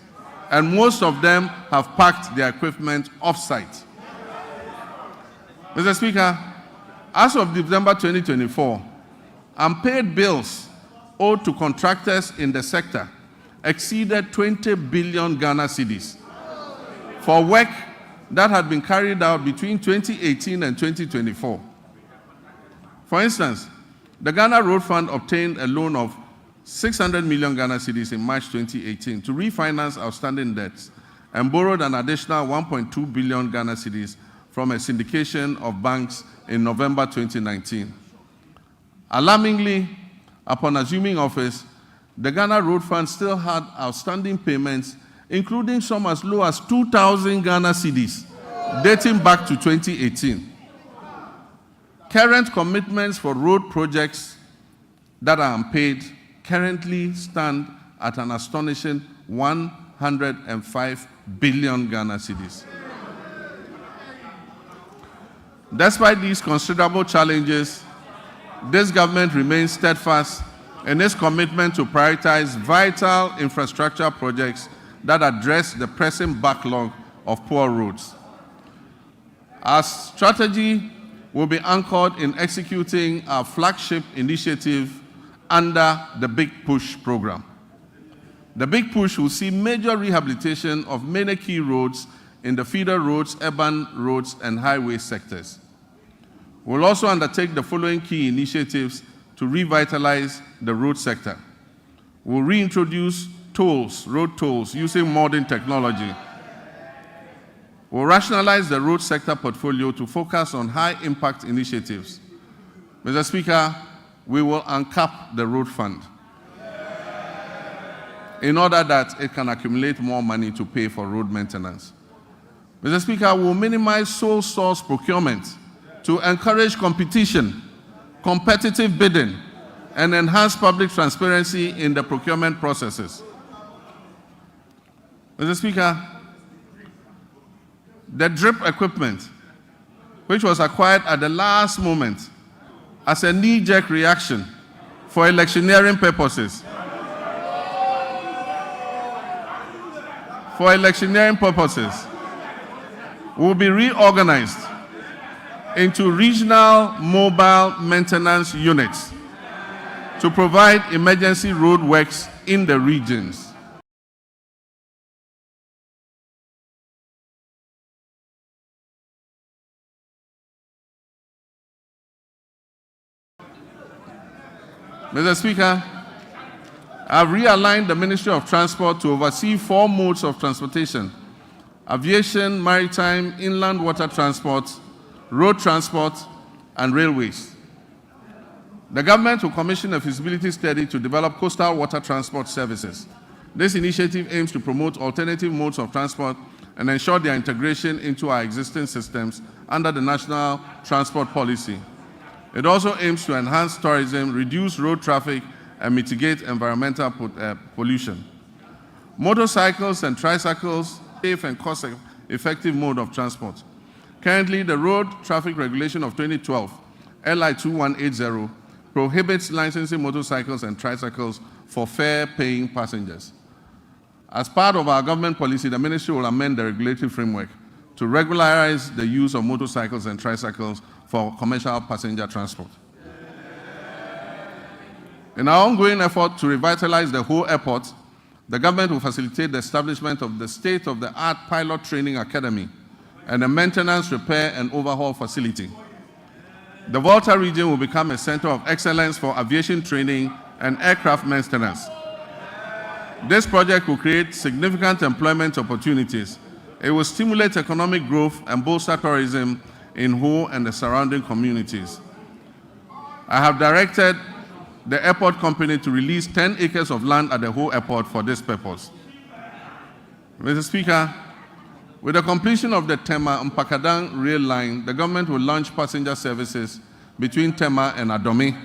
and most of them have parked their equipment off-site. Mr. Speaker, as of December 2024, unpaid bills owed to contractors in the sector exceeded 20 billion Ghana cedis for work that had been carried out between 2018 and 2024. For instance, the Ghana Road Fund obtained a loan of 600 million Ghana cedis in March 2018 to refinance outstanding debts and borrowed an additional 1.2 billion Ghana cedis from a syndication of banks in November 2019. Alarmingly, upon assuming office, the Ghana Road Fund still had outstanding payments, including some as low as 2,000 Ghana cedis, dating back to 2018. Current commitments for road projects that are unpaid currently stand at an astonishing 105 billion Ghana cedis. Despite these considerable challenges, this government remains steadfast in its commitment to prioritize vital infrastructure projects that address the pressing backlog of poor roads. Our strategy will be anchored in executing our flagship initiative under the Big Push program. The Big Push will see major rehabilitation of many key roads in the feeder roads, urban roads, and highway sectors. We'll also undertake the following key initiatives to revitalize the road sector. We'll reintroduce tolls, road tolls, using modern technology. We'll rationalize the road sector portfolio to focus on high-impact initiatives. Mr. Speaker, we will uncap the road fund in order that it can accumulate more money to pay for road maintenance. Mr. Speaker, we'll minimize sole source procurement to encourage competition, competitive bidding, and enhance public transparency in the procurement processes. Mr. Speaker, the drip equipment, which was acquired at the last moment as a knee-jerk reaction for electioneering purposes, will be reorganized into regional mobile maintenance units to provide emergency road works in the regions. Mr. Speaker, I've realigned the Ministry of Transport to oversee 4 modes of transportation: aviation, maritime, inland water transport, road transport, and railways. The government will commission a feasibility study to develop coastal water transport services. This initiative aims to promote alternative modes of transport and ensure their integration into our existing systems under the National Transport Policy. It also aims to enhance tourism, reduce road traffic, and mitigate environmental pollution. Motorcycles and tricycles, safe and cost-effective mode of transport. Currently, the Road Traffic Regulation of 2012, LI 2180, prohibits licensing motorcycles and tricycles for fare-paying passengers. As part of our government policy, the Ministry will amend the regulatory framework to regularize the use of motorcycles and tricycles for commercial passenger transport. In our ongoing effort to revitalize the whole airport, the government will facilitate the establishment of the state-of-the-art pilot training academy and a maintenance, repair, and overhaul facility. The Volta region will become a center of excellence for aviation training and aircraft maintenance. This project will create significant employment opportunities. It will stimulate economic growth and bolster tourism in Ho and the surrounding communities. I have directed the airport company to release 10 acres of land at the Ho airport for this purpose. Mr. Speaker, with the completion of the Tema-Mpakadan rail line, the government will launch passenger services between Tema and Adome.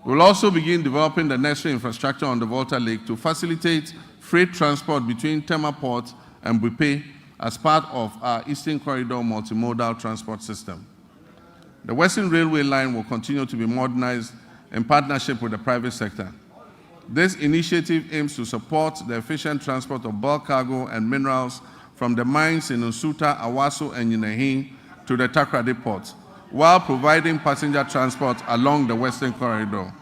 We will also begin developing the necessary infrastructure on the Volta Lake to facilitate freight transport between Tema Port and Bupe as part of our Eastern Corridor multimodal transport system. The Western Railway line will continue to be modernized in partnership with the private sector. This initiative aims to support the efficient transport of bulk cargo and minerals from the mines in Nsuta, Awaso, and Yinehin to the Takoradi port, while providing passenger transport along the Western Corridor.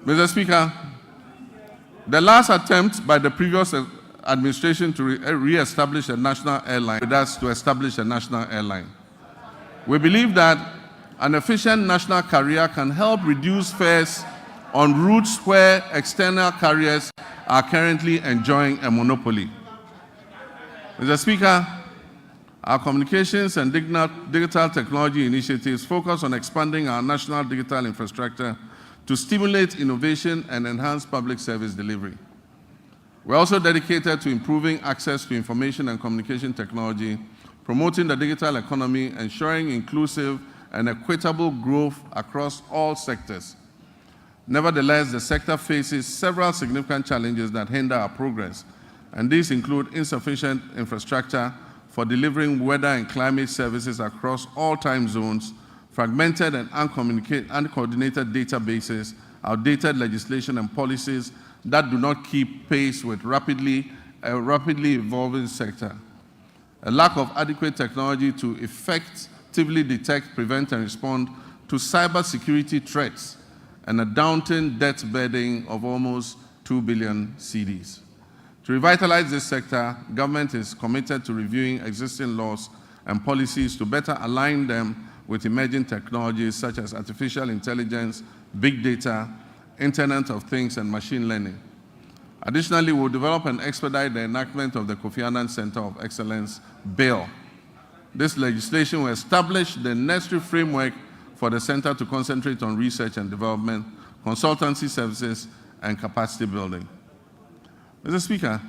Mr. Speaker, the last attempt by the previous administration to re-establish a national airline with us to establish a national airline. We believe that an efficient national carrier can help reduce fares on routes where external carriers are currently enjoying a monopoly. Mr. Speaker, our communications and digital technology initiatives focus on expanding our national digital infrastructure to stimulate innovation and enhance public service delivery. We're also dedicated to improving access to information and communication technology, promoting the digital economy, ensuring inclusive and equitable growth across all sectors. Nevertheless, the sector faces several significant challenges that hinder our progress, and these include insufficient infrastructure for delivering weather and climate services across all time zones, fragmented and uncoordinated databases, outdated legislation and policies that do not keep pace with a rapidly evolving sector, a lack of adequate technology to effectively detect, prevent, and respond to cybersecurity threats, and a daunting debt burden of almost 2 billion cedis. To revitalize this sector, government is committed to reviewing existing laws and policies to better align them with emerging technologies such as artificial intelligence, big data, Internet of Things, and machine learning. Additionally, we'll develop and expedite the enactment of the Kofi Annan Center of Excellence Bill. This legislation will establish the necessary framework for the center to concentrate on research and development, consultancy services, and capacity building. Mr. Speaker,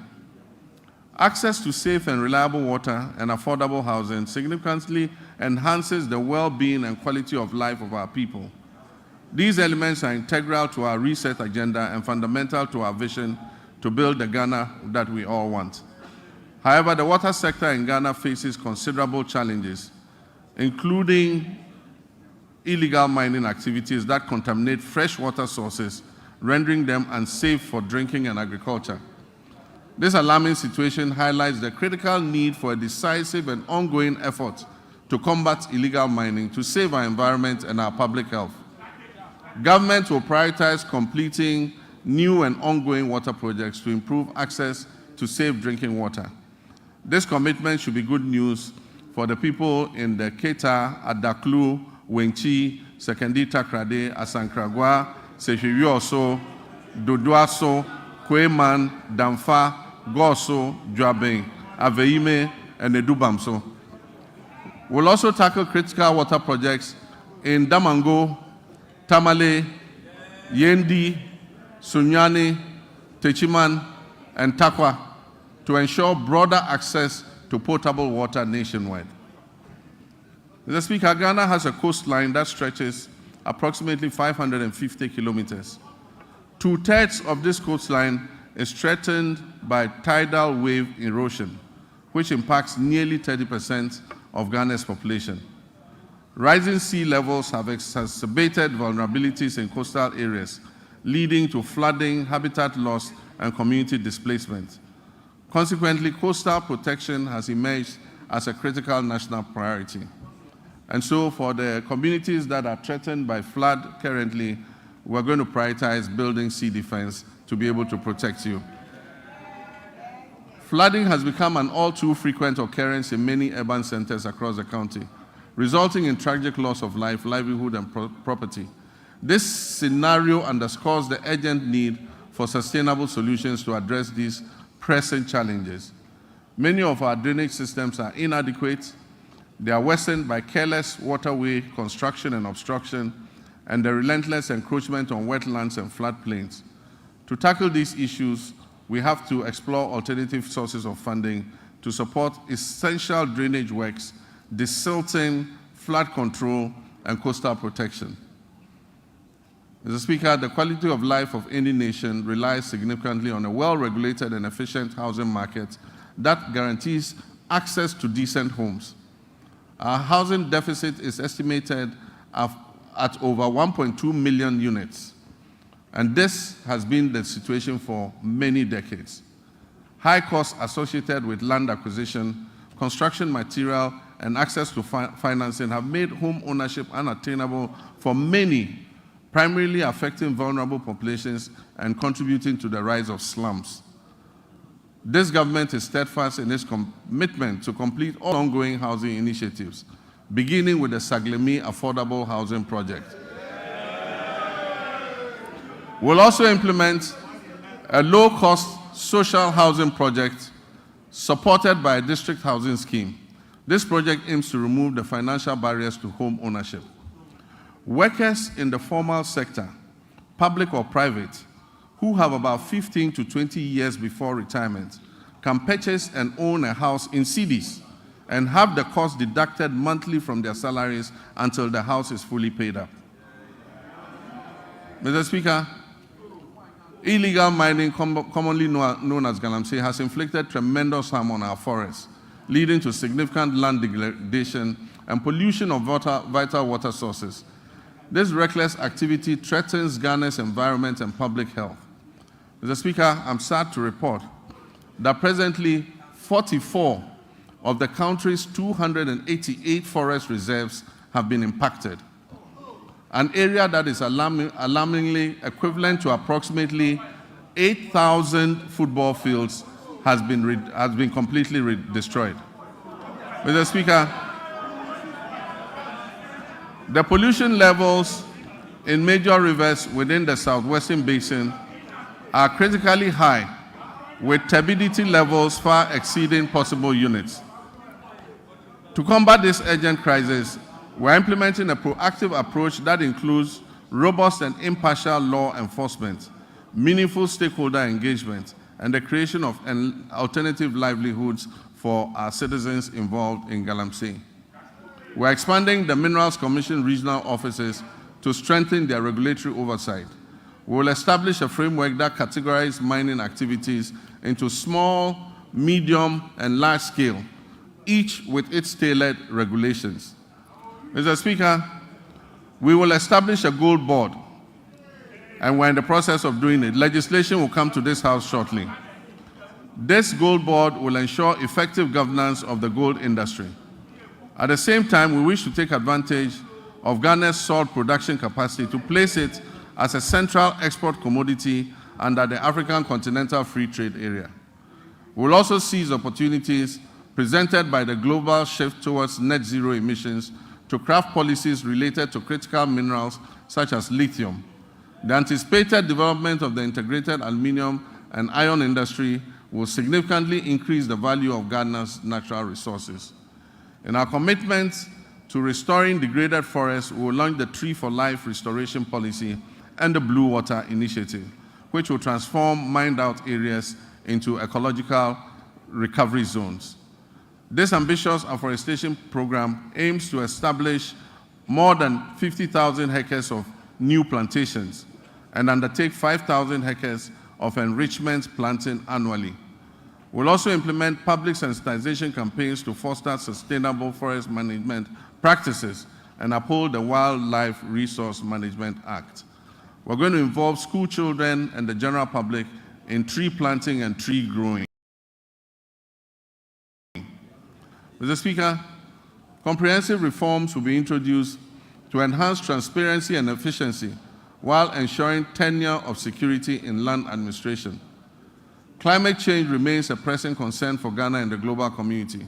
access to safe and reliable water and affordable housing significantly enhances the well-being and quality of life of our people. These elements are integral to our reset agenda and fundamental to our vision to build the Ghana that we all want. However, the water sector in Ghana faces considerable challenges, including illegal mining activities that contaminate fresh water sources, rendering them unsafe for drinking and agriculture. This alarming situation highlights the critical need for a decisive and ongoing effort to combat illegal mining to save our environment and our public health. Government will prioritize completing new and ongoing water projects to improve access to safe drinking water. This commitment should be good news for the people in the Keta, Adaklu, Wenchi, Sekendi Takrade, Asankragwa, Sehwiwioso, Dodoaso, Kweman, Damfa, Goso, Dwabeng, Aveime, and Edubamso. We'll also tackle critical water projects in Damango, Tamale, Yendi, Sunyani, Techiman, and Takwa to ensure broader access to potable water nationwide. Mr. Speaker, Ghana has a coastline that stretches approximately 550 kilometers. 2/3 of this coastline is threatened by tidal wave erosion, which impacts nearly 30% of Ghana's population. Rising sea levels have exacerbated vulnerabilities in coastal areas, leading to flooding, habitat loss, and community displacement. Consequently, coastal protection has emerged as a critical national priority. And so for the communities that are threatened by flood currently, we're going to prioritize building sea defense to be able to protect you. Flooding has become an all too frequent occurrence in many urban centers across the county, resulting in tragic loss of life, livelihood, and property. This scenario underscores the urgent need for sustainable solutions to address these pressing challenges. Many of our drainage systems are inadequate. They are worsened by careless waterway construction and obstruction, and the relentless encroachment on wetlands and floodplains. To tackle these issues, we have to explore alternative sources of funding to support essential drainage works, desilting, flood control, and coastal protection. Mr. Speaker, the quality of life of any nation relies significantly on a well-regulated and efficient housing market that guarantees access to decent homes. Our housing deficit is estimated at over 1.2 million units, and this has been the situation for many decades. High costs associated with land acquisition, construction material, and access to financing have made home ownership unattainable for many, primarily affecting vulnerable populations and contributing to the rise of slums. This government is steadfast in its commitment to complete all ongoing housing initiatives, beginning with the Saglemi Affordable Housing Project. We'll also implement a low-cost social housing project supported by a district housing scheme. This project aims to remove the financial barriers to home ownership. Workers in the formal sector, public or private, who have about 15 to 20 years before retirement, can purchase and own a house in cedis and have the cost deducted monthly from their salaries until the house is fully paid up. Mr. Speaker, Illegal mining, commonly known as galamsey, has inflicted tremendous harm on our forests, leading to significant land degradation and pollution of vital water sources. This reckless activity threatens Ghana's environment and public health. Mr. Speaker, I'm sad to report that presently 44 of the country's 288 forest reserves have been impacted, an area that is alarmingly equivalent to approximately 8,000 football fields has been completely destroyed. Mr. Speaker, the pollution levels in major rivers within the southwestern basin are critically high, with turbidity levels far exceeding possible units. To combat this urgent crisis, we're implementing a proactive approach that includes robust and impartial law enforcement, meaningful stakeholder engagement, and the creation of alternative livelihoods for our citizens involved in galamsey. We're expanding the Minerals Commission regional offices to strengthen their regulatory oversight. We will establish a framework that categorizes mining activities into small, medium, and large scale, each with its tailored regulations. Mr. Speaker, we will establish a gold board, and we're in the process of doing it. Legislation will come to this House shortly. This gold board will ensure effective governance of the gold industry. At the same time, we wish to take advantage of Ghana's salt production capacity to place it as a central export commodity under the African Continental Free Trade Area. We will also seize opportunities presented by the global shift towards net zero emissions to craft policies related to critical minerals such as lithium. The anticipated development of the integrated aluminum and iron industry will significantly increase the value of Ghana's natural resources. In our commitment to restoring degraded forests, we will launch the Tree for Life restoration policy and the Blue Water Initiative, which will transform mined-out areas into ecological recovery zones. This ambitious afforestation program aims to establish more than 50,000 hectares of new plantations and undertake 5,000 hectares of enrichment planting annually. We'll also implement public sensitization campaigns to foster sustainable forest management practices and uphold the Wildlife Resource Management Act. We're going to involve school children and the general public in tree planting and tree growing. Mr. Speaker, comprehensive reforms will be introduced to enhance transparency and efficiency while ensuring tenure of security in land administration. Climate change remains a pressing concern for Ghana and the global community.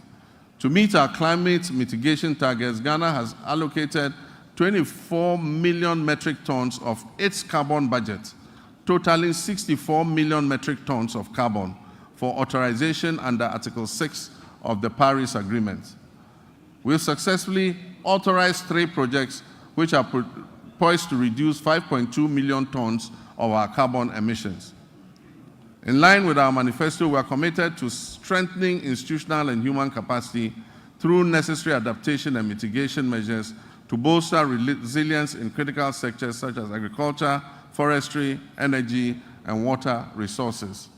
To meet our climate mitigation targets, Ghana has allocated 24 million metric tons of its carbon budget, totaling 64 million metric tons of carbon for authorization under Article 6 of the Paris Agreement. We've successfully authorized 3 projects which are poised to reduce 5.2 million tons of our carbon emissions. In line with our manifesto, we are committed to strengthening institutional and human capacity through necessary adaptation and mitigation measures to bolster resilience in critical sectors such as agriculture, forestry, energy, and water resources.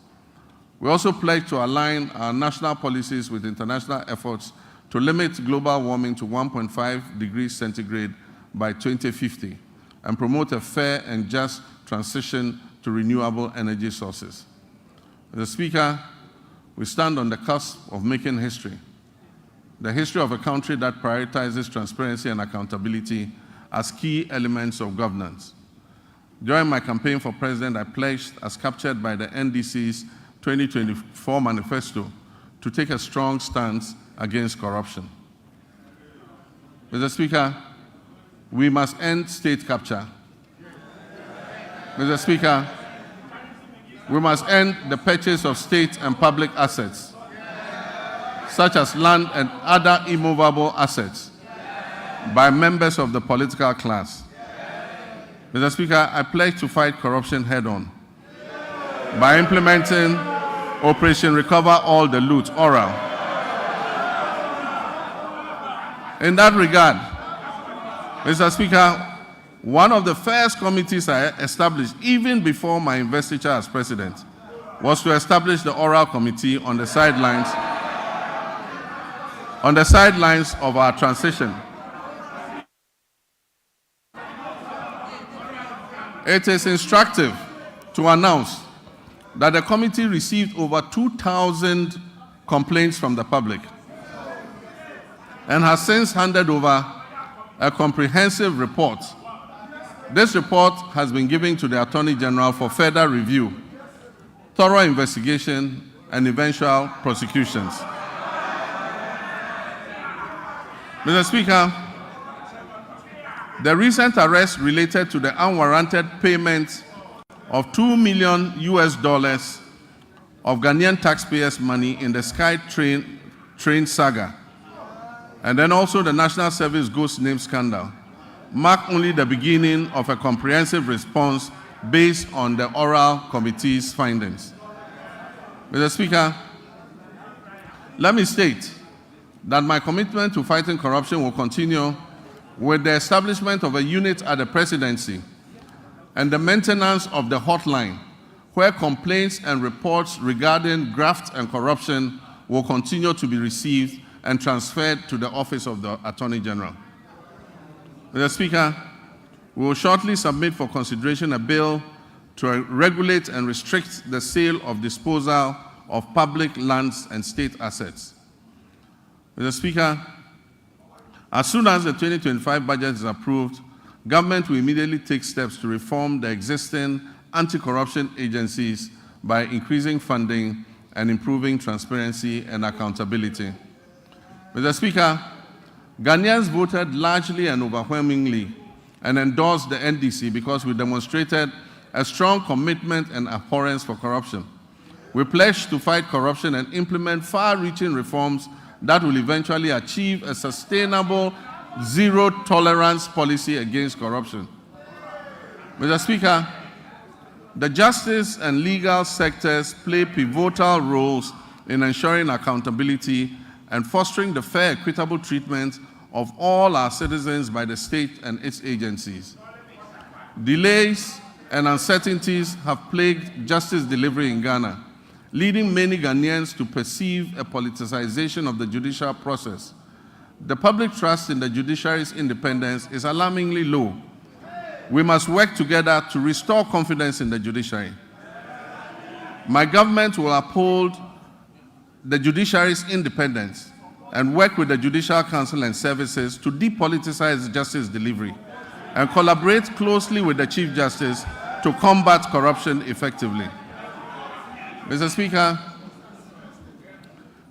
We also pledge to align our national policies with international efforts to limit global warming to 1.5 degrees centigrade by 2050 and promote a fair and just transition to renewable energy sources. Mr. Speaker, we stand on the cusp of making history, the history of a country that prioritizes transparency and accountability as key elements of governance. During my campaign for president, I pledged, as captured by the NDC's 2024 manifesto, to take a strong stance against corruption. Mr. Speaker, we must end state capture. Mr. Speaker, we must end the purchase of state and public assets, such as land and other immovable assets, by members of the political class. Mr. Speaker, I pledge to fight corruption head-on by implementing Operation Recover All the Loot, oral. In that regard, Mr. Speaker, One of the first committees I established, even before my investiture as president, was to establish the oral committee on the sidelines of our transition. It is instructive to announce that the committee received over 2,000 complaints from the public and has since handed over a comprehensive report. This report has been given to the Attorney General for further review, thorough investigation, and eventual prosecutions. Mr. Speaker, the recent arrest related to the unwarranted payment of $2 million of Ghanaian taxpayers' money in the Sky Train saga, and then also the National Service Ghost Name scandal, mark only the beginning of a comprehensive response based on the oral committee's findings. Mr. Speaker, let me state that my commitment to fighting corruption will continue with the establishment of a unit at the presidency and the maintenance of the hotline, where complaints and reports regarding graft and corruption will continue to be received and transferred to the Office of the Attorney General. Mr. Speaker, we will shortly submit for consideration a bill to regulate and restrict the sale of disposal of public lands and state assets. Mr. Speaker, as soon as the 2025 budget is approved, government will immediately take steps to reform the existing anti-corruption agencies by increasing funding and improving transparency and accountability. Mr. Speaker, Ghanaians voted largely and overwhelmingly and endorsed the NDC because we demonstrated a strong commitment and abhorrence for corruption. We pledged to fight corruption and implement far-reaching reforms that will eventually achieve a sustainable zero-tolerance policy against corruption. Mr. Speaker, the justice and legal sectors play pivotal roles in ensuring accountability and fostering the fair, equitable treatment of all our citizens by the state and its agencies. Delays and uncertainties have plagued justice delivery in Ghana, leading many Ghanaians to perceive a politicization of the judicial process. The public trust in the judiciary's independence is alarmingly low. We must work together to restore confidence in the judiciary. My government will uphold the judiciary's independence and work with the Judicial Council and services to depoliticize justice delivery and collaborate closely with the Chief Justice to combat corruption effectively. Mr. Speaker,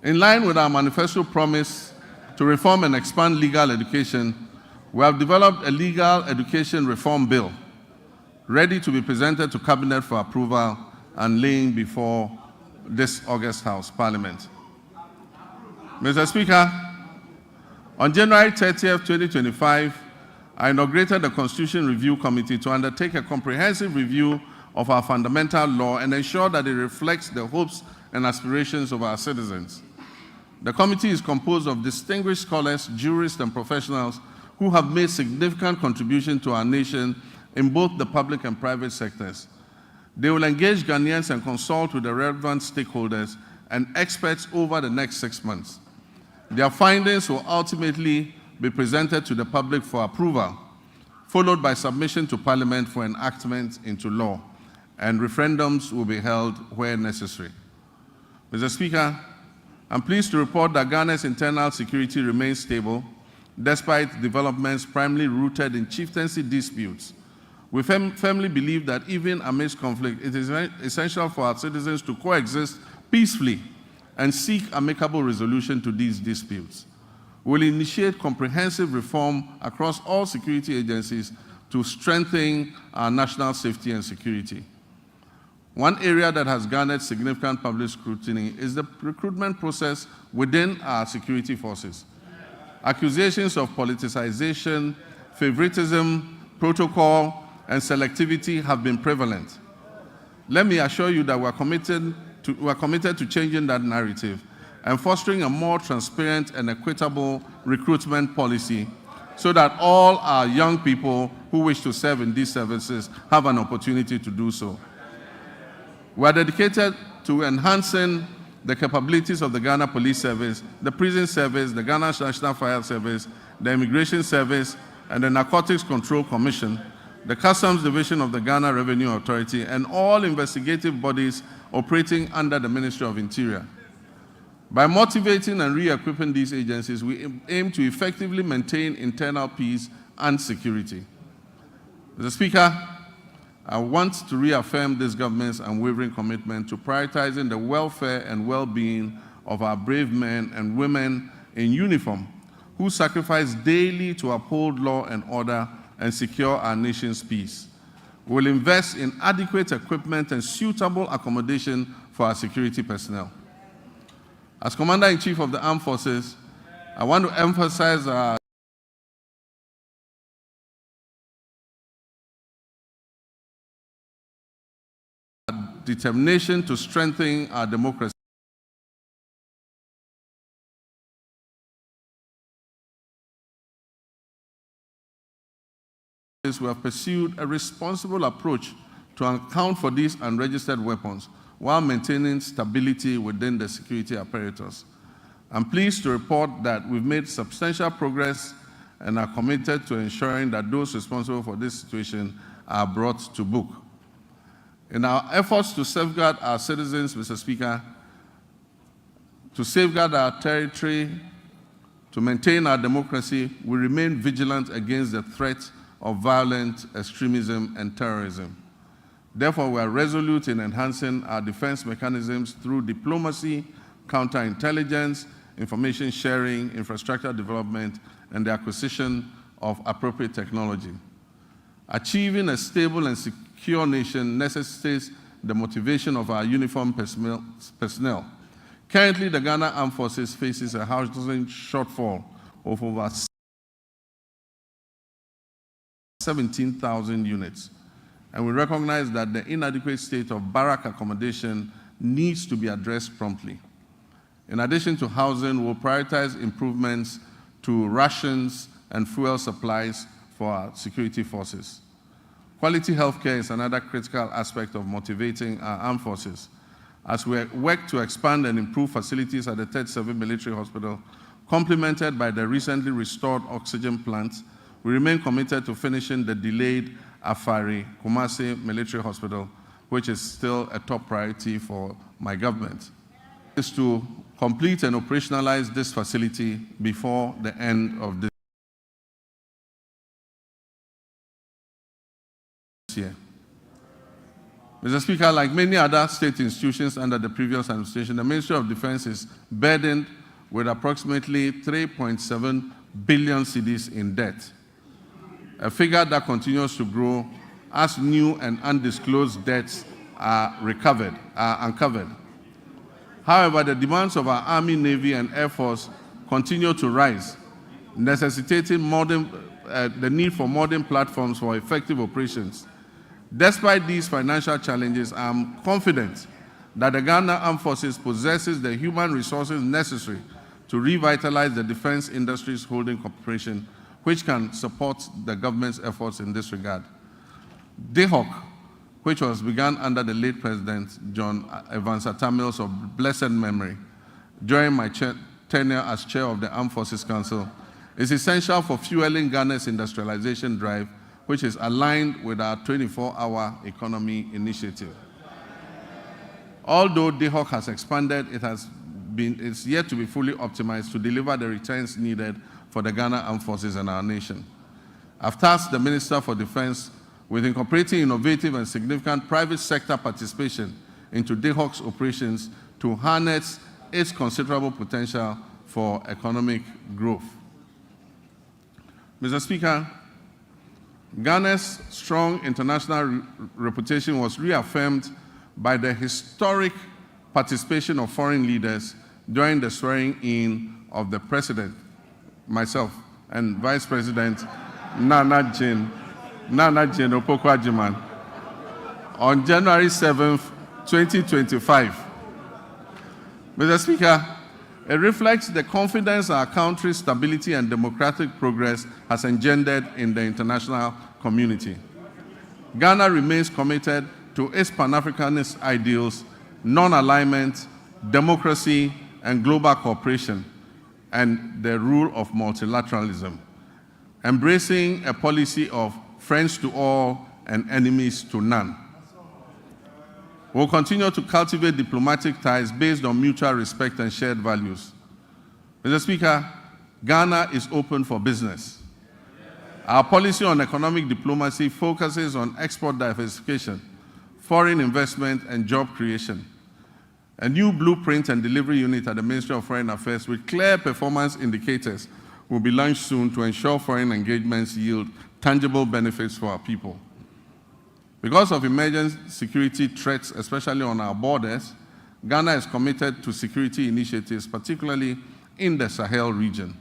in line with our manifesto promise to reform and expand legal education, we have developed a legal education reform bill ready to be presented to Cabinet for approval and laying before this August House Parliament. Mr. Speaker, on January 30th, 2025, I inaugurated the Constitution Review Committee to undertake a comprehensive review of our fundamental law and ensure that it reflects the hopes and aspirations of our citizens. The committee is composed of distinguished scholars, jurists, and professionals who have made significant contributions to our nation in both the public and private sectors. They will engage Ghanaians and consult with the relevant stakeholders and experts over the next 6 months. Their findings will ultimately be presented to the public for approval, followed by submission to Parliament for enactment into law, and referendums will be held where necessary. Mr. Speaker, I'm pleased to report that Ghana's internal security remains stable, despite developments primarily rooted in chieftaincy disputes. We firmly believe that even amidst conflict, it is essential for our citizens to coexist peacefully and seek amicable resolution to these disputes. We will initiate comprehensive reform across all security agencies to strengthen our national safety and security. One area that has garnered significant public scrutiny is the recruitment process within our security forces. Accusations of politicization, favoritism, protocol, and selectivity have been prevalent. Let me assure you that we are committed to changing that narrative and fostering a more transparent and equitable recruitment policy so that all our young people who wish to serve in these services have an opportunity to do so. We are dedicated to enhancing the capabilities of the Ghana Police Service, the Prison Service, the Ghana National Fire Service, the Immigration Service, and the Narcotics Control Commission, the Customs Division of the Ghana Revenue Authority, and all investigative bodies operating under the Ministry of Interior. By motivating and re-equipping these agencies, we aim to effectively maintain internal peace and security. Mr. Speaker, I want to reaffirm this government's unwavering commitment to prioritizing the welfare and well-being of our brave men and women in uniform who sacrifice daily to uphold law and order and secure our nation's peace. We will invest in adequate equipment and suitable accommodation for our security personnel. As Commander-in-Chief of the Armed Forces, I want to emphasize our determination to strengthen our democracy. We have pursued a responsible approach to account for these unregistered weapons while maintaining stability within the security apparatus. I'm pleased to report that we've made substantial progress and are committed to ensuring that those responsible for this situation are brought to book. In our efforts to safeguard our citizens, Mr. Speaker, to safeguard our territory, to maintain our democracy, we remain vigilant against the threat of violent extremism and terrorism. Therefore, we are resolute in enhancing our defense mechanisms through diplomacy, counterintelligence, information sharing, infrastructure development, and the acquisition of appropriate technology. Achieving a stable and secure nation necessitates the motivation of our uniformed personnel. Currently, the Ghana Armed Forces faces a housing shortfall of over 17,000 units. And we recognize that the inadequate state of barrack accommodation needs to be addressed promptly. In addition to housing, we'll prioritize improvements to rations and fuel supplies for our security forces. Quality healthcare is another critical aspect of motivating our armed forces. As we work to expand and improve facilities at the 3rd Civil Military Hospital, complemented by the recently restored oxygen plant, we remain committed to finishing the delayed Afari Kumasi Military Hospital, which is still a top priority for my government. Is to complete and operationalize this facility before the end of this year. Mr. Speaker, like many other state institutions under the previous administration, the Ministry of Defense is burdened with approximately 3.7 billion cedis in debt, a figure that continues to grow as new and undisclosed debts are uncovered. However, the demands of our Army, Navy, and Air Force continue to rise, necessitating the need for modern platforms for effective operations. Despite these financial challenges, I am confident that the Ghana Armed Forces possesses the human resources necessary to revitalize the defense industry's holding corporation, which can support the government's efforts in this regard. DHOC, which was begun under the late President John Evans Atta Mills of blessed memory during my tenure as chair of the Armed Forces Council, is essential for fueling Ghana's industrialization drive, which is aligned with our 24-hour economy initiative. Although DHOC has expanded, it's yet to be fully optimized to deliver the returns needed for the Ghana Armed Forces and our nation. I've tasked the Minister for Defense with incorporating innovative and significant private sector participation into DHOC's operations to harness its considerable potential for economic growth. Mr. Speaker, Ghana's strong international reputation was reaffirmed by the historic participation of foreign leaders during the swearing-in of the President, myself, and Vice President Nana Jane Opoku-Agyeman on January 7th, 2025. Mr. Speaker, It reflects the confidence our country's stability and democratic progress has engendered in the international community. Ghana remains committed to its Pan-Africanist ideals, non-alignment, democracy, and global cooperation, and the rule of multilateralism, embracing a policy of friends to all and enemies to none. We'll continue to cultivate diplomatic ties based on mutual respect and shared values. Mr. Speaker, Ghana is open for business. Our policy on economic diplomacy focuses on export diversification, foreign investment, and job creation. A new blueprint and delivery unit at the Ministry of Foreign Affairs with clear performance indicators will be launched soon to ensure foreign engagements yield tangible benefits for our people. Because of emerging security threats, especially on our borders, Ghana is committed to security initiatives, particularly in the Sahel region.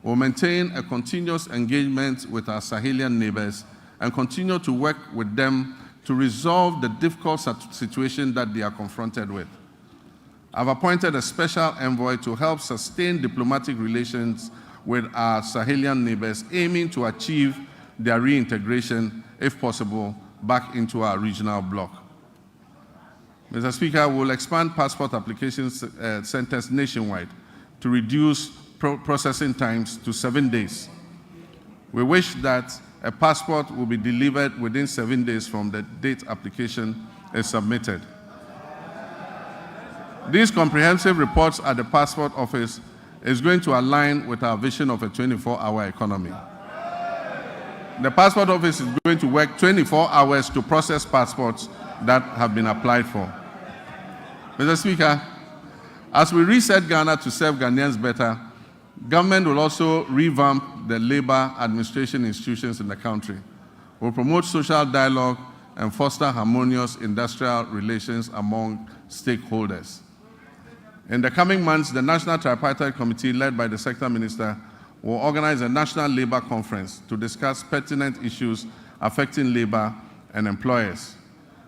We'll maintain a continuous engagement with our Sahelian neighbors and continue to work with them to resolve the difficult situation that they are confronted with. I've appointed a special envoy to help sustain diplomatic relations with our Sahelian neighbors, aiming to achieve their reintegration, if possible, back into our regional bloc. Mr. Speaker, we'll expand passport application centers nationwide to reduce processing times to 7 days. We wish that a passport will be delivered within 7 days from the date application is submitted. These comprehensive reports at the passport office is going to align with our vision of a 24-hour economy. The passport office is going to work 24 hours to process passports that have been applied for. Mr. Speaker, as we reset Ghana to serve Ghanaians better, government will also revamp the labor administration institutions in the country. We'll promote social dialogue and foster harmonious industrial relations among stakeholders. In the coming months, the National Tripartite Committee, led by the Sector Minister, will organize a national labor conference to discuss pertinent issues affecting labor and employers.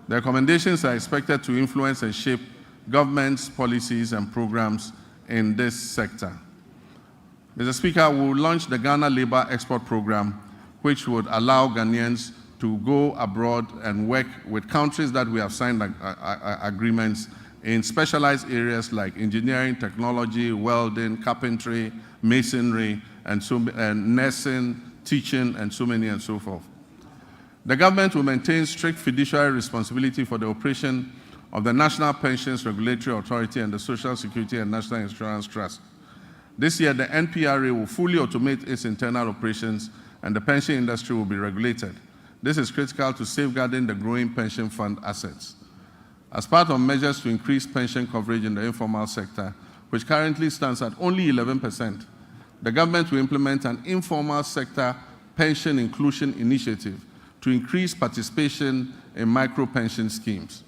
The recommendations are expected to influence and shape government's policies and programs in this sector. Mr. Speaker, we will launch the Ghana Labor Export Program, which would allow Ghanaians to go abroad and work with countries that we have signed agreements in specialized areas like engineering, technology, welding, carpentry, masonry, and nursing, teaching, and so many and so forth. The government will maintain strict fiduciary responsibility for the operation of the National Pensions Regulatory Authority and the Social Security and National Insurance Trust. This year, the NPRA will fully automate its internal operations and the pension industry will be regulated. This is critical to safeguarding the growing pension fund assets. As part of measures to increase pension coverage in the informal sector, which currently stands at only 11%, the government will implement an informal sector pension inclusion initiative to increase participation in micro-pension schemes.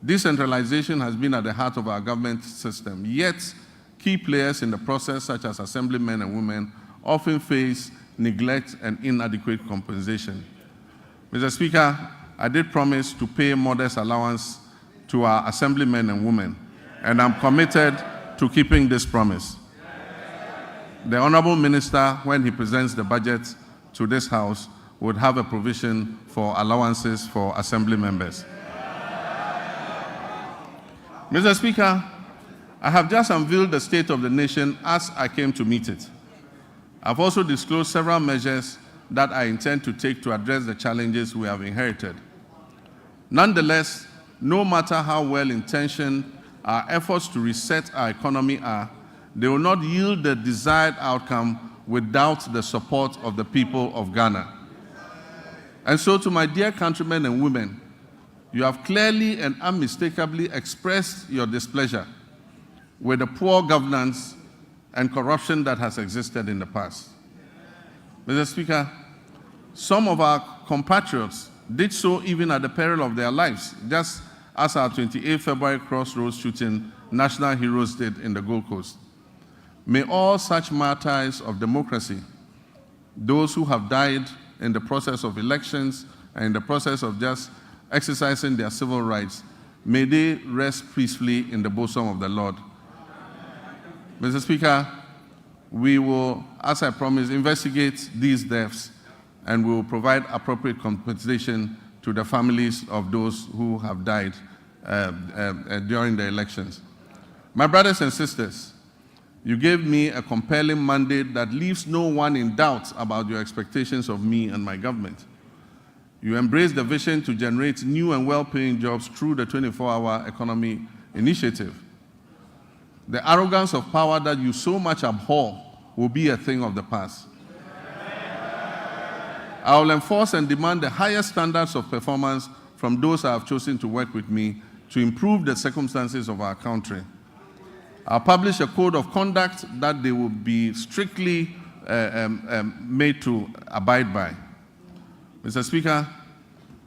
Decentralization has been at the heart of our government system, yet key players in the process, such as assemblymen and women, often face neglect and inadequate compensation. Mr. Speaker, I did promise to pay modest allowance to our assemblymen and women, and I'm committed to keeping this promise. The Honorable Minister, when he presents the budget to this House, would have a provision for allowances for assembly members. Mr. Speaker, I have just unveiled the state of the nation as I came to meet it. I've also disclosed several measures that I intend to take to address the challenges we have inherited. Nonetheless, no matter how well-intentioned our efforts to reset our economy are, they will not yield the desired outcome without the support of the people of Ghana. And so, to my dear countrymen and women, you have clearly and unmistakably expressed your displeasure with the poor governance and corruption that has existed in the past. Mr. Speaker, some of our compatriots did so even at the peril of their lives, just as our 28 February crossroads shooting national heroes did in the Gold Coast. May all such martyrs of democracy, those who have died in the process of elections and in the process of just exercising their civil rights, may they rest peacefully in the bosom of the Lord. Mr. Speaker, we will, as I promised, investigate these deaths and we will provide appropriate compensation to the families of those who have died during the elections. My brothers and sisters, you gave me a compelling mandate that leaves no one in doubt about your expectations of me and my government. You embraced the vision to generate new and well-paying jobs through the 24-hour economy initiative. The arrogance of power that you so much abhor will be a thing of the past. I will enforce and demand the highest standards of performance from those I have chosen to work with me to improve the circumstances of our country. I'll publish a code of conduct that they will be strictly made to abide by. Mr. Speaker,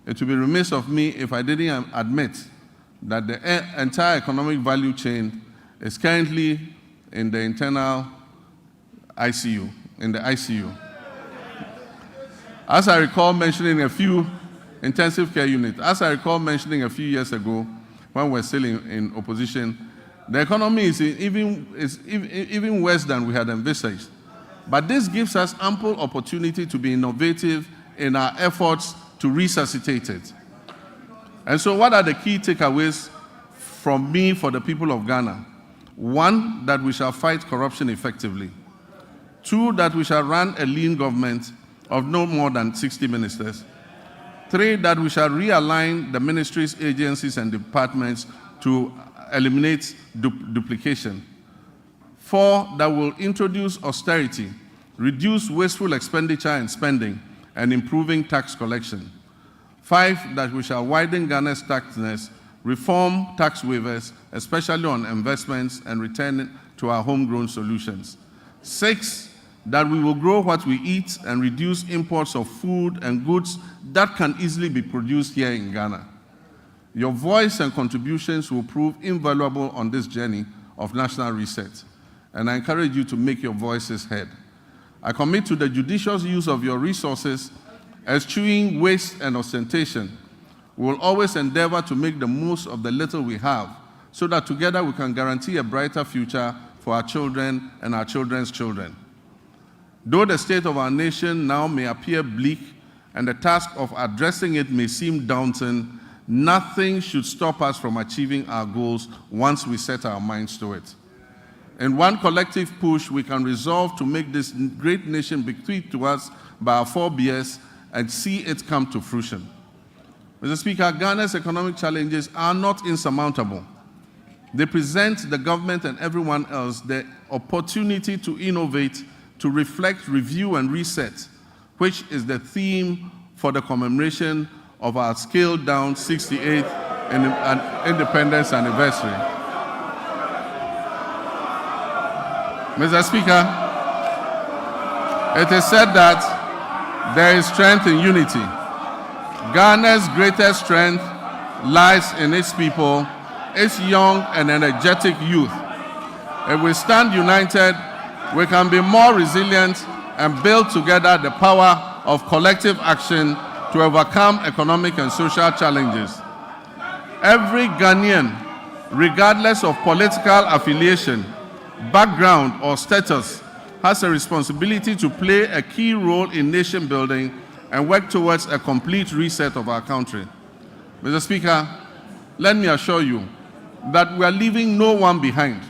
it would be remiss of me if I didn't admit that the entire economic value chain is currently in the internal ICU, in the ICU. As I recall mentioning a few intensive care units, as I recall mentioning a few years ago when we were still in opposition, the economy is even worse than we had envisaged. But this gives us ample opportunity to be innovative in our efforts to resuscitate it. And so what are the key takeaways from me for the people of Ghana? 1, that we shall fight corruption effectively. 2, that we shall run a lean government of no more than 60 ministers. 3, that we shall realign the ministries, agencies, and departments to eliminate duplication. 4, that will introduce austerity, reduce wasteful expenditure and spending, and improving tax collection. 5, that we shall widen Ghana's taxness, reform tax waivers, especially on investments, and return to our homegrown solutions. 6, that we will grow what we eat and reduce imports of food and goods that can easily be produced here in Ghana. Your voice and contributions will prove invaluable on this journey of national reset, and I encourage you to make your voices heard. I commit to the judicious use of your resources, eschewing waste and ostentation. We will always endeavor to make the most of the little we have, so that together we can guarantee a brighter future for our children and our children's children. Though the state of our nation now may appear bleak and the task of addressing it may seem daunting, nothing should stop us from achieving our goals once we set our minds to it. In one collective push, we can resolve to make this great nation bequeathed to us by our forebears and see it come to fruition. Mr. Speaker, Ghana's economic challenges are not insurmountable. They present the government and everyone else the opportunity to innovate, to reflect, review, and reset, which is the theme for the commemoration of our scaled-down 68th independence anniversary. Mr. Speaker, it is said that there is strength in unity. Ghana's greatest strength lies in its people, its young and energetic youth. If we stand united, we can be more resilient and build together the power of collective action to overcome economic and social challenges. Every Ghanaian, regardless of political affiliation, background, or status, has a responsibility to play a key role in nation building and work towards a complete reset of our country. Mr. Speaker, let me assure you that we are leaving no one behind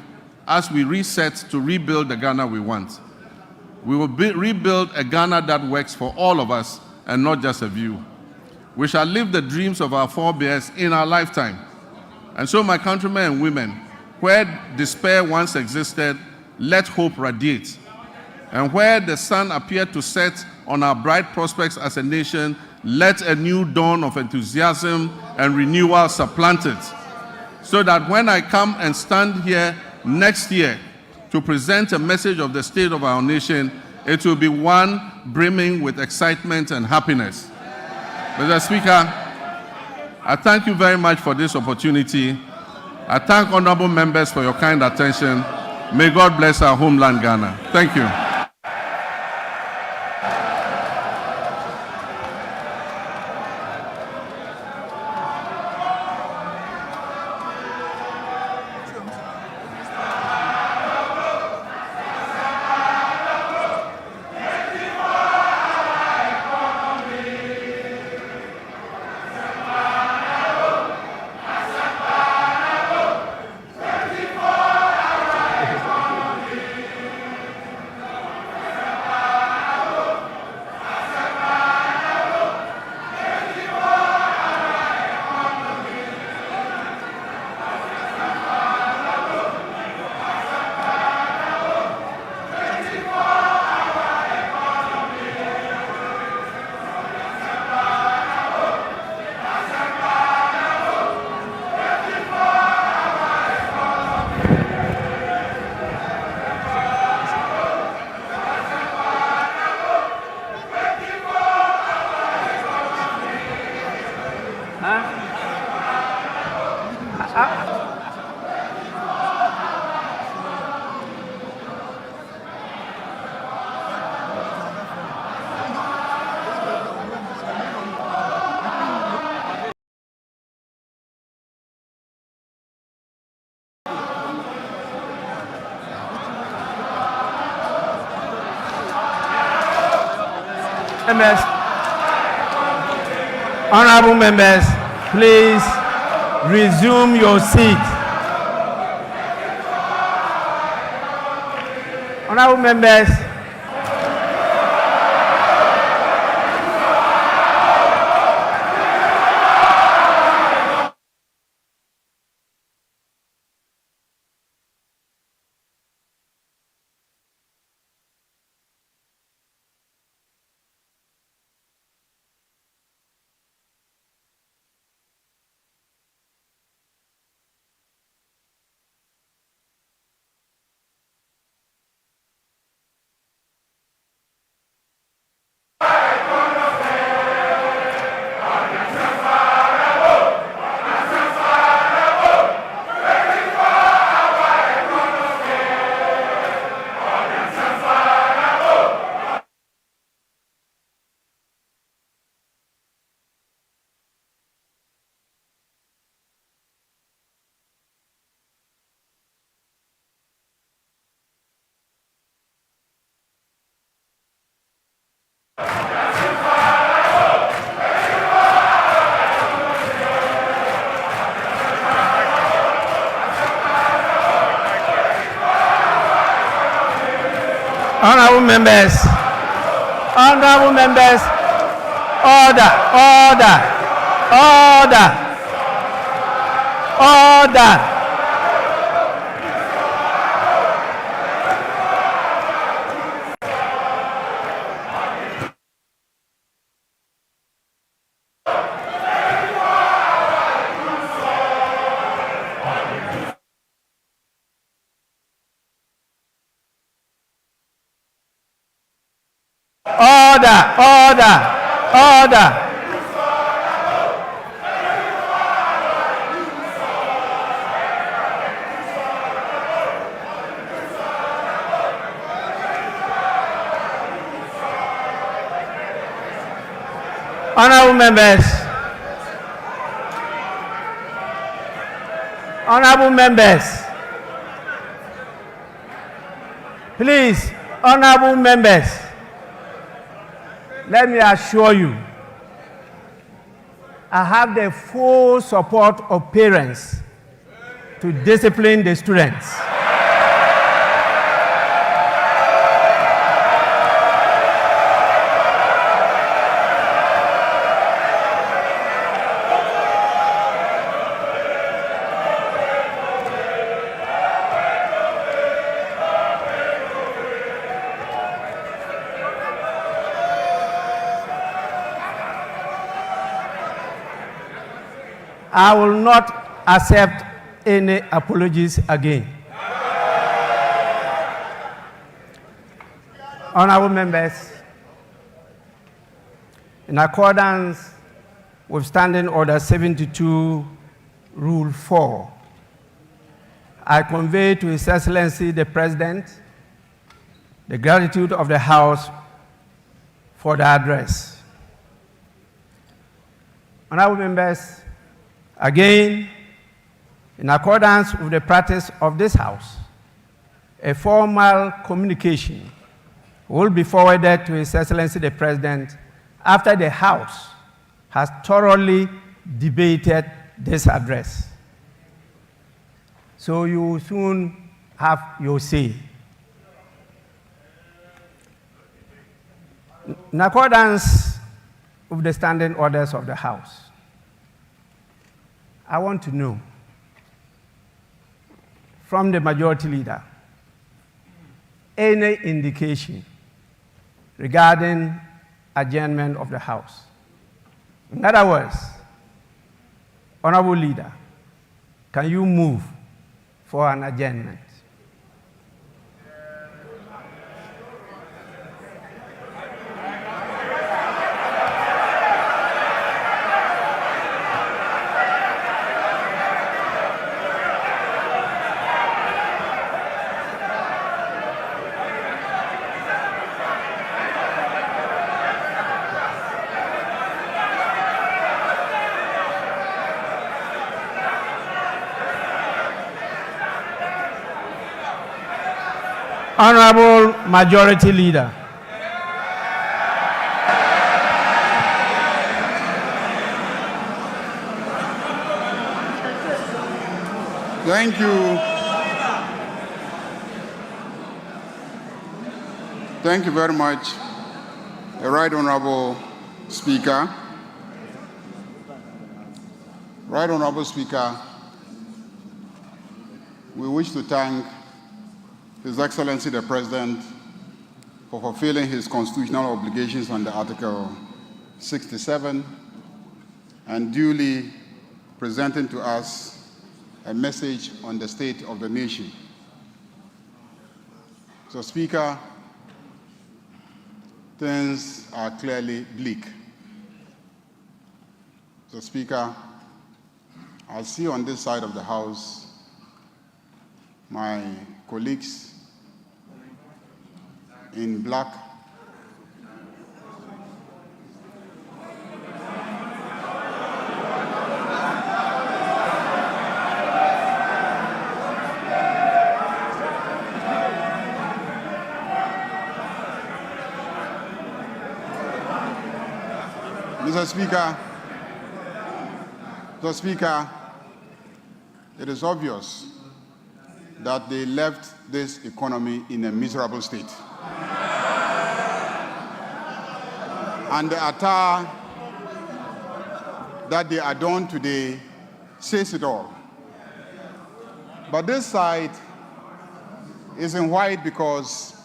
as we reset to rebuild the Ghana we want. We will rebuild a Ghana that works for all of us and not just a few. We shall live the dreams of our forebears in our lifetime. And so, my countrymen and women, where despair once existed, let hope radiate. And where the sun appeared to set on our bright prospects as a nation, let a new dawn of enthusiasm and renewal supplant it. So that when I come and stand here next year to present a message of the state of our nation, it will be one brimming with excitement and happiness. Mr. Speaker, I thank you very much for this opportunity. I thank honorable members for your kind attention. May God bless our homeland, Ghana. Thank you. Members, honorable members, please resume your seat. Honorable members, honorable members, order. Honorable members, please, honorable members, let me assure you, I have the full support of parents to discipline the students. I will not accept any apologies again. Honorable members, in accordance with Standing Order 72, Rule 4, I convey to His Excellency the President the gratitude of the House for the address. Honorable members, again, in accordance with the practice of this House, a formal communication will be forwarded to His Excellency the President after the House has thoroughly debated this address. So you will soon have your say. In accordance with the standing orders of the House, I want to know from the Majority Leader any indication regarding adjournment of the House. In other words, Honorable Leader, can you move for an adjournment? Honorable Majority Leader. Thank you. Thank you very much, Right Honorable Speaker. Right Honorable Speaker, we wish to thank His Excellency the President for fulfilling his constitutional obligations under Article 67 and duly presenting to us a message on the state of the nation. So, Speaker, things are clearly bleak. So, Speaker, I see on this side of the House my colleagues in black Mr. Speaker, it is obvious that they left this economy in a miserable state. And the attire that they adorn today says it all. But this side is in white because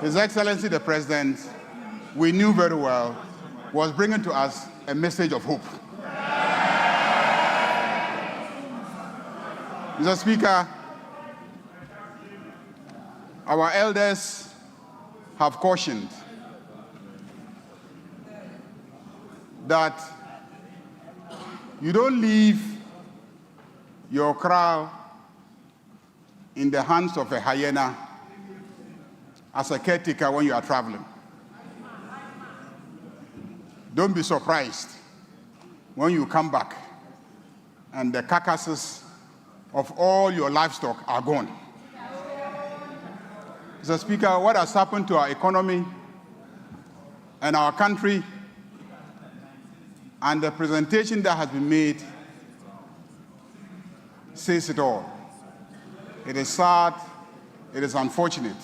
His Excellency the President, we knew very well, was bringing to us a message of hope. Mr. Speaker, our elders have cautioned that you don't leave your kraal in the hands of a hyena as a caretaker when you are traveling. Don't be surprised when you come back and the carcasses of all your livestock are gone. Mr. Speaker, what has happened to our economy and our country and the presentation that has been made says it all. It is sad, it is unfortunate.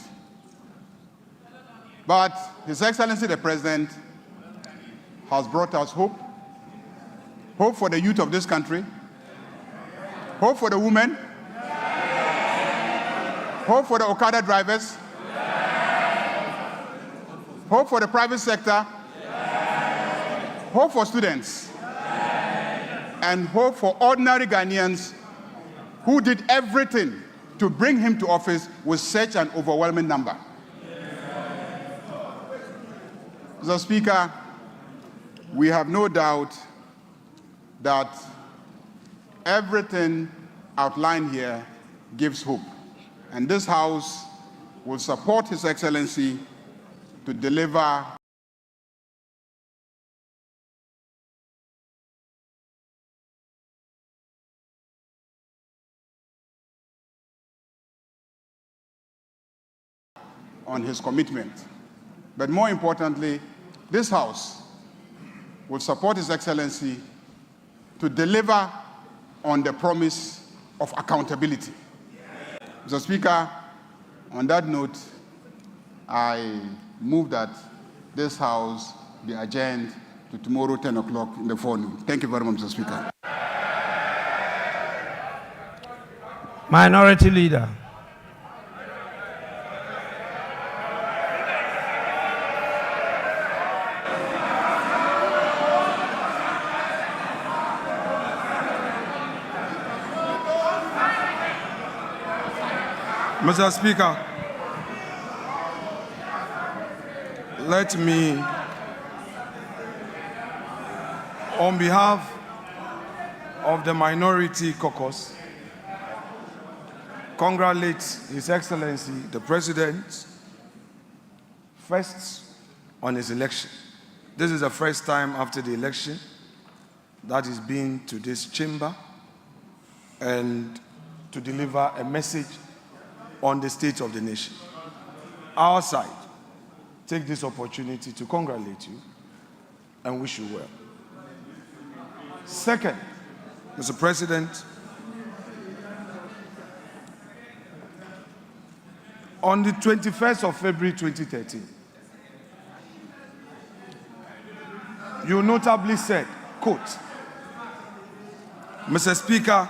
But His Excellency the President has brought us hope. Hope for the youth of this country. Hope for the women. Hope for the Okada drivers. Hope for the private sector. Hope for students. And hope for ordinary Ghanaians who did everything to bring him to office with such an overwhelming number. Mr. Speaker, we have no doubt that everything outlined here gives hope. And this House will support His Excellency to deliver on his commitment. But more importantly, this House will support His Excellency to deliver on the promise of accountability. Mr. Speaker, on that note, I move that this House be adjourned to tomorrow, 10 o'clock in the forenoon. Thank you very much, Mr. Speaker. Minority Leader. Mr. Speaker, let me, on behalf of the Minority Caucus, congratulate His Excellency the President first on his election. This is the first time after the election that he's been to this chamber and to deliver a message on the state of the nation. Our side take this opportunity to congratulate you and wish you well. Second, Mr. President, on the 21st of February 2013, you notably said, quote, Mr. Speaker,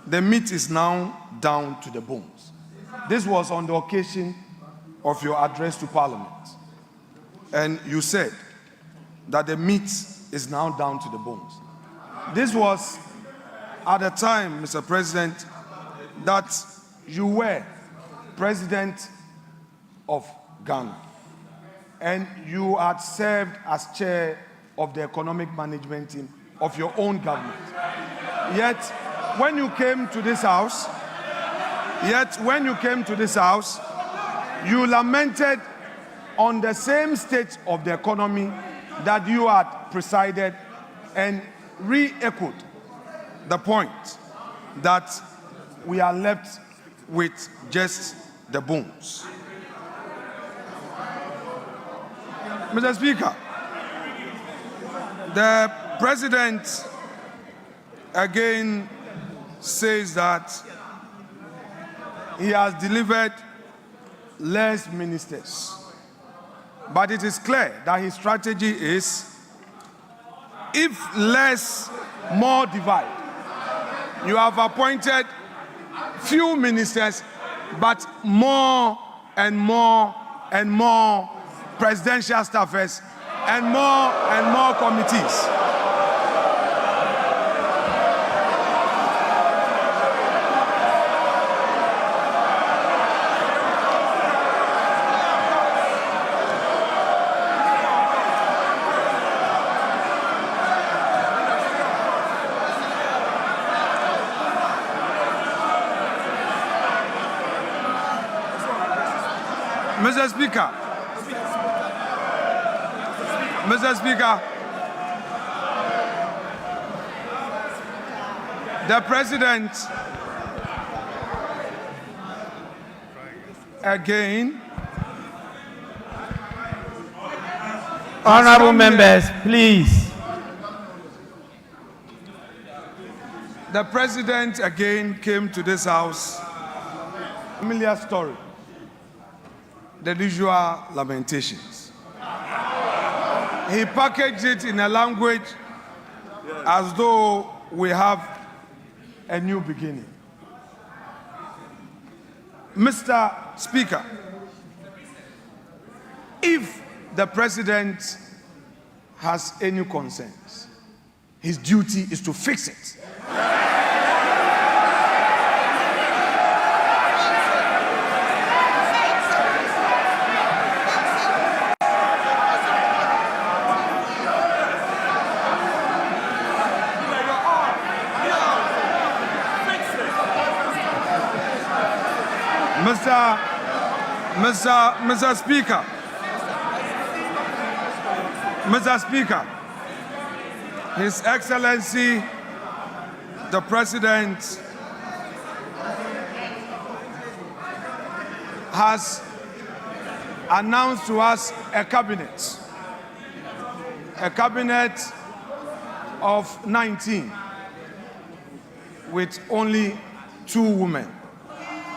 the meat is now down to the bones. This was on the occasion of your address to Parliament. And you said that the meat is now down to the bones. This was at the time, Mr. President, that you were President of Ghana, and you had served as chair of the economic management team of your own government. Yet, when you came to this house, you lamented on the same state of the economy that you had presided and re-echoed the point that we are left with just the bones. Mr. Speaker, the President again says that he has delivered less ministers. But it is clear that his strategy is, if less, more divide. You have appointed few ministers, but more and more and more presidential staffers and more committees. Mr. Speaker, the President again. Honorable members, please. The President again came to this house. Familiar story. The usual lamentations. He packaged it in a language as though we have a new beginning. Mr. Speaker, if the President has any concerns, his duty is to fix it. Mr. Speaker, His Excellency, the President, has announced to us a cabinet of 19 with only 2 women.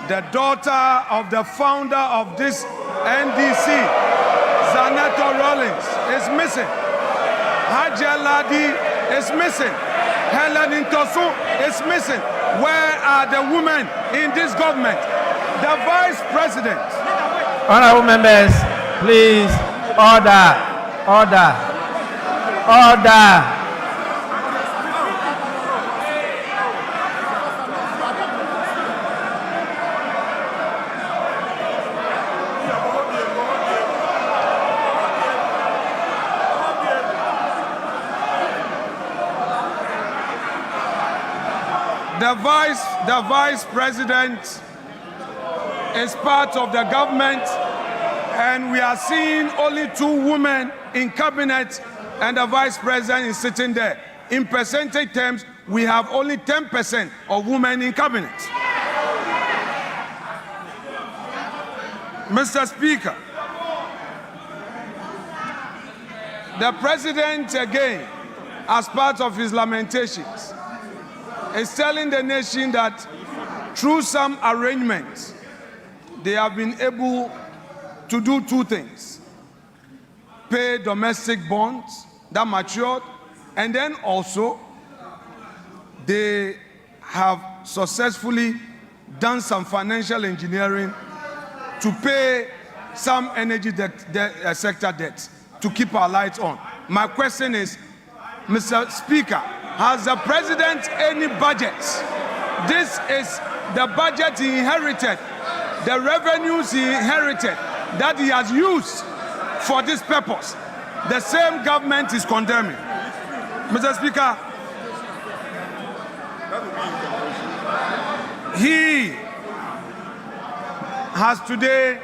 The daughter of the founder of this NDC, Zaneto Rawlings, is missing. Haja Ladi is missing. Helen Intosu is missing. Where are the women in this government? The Vice President. Honorable members, please, order. The Vice President is part of the government, and we are seeing only 2 women in cabinet, and the Vice President is sitting there. In percentage terms, we have only 10% of women in cabinet. Mr. Speaker, the President again, as part of his lamentations, is telling the nation that through some arrangements, they have been able to do two things: pay domestic bonds that matured, and then also they have successfully done some financial engineering to pay some energy sector debts to keep our lights on. My question is, Mr. Speaker, has the President any budget? This is the budget he inherited, the revenues he inherited that he has used for this purpose. The same government is condemning. Mr. Speaker, he has today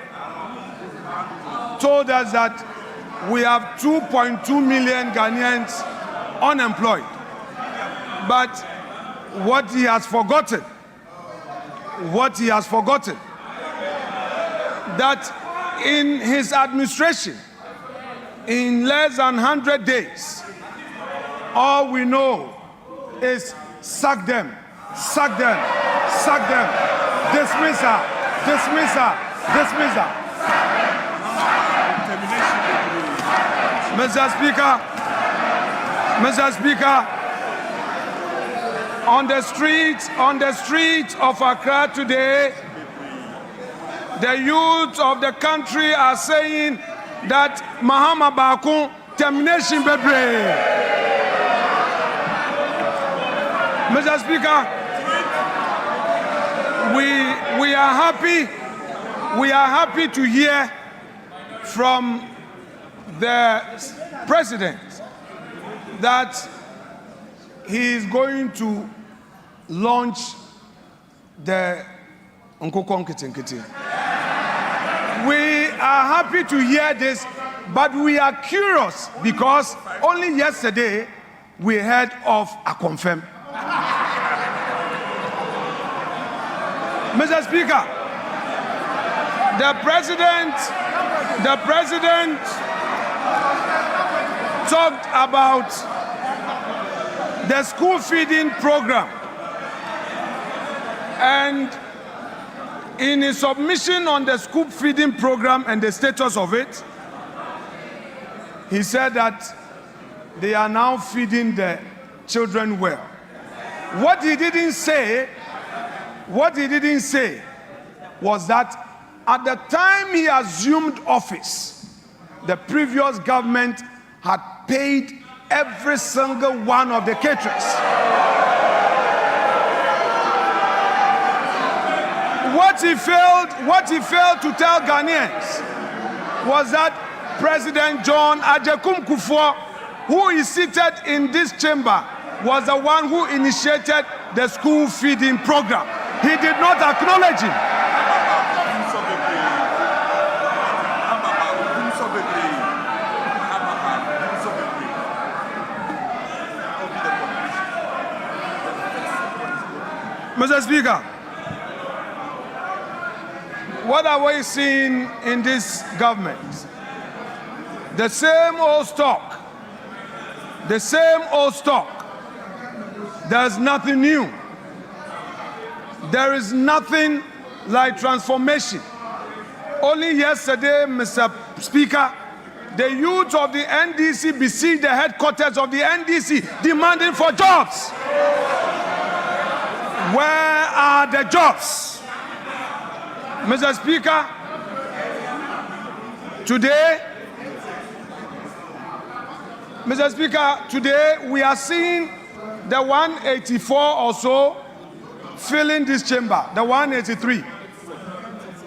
told us that we have 2.2 million Ghanaians unemployed. But what he has forgotten, that in his administration, in less than 100 days, all we know is sack them, dismiss her. Mr. Speaker, on the streets of Accra today, the youth of the country are saying that Mahama Bakun termination bebre. Mr. Speaker, we are happy to hear from the President that he is going to launch the Nkokon Kitinkiti. We are happy to hear this, but we are curious because only yesterday we heard of a confirm. Mr. Speaker, the President talked about the school feeding program, and in his submission on the school feeding program and the status of it, he said that they are now feeding the children well. What he didn't say was that at the time he assumed office, the previous government had paid every single one of the caterers. What he failed to tell Ghanaians was that President John Ajekum Kufuor, who is seated in this chamber, was the one who initiated the school feeding program. He did not acknowledge him. Mr. Speaker, what are we seeing in this government? The same old stock. There's nothing new. There is nothing like transformation. Only yesterday, Mr. Speaker, the youth of the NDC besieged the headquarters of the NDC demanding for jobs. Where are the jobs? Mr. Speaker, today we are seeing the 184 or so filling this chamber, the 183,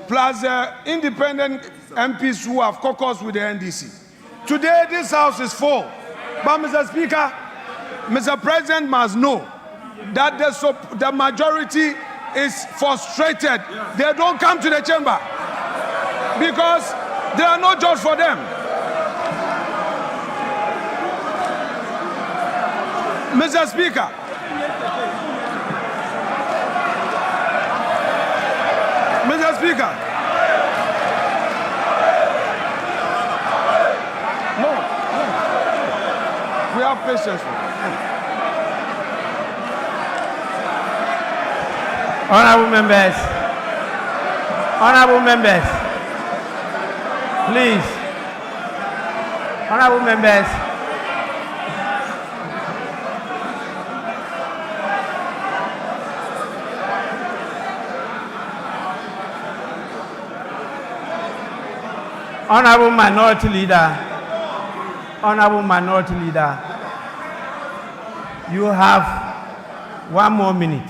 plus the independent MPs who have caucused with the NDC. Today this house is full. But Mr. Speaker, Mr. President must know that the majority is frustrated. They don't come to the chamber because there are no jobs for them. Mr. Speaker, have patience for me. Honorable members, please, honorable members, honorable minority leader, you have 1 more minute.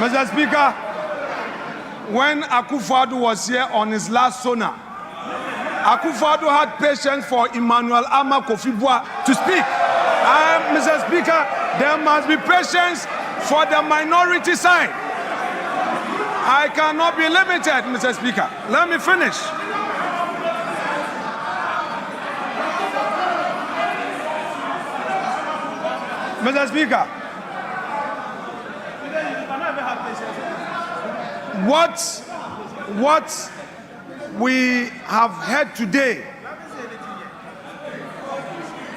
Mr. Speaker, when Akufo-Addo was here on his last SONA, Akufo-Addo had patience for Emmanuel Ama Kofi-Boa to speak. Mr. Speaker, there must be patience for the minority side. I cannot be limited, Mr. Speaker. Let me finish. Mr. Speaker, what we have heard today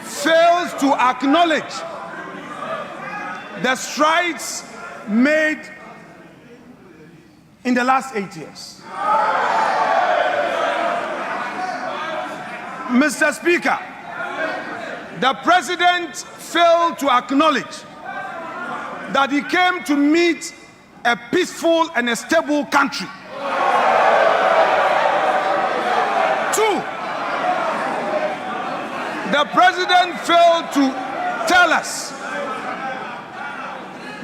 fails to acknowledge the strides made in the last 8 years. Mr. Speaker, the president failed to acknowledge that he came to meet a peaceful and a stable country. 2, the president failed to tell us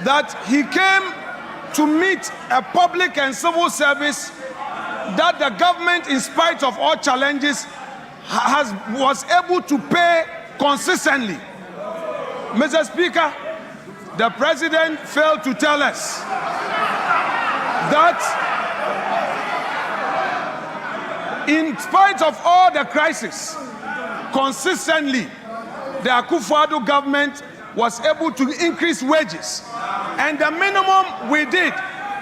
that he came to meet a public and civil service that the government, in spite of all challenges, was able to pay consistently. Mr. Speaker, the president failed to tell us that in spite of all the crisis, consistently, the Akufo-Addo government was able to increase wages. And the minimum we did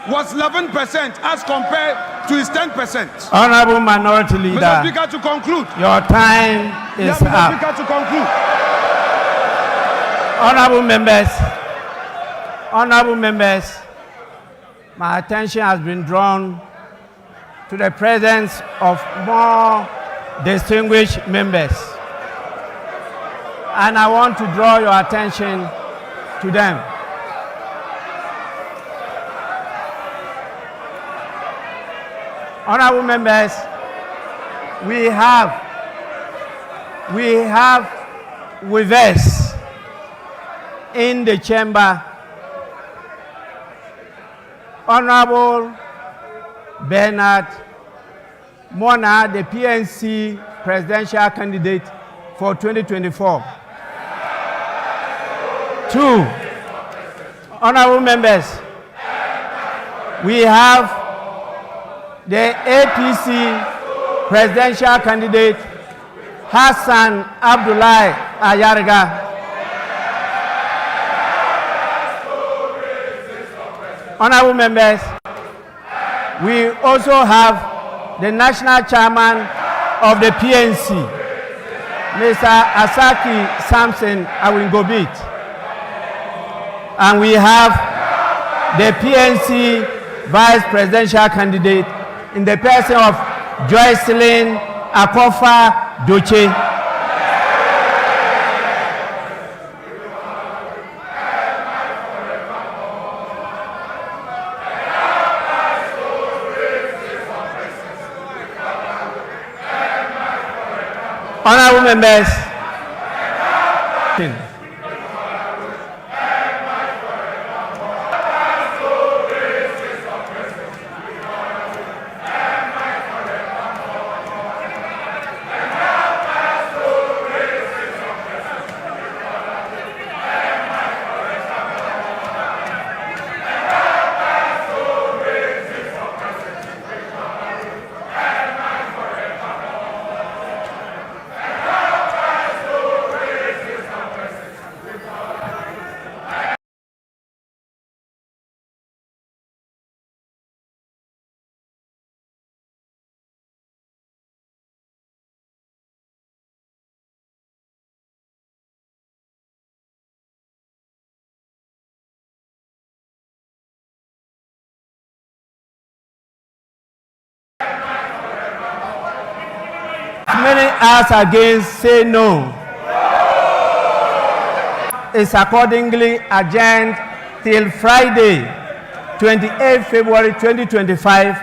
was 11% as compared to his 10%. Honorable Minority Leader, Mr. Speaker, to conclude. Your time is Mr. up. Speaker, to conclude. Honorable members, my attention has been drawn to the presence of more distinguished members. And I want to draw your attention to them. Honorable members, we have with us in the chamber Honorable Bernard Mona, the PNC presidential candidate for 2024. 2, honorable members, we have the APC presidential candidate Hassan Abdullahi Ayarga. Honorable members, we also have the national chairman of the PNC, Mr. Asaki Samson Awingobit. And we have the PNC vice presidential candidate in the person of Joycelyn Akofa Doche. Honorable members, As many as against, say no. Is accordingly adjourned till Friday, 28 February 2025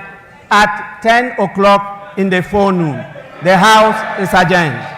at 10 o'clock in the forenoon. The House is adjourned.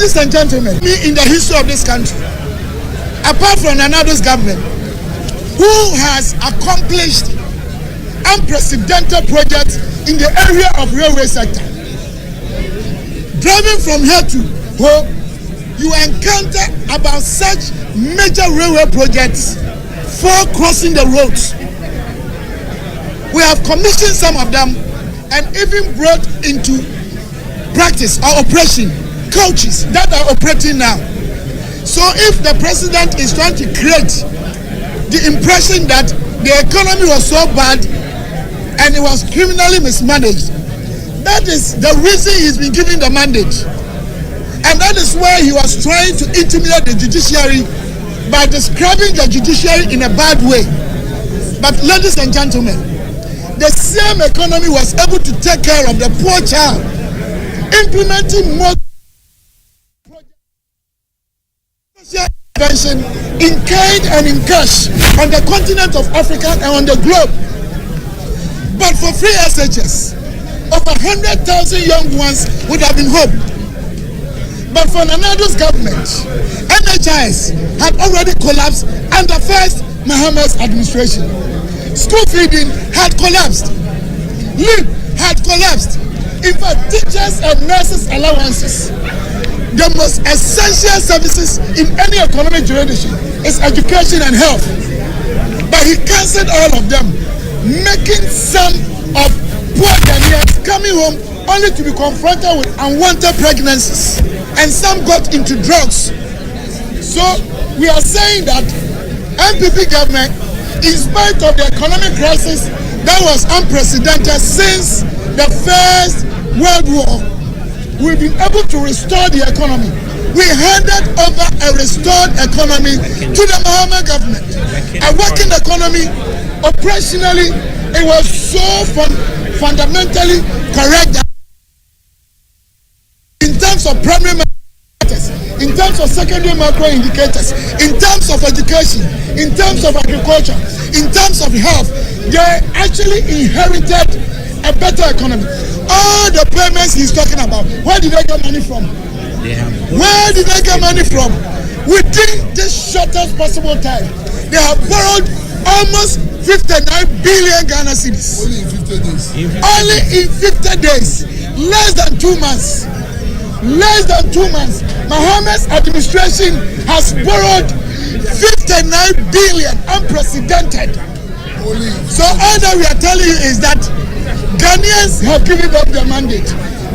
Ladies and gentlemen, in the history of this country, apart from Nanado's government, who has accomplished unprecedented projects in the area of railway sector. Driving from here to home, you encounter about such major railway projects for crossing the roads. We have commissioned some of them and even brought into practice or operation coaches that are operating now. So if the president is trying to create the impression that the economy was so bad and it was criminally mismanaged, that is the reason he's been given the mandate. And that is why he was trying to intimidate the judiciary by describing the judiciary in a bad way. But ladies and gentlemen, the same economy was able to take care of the poor child, implementing more social intervention in kind and in cash on the continent of Africa and on the globe. But for free SHS, over 100,000 young ones would have been home. But for Nanado's government, NHIS had already collapsed under first Mahama's administration. School feeding had collapsed. LIP had collapsed. In fact, teachers and nurses' allowances, the most essential services in any economic jurisdiction, is education and health. But he cancelled all of them, making some of poor Ghanaians coming home only to be confronted with unwanted pregnancies, and some got into drugs. So we are saying that NPP government, in spite of the economic crisis that was unprecedented since the First World War, we've been able to restore the economy. We handed over a restored economy to the Mahama government. A working economy, operationally, it was so fundamentally correct that in terms of primary matters, in terms of secondary macro indicators, in terms of education, in terms of agriculture, in terms of health, they actually inherited a better economy. All the payments he's talking about, where did they get money from? Where did they get money from? Within this shortest possible time, they have borrowed almost 59 billion Ghana cedis. Only in 50 days. Less than 2 months. Less than 2 months. Mahama's administration has borrowed 59 billion, unprecedented. So all that we are telling you is that Ghanaians have given them the mandate.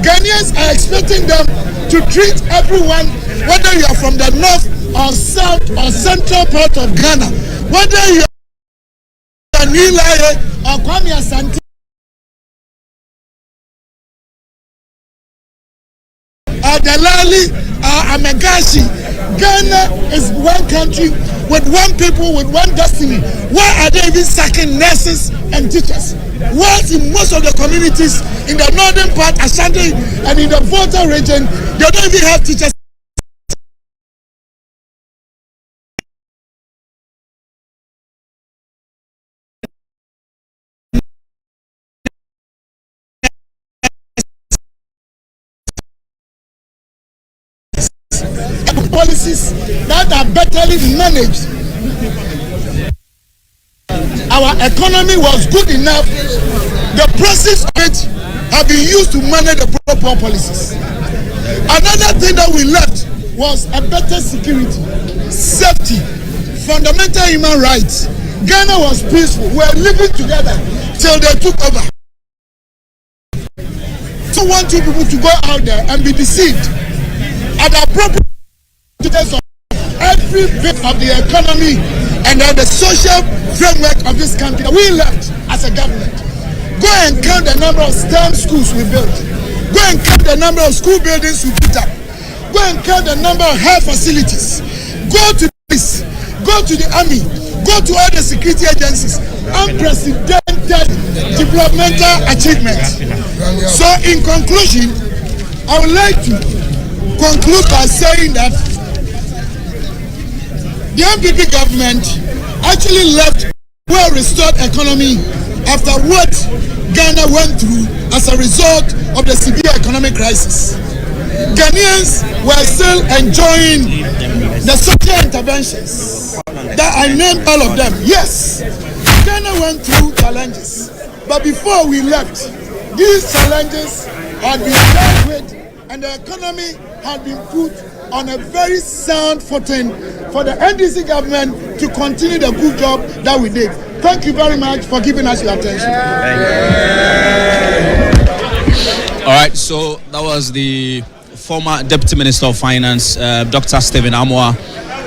Ghanaians are expecting them to treat everyone, whether you are from the north or south or central part of Ghana, whether you are Nilaye or Kwame Asante or Delali or Amegashi. Ghana is one country with one people, with one destiny. Why are they even sacking nurses and teachers? Whilst in most of the communities in the northern part, Ashanti, and in the Volta region, they don't even have teachers. Policies that are betterly managed. Our economy was good enough. The process of it have been used to manage the proper policies. Another thing that we left was a better security, safety, fundamental human rights. Ghana was peaceful. We were living together till they took over. So I want you people to go out there and be deceived at the appropriate of every bit of the economy and the social framework of this country. We left as a government. Go and count the number of STEM schools we built. Go and count the number of school buildings we put up. Go and count the number of health facilities. Go to this. Go to the army. Go to all the security agencies. Unprecedented developmental achievements. So in conclusion, I would like to conclude by saying that the NPP government actually left a well-restored economy after what Ghana went through as a result of the severe economic crisis. Ghanaians were still enjoying the social interventions that I named all of them. Yes, Ghana went through challenges, but before we left, these challenges had been dealt with and the economy had been put on a very sound footing for the NDC government to continue the good job that we did. Thank you very much for giving us your attention. All right, so that was the former Deputy Minister of Finance, Dr. Stephen Amoah.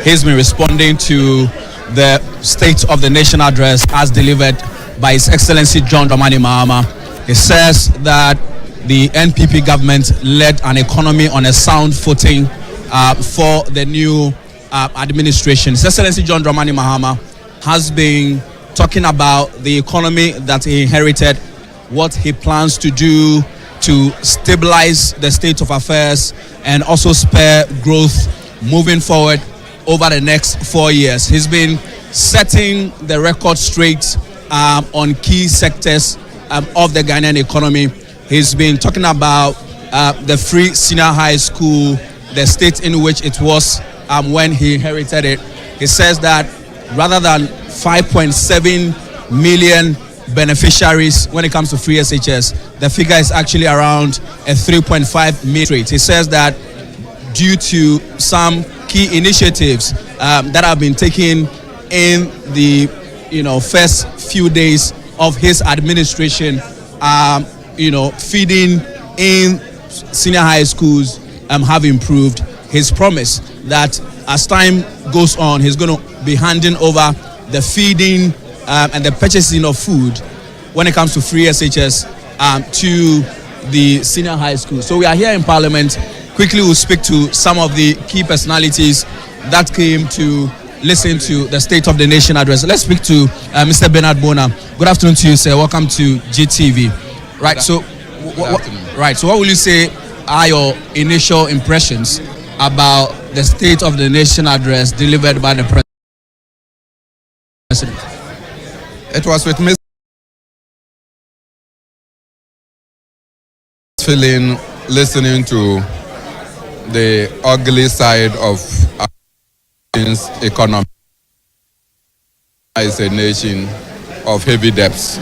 He's been responding to the State of the Nation address as delivered by His Excellency John Dramani Mahama. He says that the NPP government led an economy on a sound footing for the new administration. His Excellency John Dramani Mahama has been talking about the economy that he inherited, what he plans to do to stabilize the state of affairs and also spur growth moving forward over the next 4 years. He's been setting the record straight on key sectors of the Ghanaian economy. He's been talking about the free senior high school, the state in which it was when he inherited it. He says that rather than 5.7 million beneficiaries when it comes to free SHS, the figure is actually around a 3.5 million. He says that due to some key initiatives that have been taken in the first few days of his administration, feeding in senior high schools have improved. His promise that as time goes on, he's going to be handing over the feeding and the purchasing of food when it comes to free SHS to the senior high school. So we are here in Parliament. Quickly we'll speak to some of the key personalities that came to listen to the State of the Nation address. Let's speak to Mr. Bernard Bona. Good afternoon to you, sir. Welcome to GTV. Right, so what will you say are your initial impressions about the State of the Nation address delivered by the President? It was with me feeling listening to the ugly side of our economy. Is a nation of heavy debts,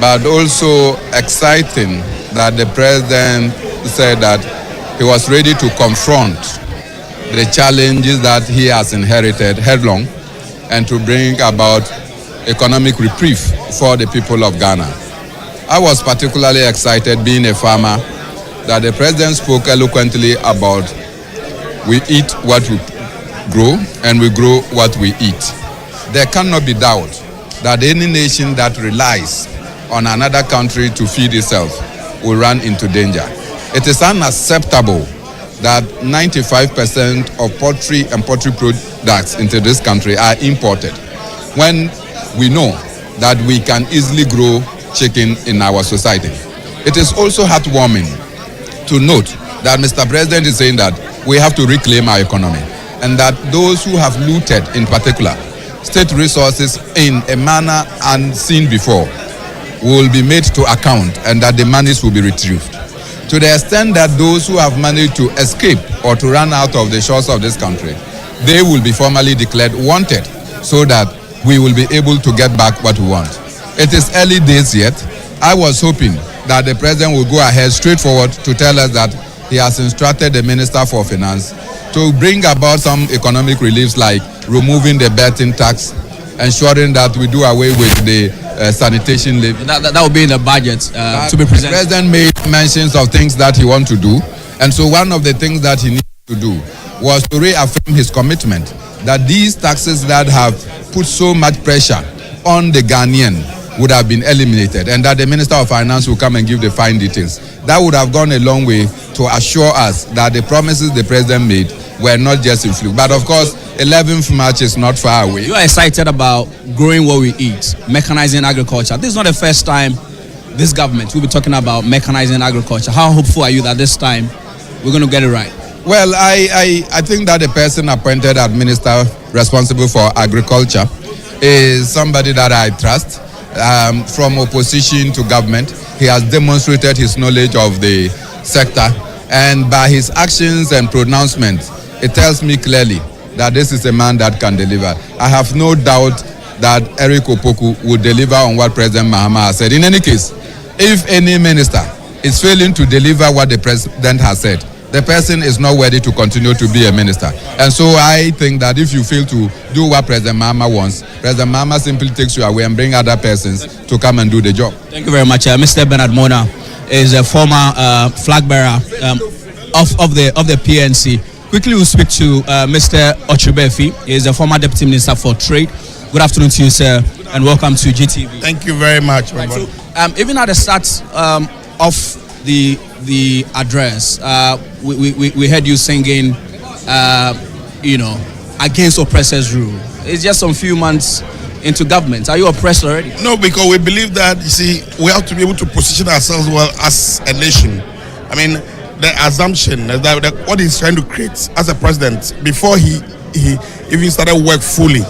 but also exciting that the President said that he was ready to confront the challenges that he has inherited headlong and to bring about economic reprieve for the people of Ghana. I was particularly excited, being a farmer, that the President spoke eloquently about we eat what we grow and we grow what we eat. There cannot be doubt that any nation that relies on another country to feed itself will run into danger. It is unacceptable that 95% of poultry and poultry products into this country are imported, when we know that we can easily grow chicken in our society. It is also heartwarming to note that Mr. President is saying that we have to reclaim our economy, and that those who have looted, in particular, state resources in a manner unseen before will be made to account, and that the monies will be retrieved. To the extent that those who have managed to escape or to run out of the shores of this country, they will be formally declared wanted, so that we will be able to get back what we want. It is early days yet. I was hoping that the President will go ahead straightforward to tell us that he has instructed the Minister for Finance to bring about some economic reliefs, like removing the betting tax, ensuring that we do away with the sanitation levy. That will be in the budget to be presented. The President made mentions of things that he wants to do, and so one of the things that he needs to do was to reaffirm his commitment that these taxes that have put so much pressure on the Ghanaian would have been eliminated, and that the Minister of Finance will come and give the fine details. That would have gone a long way to assure us that the promises the President made were not just in fluke. But of course, 11th March is not far away. You are excited about growing what we eat, mechanizing agriculture. This is not the first time this government will be talking about mechanizing agriculture. How hopeful are you that this time we're going to get it right? Well, I think that the person appointed as Minister responsible for agriculture is somebody that I trust. From opposition to government, he has demonstrated his knowledge of the sector, And by his actions and pronouncements, it tells me clearly that this is a man that can deliver. I have no doubt that Eric Opoku will deliver on what President Mahama has said. In any case, if any minister is failing to deliver what the president has said, the person is not worthy to continue to be a minister. And so I think that if you fail to do what President Mahama wants, President Mahama simply takes you away and bring other persons to come and do the job. Thank you very much. Mr. Bernard Mona is a former flag bearer of the PNC. Quickly, we'll speak to Mr. Ochubefi. He is a former Deputy Minister for Trade. Good afternoon to you, sir, and welcome to GTV. Thank you very much. Right, so, even at the start of the address, we heard you singing, against oppressors' rule. It's just some few months into government. Are you oppressed already? No, because we believe that, you see, we have to be able to position ourselves well as a nation. I mean, the assumption that what he's trying to create as a president before he even started work fully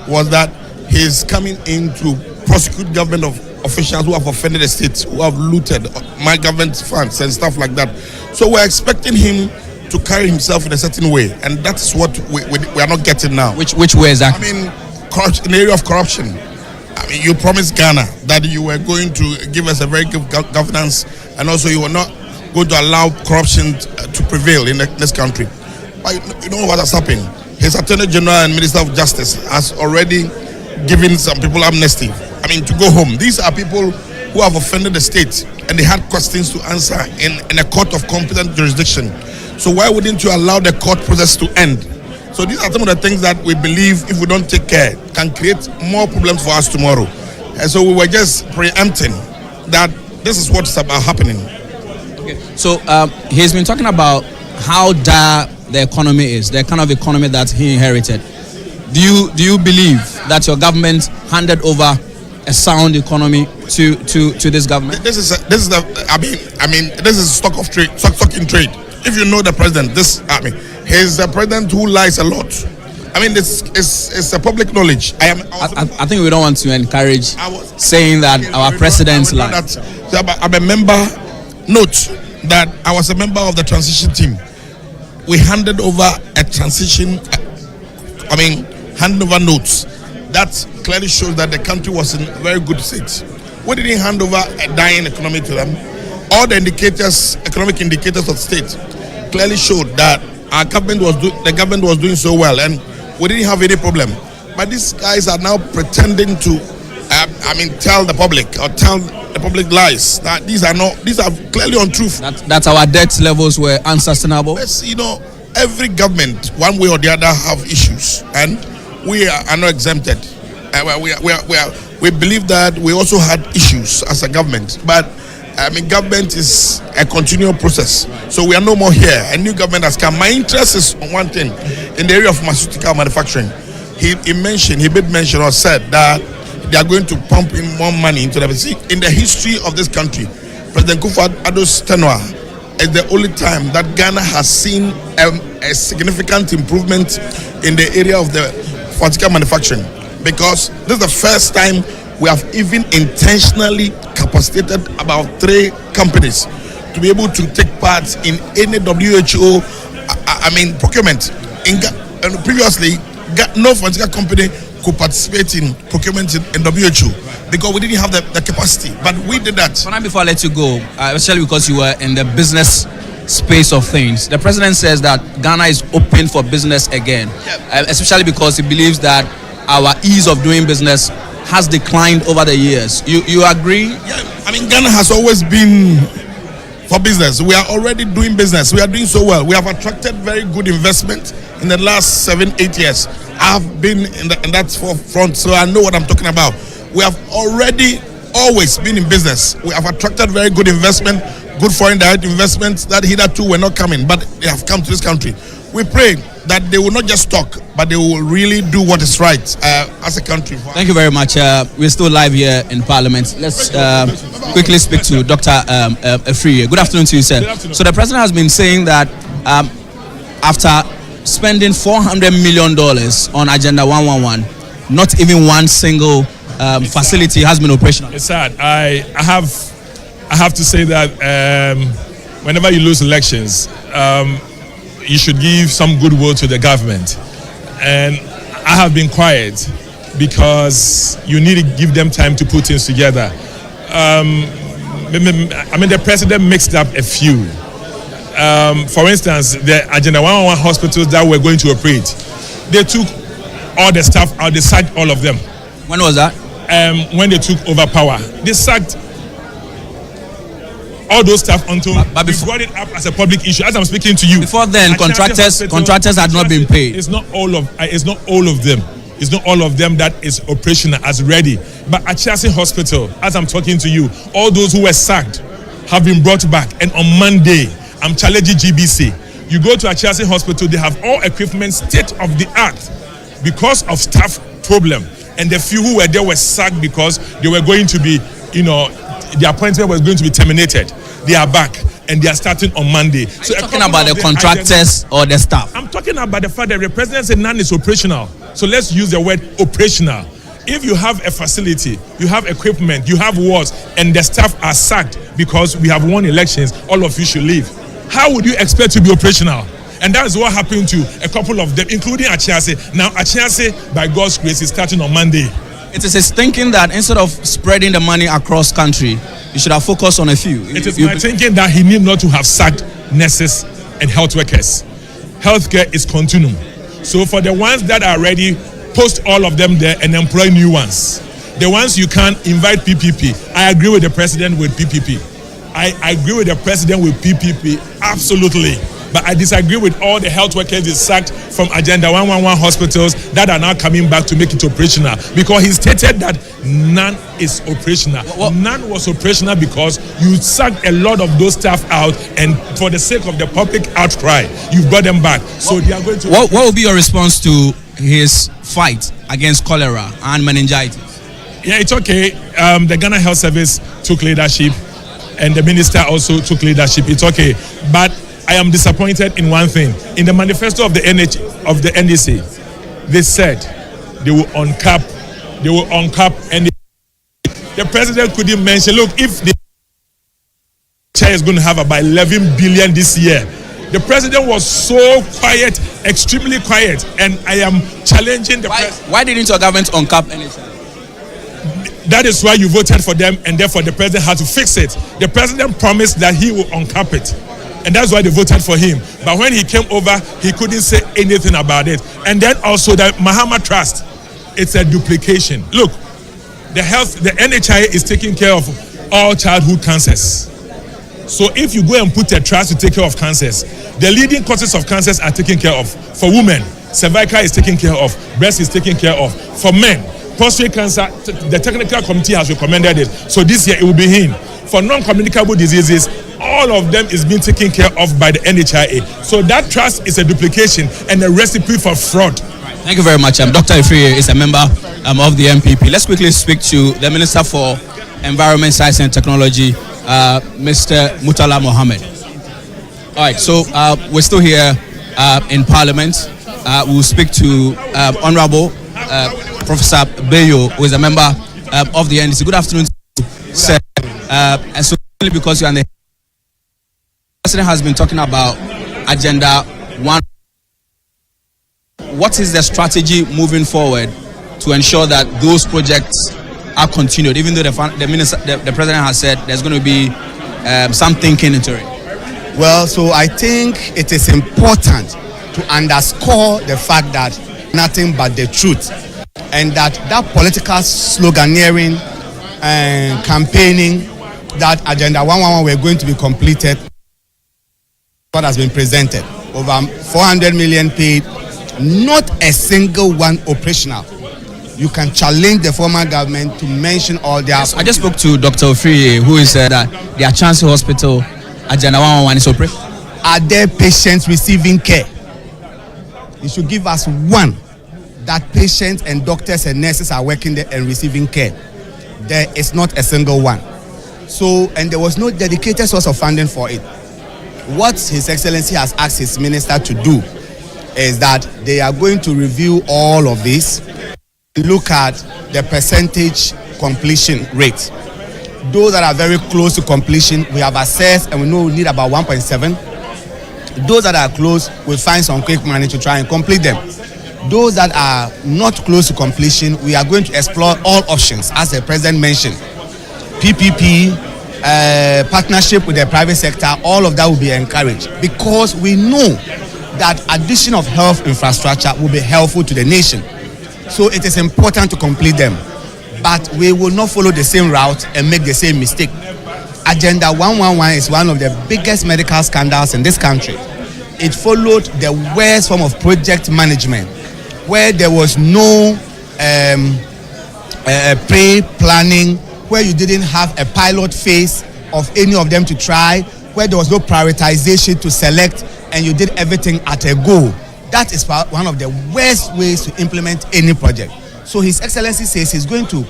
was that he's coming in to prosecute government officials who have offended the state, who have looted my government funds and stuff like that. So we're expecting him to carry himself in a certain way, and that's what we are not getting now. Which way exactly? I mean, in the area of corruption. I mean, you promised Ghana that you were going to give us a very good governance, and also you were not going to allow corruption to prevail in this country. But you know what has happened? His Attorney General and Minister of Justice has already given some people amnesty. I mean, to go home. These are people who have offended the state, and they had questions to answer in a court of competent jurisdiction. So why wouldn't you allow the court process to end? So these are some of the things that we believe, if we don't take care, can create more problems for us tomorrow. And so we were just preempting that this is what's about happening. Okay. So he's been talking about how dire the economy is, the kind of economy that he inherited. Do you believe that your government handed over a sound economy to this government? This is stock in trade. If you know the president, he's a president who lies a lot. I mean, it's a public knowledge. I think we don't want to encourage saying that our president's lies. I'm a member. Note that I was a member of the transition team. We handed over a transition. Handed over notes. That clearly shows that the country was in very good state. We didn't hand over a dying economy to them. All the economic indicators of the state clearly showed that our government was doing so well, and we didn't have any problem. But these guys are now pretending to, tell the public or tell the public lies. That these are clearly untruth. That our debt levels were unsustainable. Yes, every government, one way or the other, have issues, and we are not exempted. We believe that we also had issues as a government, but government is a continual process. So we are no more here. A new government has come. My interest is on one thing, in the area of pharmaceutical manufacturing. He made mention or said that they are going to pump in more money into the. See, in the history of this country, President Kufuor-Addo's tenure is the only time that Ghana has seen a significant improvement in the area of the pharmaceutical manufacturing, because this is the first time we have even intentionally capacitated about 3 companies to be able to take part in any WHO procurement. Previously, no pharmaceutical company could participate in procurement in WHO because we didn't have the capacity, but we did that. Before I let you go, especially because you were in the business space of things, the president says that Ghana is open for business again, especially because he believes that our ease of doing business has declined over the years. You agree? Yeah, Ghana has always been for business. We are already doing business. We are doing so well. We have attracted very good investment in the last 7-8 years. I've been in that forefront, so I know what I'm talking about. We have already always been in business. We have attracted very good investment, good foreign direct investments that hitherto were not coming, but they have come to this country. We pray that they will not just talk, but they will really do what is right as a country. Thank you very much. We're still live here in Parliament. Let's quickly speak to Dr. Afriye. Good afternoon to you, sir. So the president has been saying that after spending $400 million on Agenda 111, not even one single facility has been operational. It's sad. I have to say that whenever you lose elections, you should give some goodwill to the government. And I have been quiet because you need to give them time to put things together. I mean, the president mixed up a few. For instance, the Agenda 111 hospitals that were going to operate, they took all the staff out, they sacked all of them. When was that? When they took over power. They sacked all those staff until we brought it up as a public issue. As I'm speaking to you. Before then, contractors had not been paid. It's not all of them. It's not all of them that is operational as ready. But at Chelsea Hospital, as I'm talking to you, all those who were sacked have been brought back. And on Monday, I'm challenging GBC. You go to a Chelsea Hospital, they have all equipment state of the art because of staff problem. And the few who were there were sacked because they were going to be, the appointment was going to be terminated. They are back and they are starting on Monday. So talking about the contractors or the staff? I'm talking about the fact that the president said none is operational. So let's use the word operational. If you have a facility, you have equipment, you have wards, and the staff are sacked because we have won elections, all of you should leave. How would you expect to be operational? And that is what happened to a couple of them, including Achiase. Now, Achiase, by God's grace, is starting on Monday. It is his thinking that instead of spreading the money across country, you should have focused on a few. It is my thinking that he need not to have sacked nurses and health workers. Healthcare is continuum. So for the ones that are ready, post all of them there and employ new ones. The ones you can invite PPP. I agree with the president with PPP. I agree with the president with PPP, absolutely. But I disagree with all the health workers he sacked from Agenda 111 hospitals that are now coming back to make it operational. Because he stated that none is operational. None was operational because you sacked a lot of those staff out, and for the sake of the public outcry, you've brought them back. So they are going to... What will be your response to his fight against cholera and meningitis? Yeah, it's okay. The Ghana Health Service took leadership, and the minister also took leadership. It's okay. But I am disappointed in one thing. In the manifesto of the NDC, they said they will uncap NDC. The president couldn't mention, look, if the chair is going to have about 11 billion this year. The president was so quiet, extremely quiet, and I am challenging the president. Why didn't your government uncap NHI? That is why you voted for them, and therefore the president had to fix it. The president promised that he will uncap it. And that's why they voted for him. But when he came over, he couldn't say anything about it. And then also the Mahama Trust, it's a duplication. Look, the NHI is taking care of all childhood cancers. So if you go and put a trust to take care of cancers, the leading causes of cancers are taken care of. For women, cervical is taken care of, breast is taken care of. For men, prostate cancer, the technical committee has recommended it. So this year it will be him. For non-communicable diseases, all of them is being taken care of by the NHIA. So that trust is a duplication and a recipe for fraud. Thank you very much. Dr. Ifriye is a member of the MPP. Let's quickly speak to the Minister for Environment, Science and Technology, Mr. Murtala Mohammed. All right, so we're still here in Parliament. We'll speak to Honorable Professor Bayo, who is a member of the NDC. Good afternoon, sir. And so because you are the president has been talking about Agenda 1. What is the strategy moving forward to ensure that those projects are continued, even though the president has said there's going to be some thinking into it? Well, so I think it is important to underscore the fact that nothing but the truth, and that political sloganeering and campaigning that Agenda 111 were going to be completed, what has been presented, over 400 million paid, not a single one operational. You can challenge the former government to mention all their... Yes, I just spoke to Dr. Ifriye, who is that the Chance Hospital Agenda 111 is operational. Are there patients receiving care? You should give us one that patients and doctors and nurses are working there and receiving care. There is not a single one. So, and there was no dedicated source of funding for it. What His Excellency has asked his minister to do is that they are going to review all of this, look at the percentage completion rate. Those that are very close to completion, we have assessed and we know we need about 1.7. Those that are close, we'll find some quick money to try and complete them. Those that are not close to completion, we are going to explore all options, as the President mentioned. PPP, partnership with the private sector, all of that will be encouraged, because we know that addition of health infrastructure will be helpful to the nation. So it is important to complete them, but we will not follow the same route and make the same mistake. Agenda 111 is one of the biggest medical scandals in this country. It followed the worst form of project management, where there was no pre-planning, where you didn't have a pilot phase of any of them to try, where there was no prioritization to select, and you did everything at a go. That is one of the worst ways to implement any project. So His Excellency says he's going to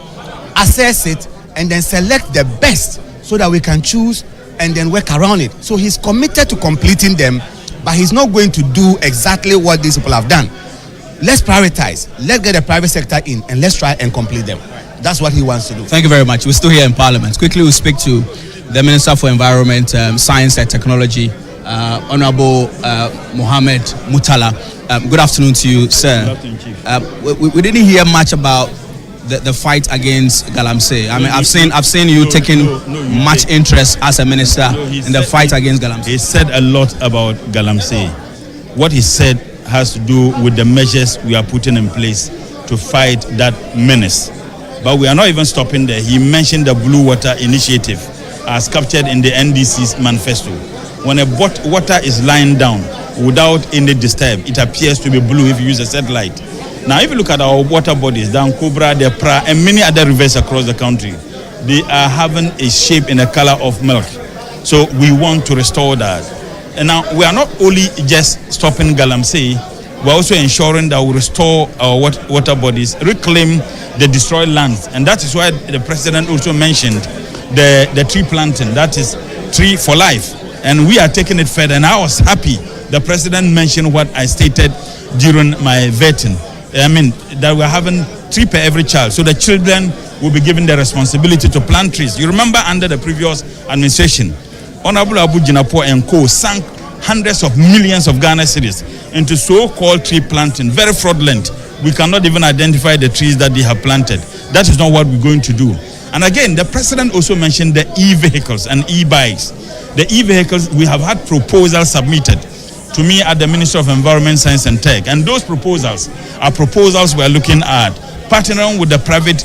assess it and then select the best so that we can choose and then work around it. So he's committed to completing them, but he's not going to do exactly what these people have done. Let's prioritize. Let's get the private sector in and let's try and complete them. That's what he wants to do. Thank you very much. We're still here in Parliament. Quickly, we'll speak to the Minister for Environment, Science and Technology, Honorable Mohammed Mutala. Good afternoon to you, sir. Good afternoon, Chief. We didn't hear much about the fight against Galamsey. I mean, I've seen you taking much interest as a minister in the fight against Galamsey. He said a lot about Galamsey. What he said has to do with the measures we are putting in place to fight that menace. But we are not even stopping there. He mentioned the Blue Water Initiative as captured in the NDC's manifesto. When a water is lying down without any disturb, it appears to be blue if you use a satellite. Now, if you look at our water bodies, down Cobra, the Pra, and many other rivers across the country, they are having a shape and a color of milk. So we want to restore that. And now we are not only just stopping Galamsey, we're also ensuring that we restore our water bodies, reclaim the destroyed lands. And that is why the President also mentioned the tree planting, that is tree for life. And we are taking it further. And I was happy the President mentioned what I stated during my vetting. I mean, that we're having tree per every child. So the children will be given the responsibility to plant trees. You remember under the previous administration, Honorable Abu Jinapo and Co. sank hundreds of millions of Ghana cedis into so-called tree planting, very fraudulent. We cannot even identify the trees that they have planted. That is not what we're going to do. And again, the President also mentioned the e-vehicles and e-bikes. The e-vehicles, we have had proposals submitted to me at the Ministry of Environment, Science and Tech. And those proposals are proposals we're looking at, partnering with the private,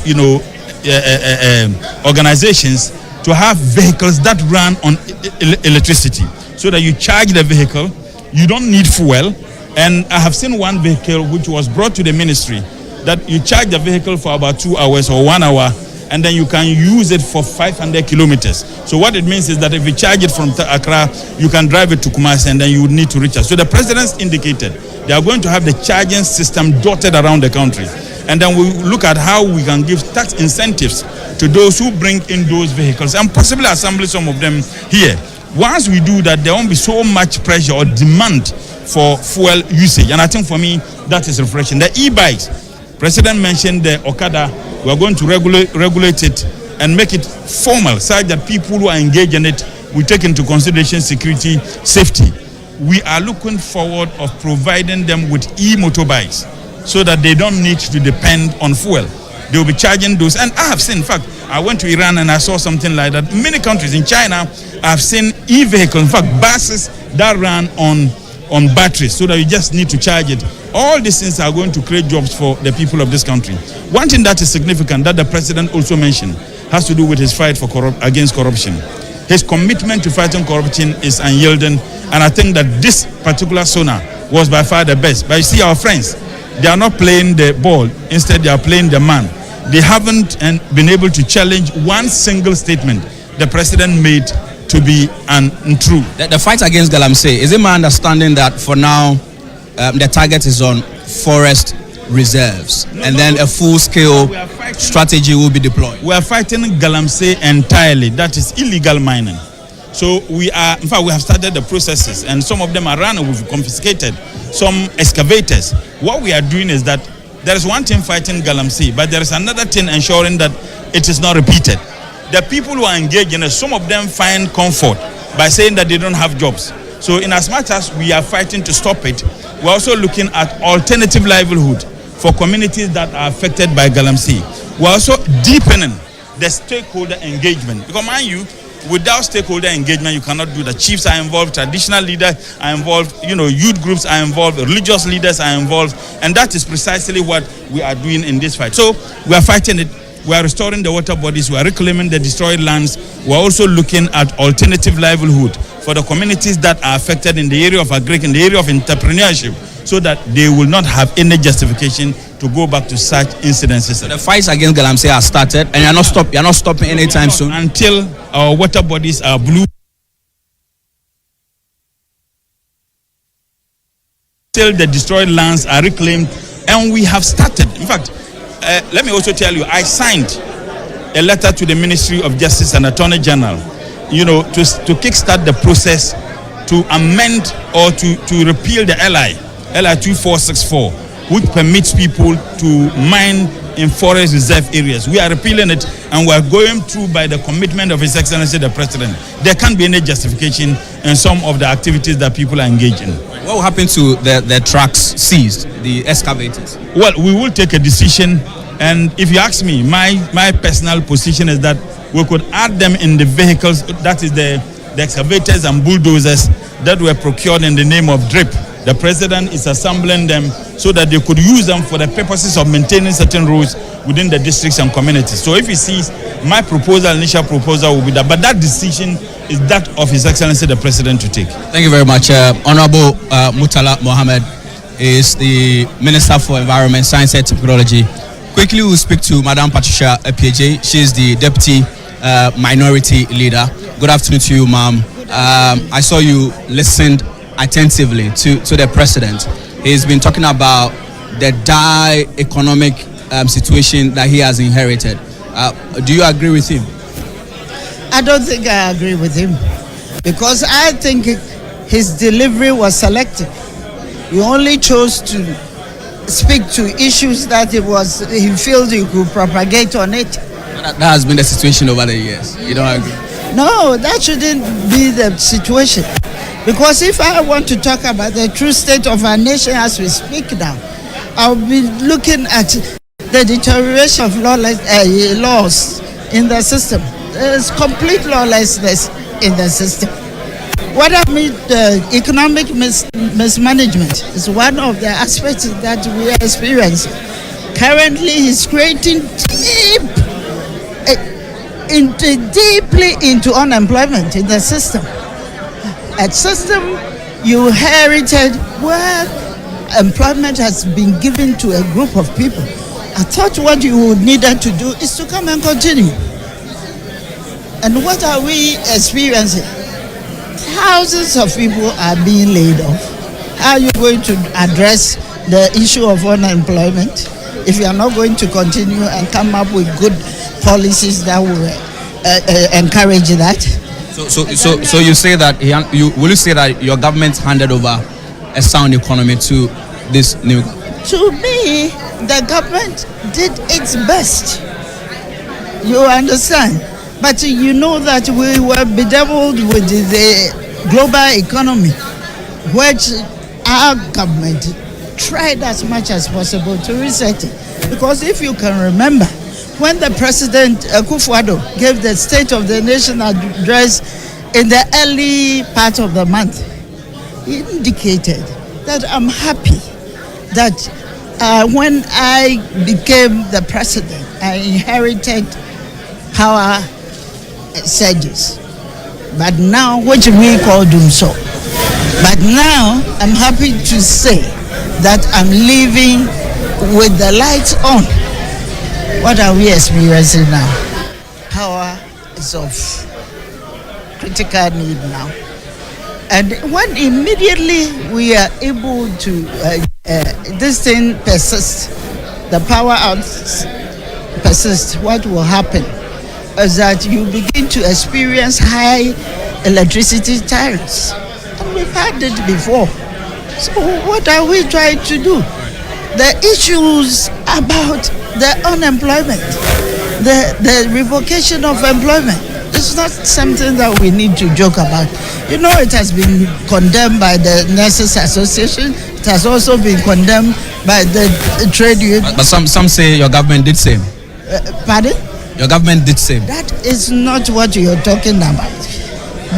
organizations to have vehicles that run on electricity, so that you charge the vehicle, you don't need fuel. And I have seen one vehicle which was brought to the ministry that you charge the vehicle for about 2 hours or 1 hour, and then you can use it for 500 kilometers. So what it means is that if you charge it from Accra, you can drive it to Kumasi, and then you would need to reach us. So the President indicated they are going to have the charging system dotted around the country. And then we look at how we can give tax incentives to those who bring in those vehicles and possibly assemble some of them here. Once we do that, there won't be so much pressure or demand for fuel usage. And I think for me, that is refreshing. The e-bikes, President mentioned the Okada. We are going to regulate it and make it formal, such that people who are engaged in it will take into consideration security, safety. We are looking forward of providing them with e-motorbikes so that they don't need to depend on fuel. They will be charging those. And I have seen, in fact, I went to Iran and I saw something like that. Many countries, in China, I've seen e-vehicles, in fact, buses that run on batteries, so that you just need to charge it. All these things are going to create jobs for the people of this country. One thing that is significant that the President also mentioned has to do with his fight against corruption. His commitment to fighting corruption is unyielding, and I think that this particular SONA was by far the best. But you see, our friends, they are not playing the ball. Instead, they are playing the man. They haven't been able to challenge one single statement the President made to be untrue. The fight against Galamsey, is it my understanding that for now the target is on forest reserves, and then a full-scale strategy will be deployed? We are fighting Galamsey entirely. That is illegal mining. So we are, in fact, we have started the processes, and some of them are run. We've confiscated some excavators. What we are doing is that there is one team fighting Galamsey, but there is another team ensuring that it is not repeated. the people who are engaged in it, some of them find comfort by saying that they don't have jobs. So in as much as we are fighting to stop it, we're also looking at alternative livelihood for communities that are affected by galamsey. We're also deepening the stakeholder engagement. Because mind you, without stakeholder engagement, you cannot do that. Chiefs are involved, traditional leaders are involved, youth groups are involved, religious leaders are involved, and that is precisely what we are doing in this fight. So we are fighting it. We are restoring the water bodies. We are reclaiming the destroyed lands. We are also looking at alternative livelihood for the communities that are affected in the area of agriculture, in the area of entrepreneurship, so that they will not have any justification to go back to such incidences. So the fights against galamsey are started, and you're not stopping anytime soon until our water bodies are blue. Till the destroyed lands are reclaimed, and we have started. In fact, let me also tell you, I signed a letter to the Ministry of Justice and Attorney General, to kickstart the process to amend or to repeal the LI 2464, which permits people to mine in forest reserve areas. We are repealing it, and we are going through by the commitment of His Excellency the President. There can't be any justification in some of the activities that people are engaged in. What will happen to the trucks seized, the excavators? Well, we will take a decision, and if you ask me, my personal position is that we could add them in the vehicles, that is the excavators and bulldozers that were procured in the name of DRIP. The President is assembling them so that they could use them for the purposes of maintaining certain roads within the districts and communities. So if he sees, my initial proposal will be that, but that decision is that of His Excellency the President to take. Thank you very much. Honorable Murtala Mohammed is the Minister for Environment, Science and Technology. Quickly we'll speak to Madam Patricia Epiaje. She is the Deputy Minority Leader. Good afternoon to you, ma'am. I saw you listened attentively to the President. He's been talking about the dire economic situation that he has inherited. Do you agree with him? I don't think I agree with him, because I think his delivery was selective. He only chose to speak to issues that he feels he could propagate on it. That has been the situation over the years. You don't agree? No, that shouldn't be the situation. Because if I want to talk about the true state of our nation as we speak now, I'll be looking at the deterioration of laws in the system. There's complete lawlessness in the system. What I mean, the economic mismanagement is one of the aspects that we are experiencing. Currently, he's creating deeply into unemployment in the system. A system you inherited where employment has been given to a group of people. I thought what you needed to do is to come and continue. And what are we experiencing? Thousands of people are being laid off. How are you going to address the issue of unemployment if you are not going to continue and come up with good policies that will encourage that? So you say that will you say that your government handed over a sound economy to this new? To me, the government did its best. You understand? But you know that we were bedeviled with the global economy, which our government tried as much as possible to reset it. Because if you can remember, when the President Akufo-Addo gave the State of the Nation address in the early part of the month, he indicated that I'm happy that when I became the President, I inherited power surges, but now, which we call doomsday. But now, I'm happy to say that I'm living with the lights on. What are we experiencing now? Power is of critical need now. And when immediately we are able to, this thing persists, the power outs persist, what will happen is that you begin to experience high electricity tariffs. And we've had it before. So what are we trying to do? The issues about the unemployment, the revocation of employment. It's not something that we need to joke about. You know, it has been condemned by the Nurses Association. It has also been condemned by the trade union. But some say your government did same. Pardon? Your government did same. That is not what you're talking about.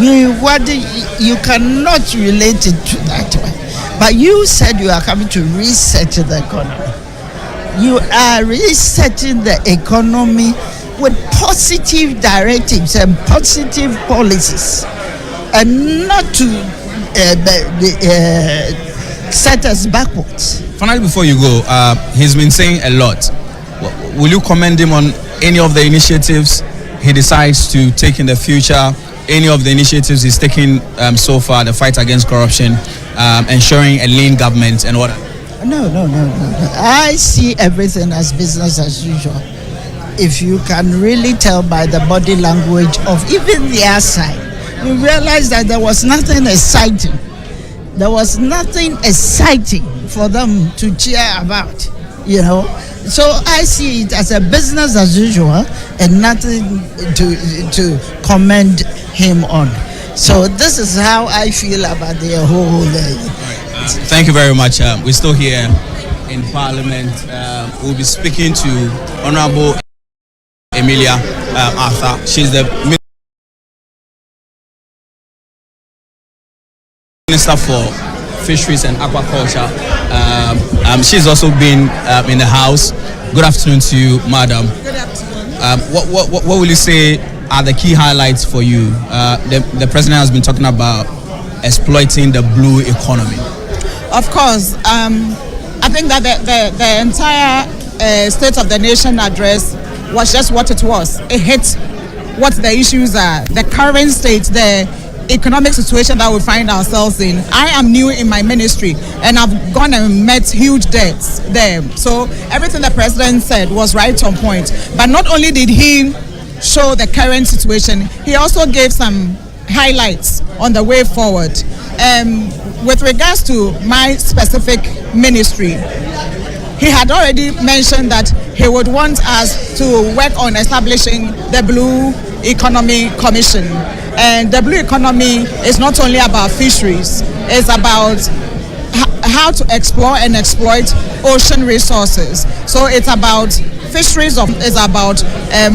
You cannot relate it to that one. But you said you are coming to reset the economy. You are resetting the economy with positive directives and positive policies, and not to set us backwards. Finally, before you go, he's been saying a lot. Will you commend him on any of the initiatives he decides to take in the future? Any of the initiatives he's taken so far, the fight against corruption, ensuring a lean government and what? No. I see everything as business as usual. If you can really tell by the body language of even their side, you realize that there was nothing exciting. There was nothing exciting for them to cheer about, you know. So I see it as a business as usual and nothing to commend him on. So this is how I feel about the whole Thank you very much. We're still here in Parliament. We'll be speaking to Honorable Emilia Arthur. She's the Minister for Fisheries and Aquaculture. She's also been in the House. Good afternoon to you, Madam. Good afternoon. What will you say are the key highlights for you? The President has been talking about exploiting the blue economy. Of course, I think that the entire State of the Nation address was just what it was. It hit what the issues are, the current state, the economic situation that we find ourselves in. I am new in my ministry and I've gone and met huge debts there. So everything the President said was right on point. But not only did he show the current situation, he also gave some highlights on the way forward. With regards to my specific ministry, he had already mentioned that he would want us to work on establishing the Blue Economy Commission. And the blue economy is not only about fisheries, it's about how to explore and exploit ocean resources. So it's about fisheries, it's about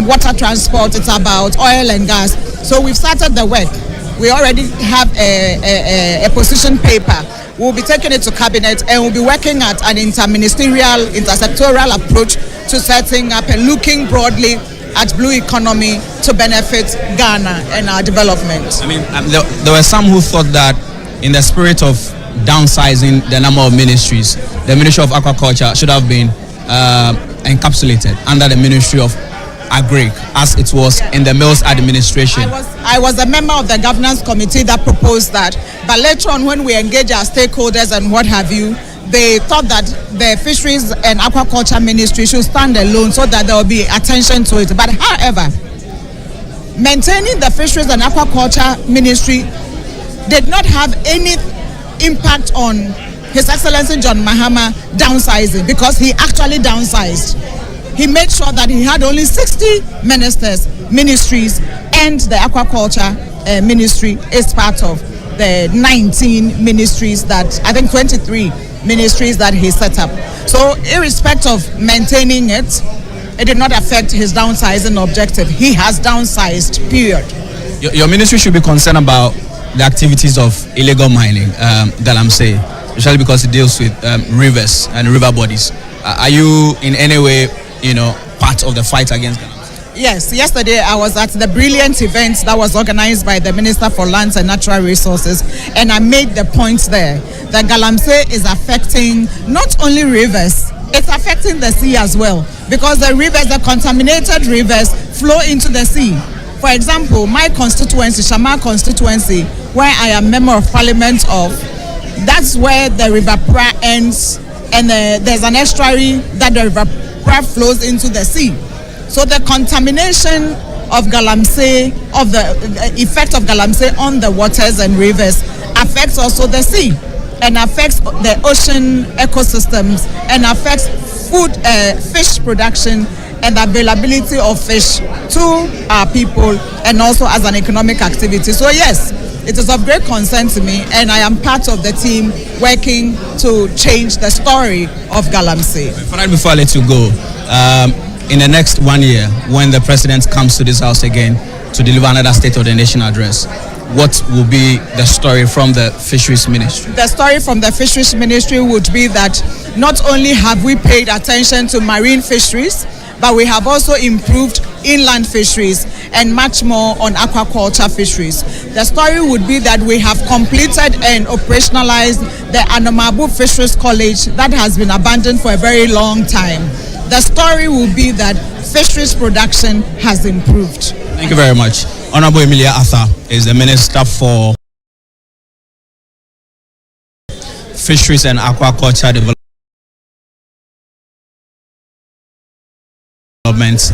water transport, it's about oil and gas. So we've started the work. We already have a position paper. We'll be taking it to cabinet and we'll be working at an interministerial, intersectoral approach to setting up and looking broadly at blue economy to benefit Ghana and our development. I mean, there were some who thought that in the spirit of downsizing the number of ministries, the Ministry of Aquaculture should have been encapsulated under the Ministry of Agric, as it was in the Mills administration. I was a member of the governance committee that proposed that, but later on when we engage our stakeholders and what have you, they thought that the Fisheries and Aquaculture Ministry should stand alone so that there will be attention to it. But however, maintaining the Fisheries and Aquaculture Ministry did not have any impact on His Excellency John Mahama downsizing, because he actually downsized. He made sure that he had only 60 ministries, and the Aquaculture Ministry is part of the 19 ministries that, I think 23 ministries that he set up. So irrespective of maintaining it, it did not affect his downsizing objective. He has downsized, period. Your ministry should be concerned about the activities of illegal mining, Galamsey, especially because it deals with rivers and river bodies. Are you in any way, part of the fight against Galamsey? Yes, yesterday I was at the brilliant event that was organized by the Minister for Lands and Natural Resources, and I made the point there that Galamsey is affecting not only rivers, it's affecting the sea as well, because the rivers, the contaminated rivers, flow into the sea. For example, my constituency, Shama constituency, where I am member of Parliament of, that's where the River Prez ends, and there's an estuary that the River Prez flows into the sea. So the contamination of Galamsey, of the effect of Galamsey on the waters and rivers, affects also the sea and affects the ocean ecosystems and affects fish production and availability of fish to our people and also as an economic activity. So yes, it is of great concern to me, and I am part of the team working to change the story of Galamsey. Before I let you go, in the next 1 year, when the president comes to this house again to deliver another State of the Nation address, what will be the story from the Fisheries Ministry? The story from the Fisheries Ministry would be that not only have we paid attention to marine fisheries, but we have also improved inland fisheries and much more on aquaculture fisheries. The story would be that we have completed and operationalized the Anamabu Fisheries College that has been abandoned for a very long time. The story will be that fisheries production has improved. Thank you very much. Honorable Emilia Arthur is the Minister for Fisheries and Aquaculture Development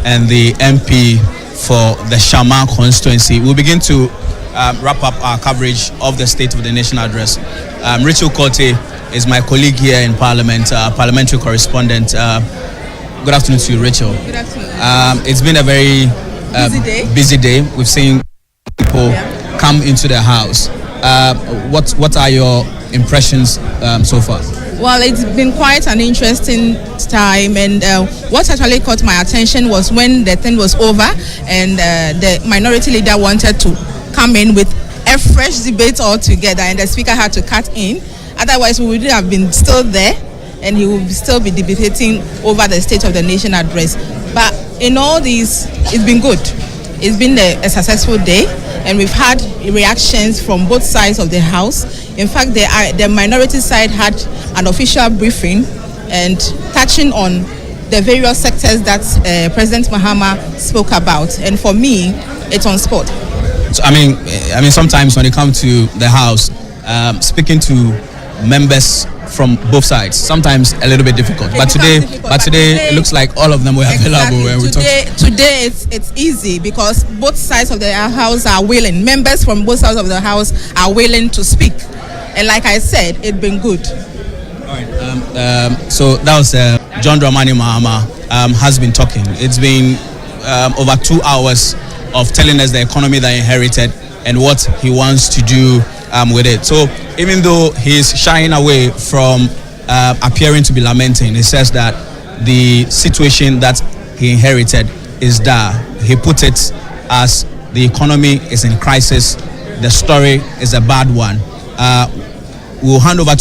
and the MP for the Shaman constituency. We'll begin to wrap up our coverage of the State of the Nation address. Rachel Kote is my colleague here in Parliament, parliamentary correspondent. Good afternoon to you, Rachel. Good afternoon. It's been a very busy day. We've seen people come into the house. What are your impressions so far? Well, it's been quite an interesting time, and what actually caught my attention was when the thing was over and the minority leader wanted to come in with a fresh debate altogether, and the speaker had to cut in. Otherwise, we would have been still there, and he would still be debating over the State of the Nation address. But in all these, it's been good. It's been a successful day, and we've had reactions from both sides of the House. In fact, the minority side had an official briefing and touching on the various sectors that President Mahama spoke about. And for me, it's on spot. So, I mean, sometimes when it comes to the House, speaking to members from both sides, sometimes a little bit difficult. But today, it looks like all of them were available. Today it's easy because both sides of the House are willing. Members from both sides of the House are willing to speak. And like I said, it's been good. All right. So that was John Dramani Mahama has been talking. It's been over 2 hours of telling us the economy that he inherited and what he wants to do with it. So even though he's shying away from appearing to be lamenting, he says that the situation that he inherited is dire. He put it as the economy is in crisis. The story is a bad one. We'll hand over to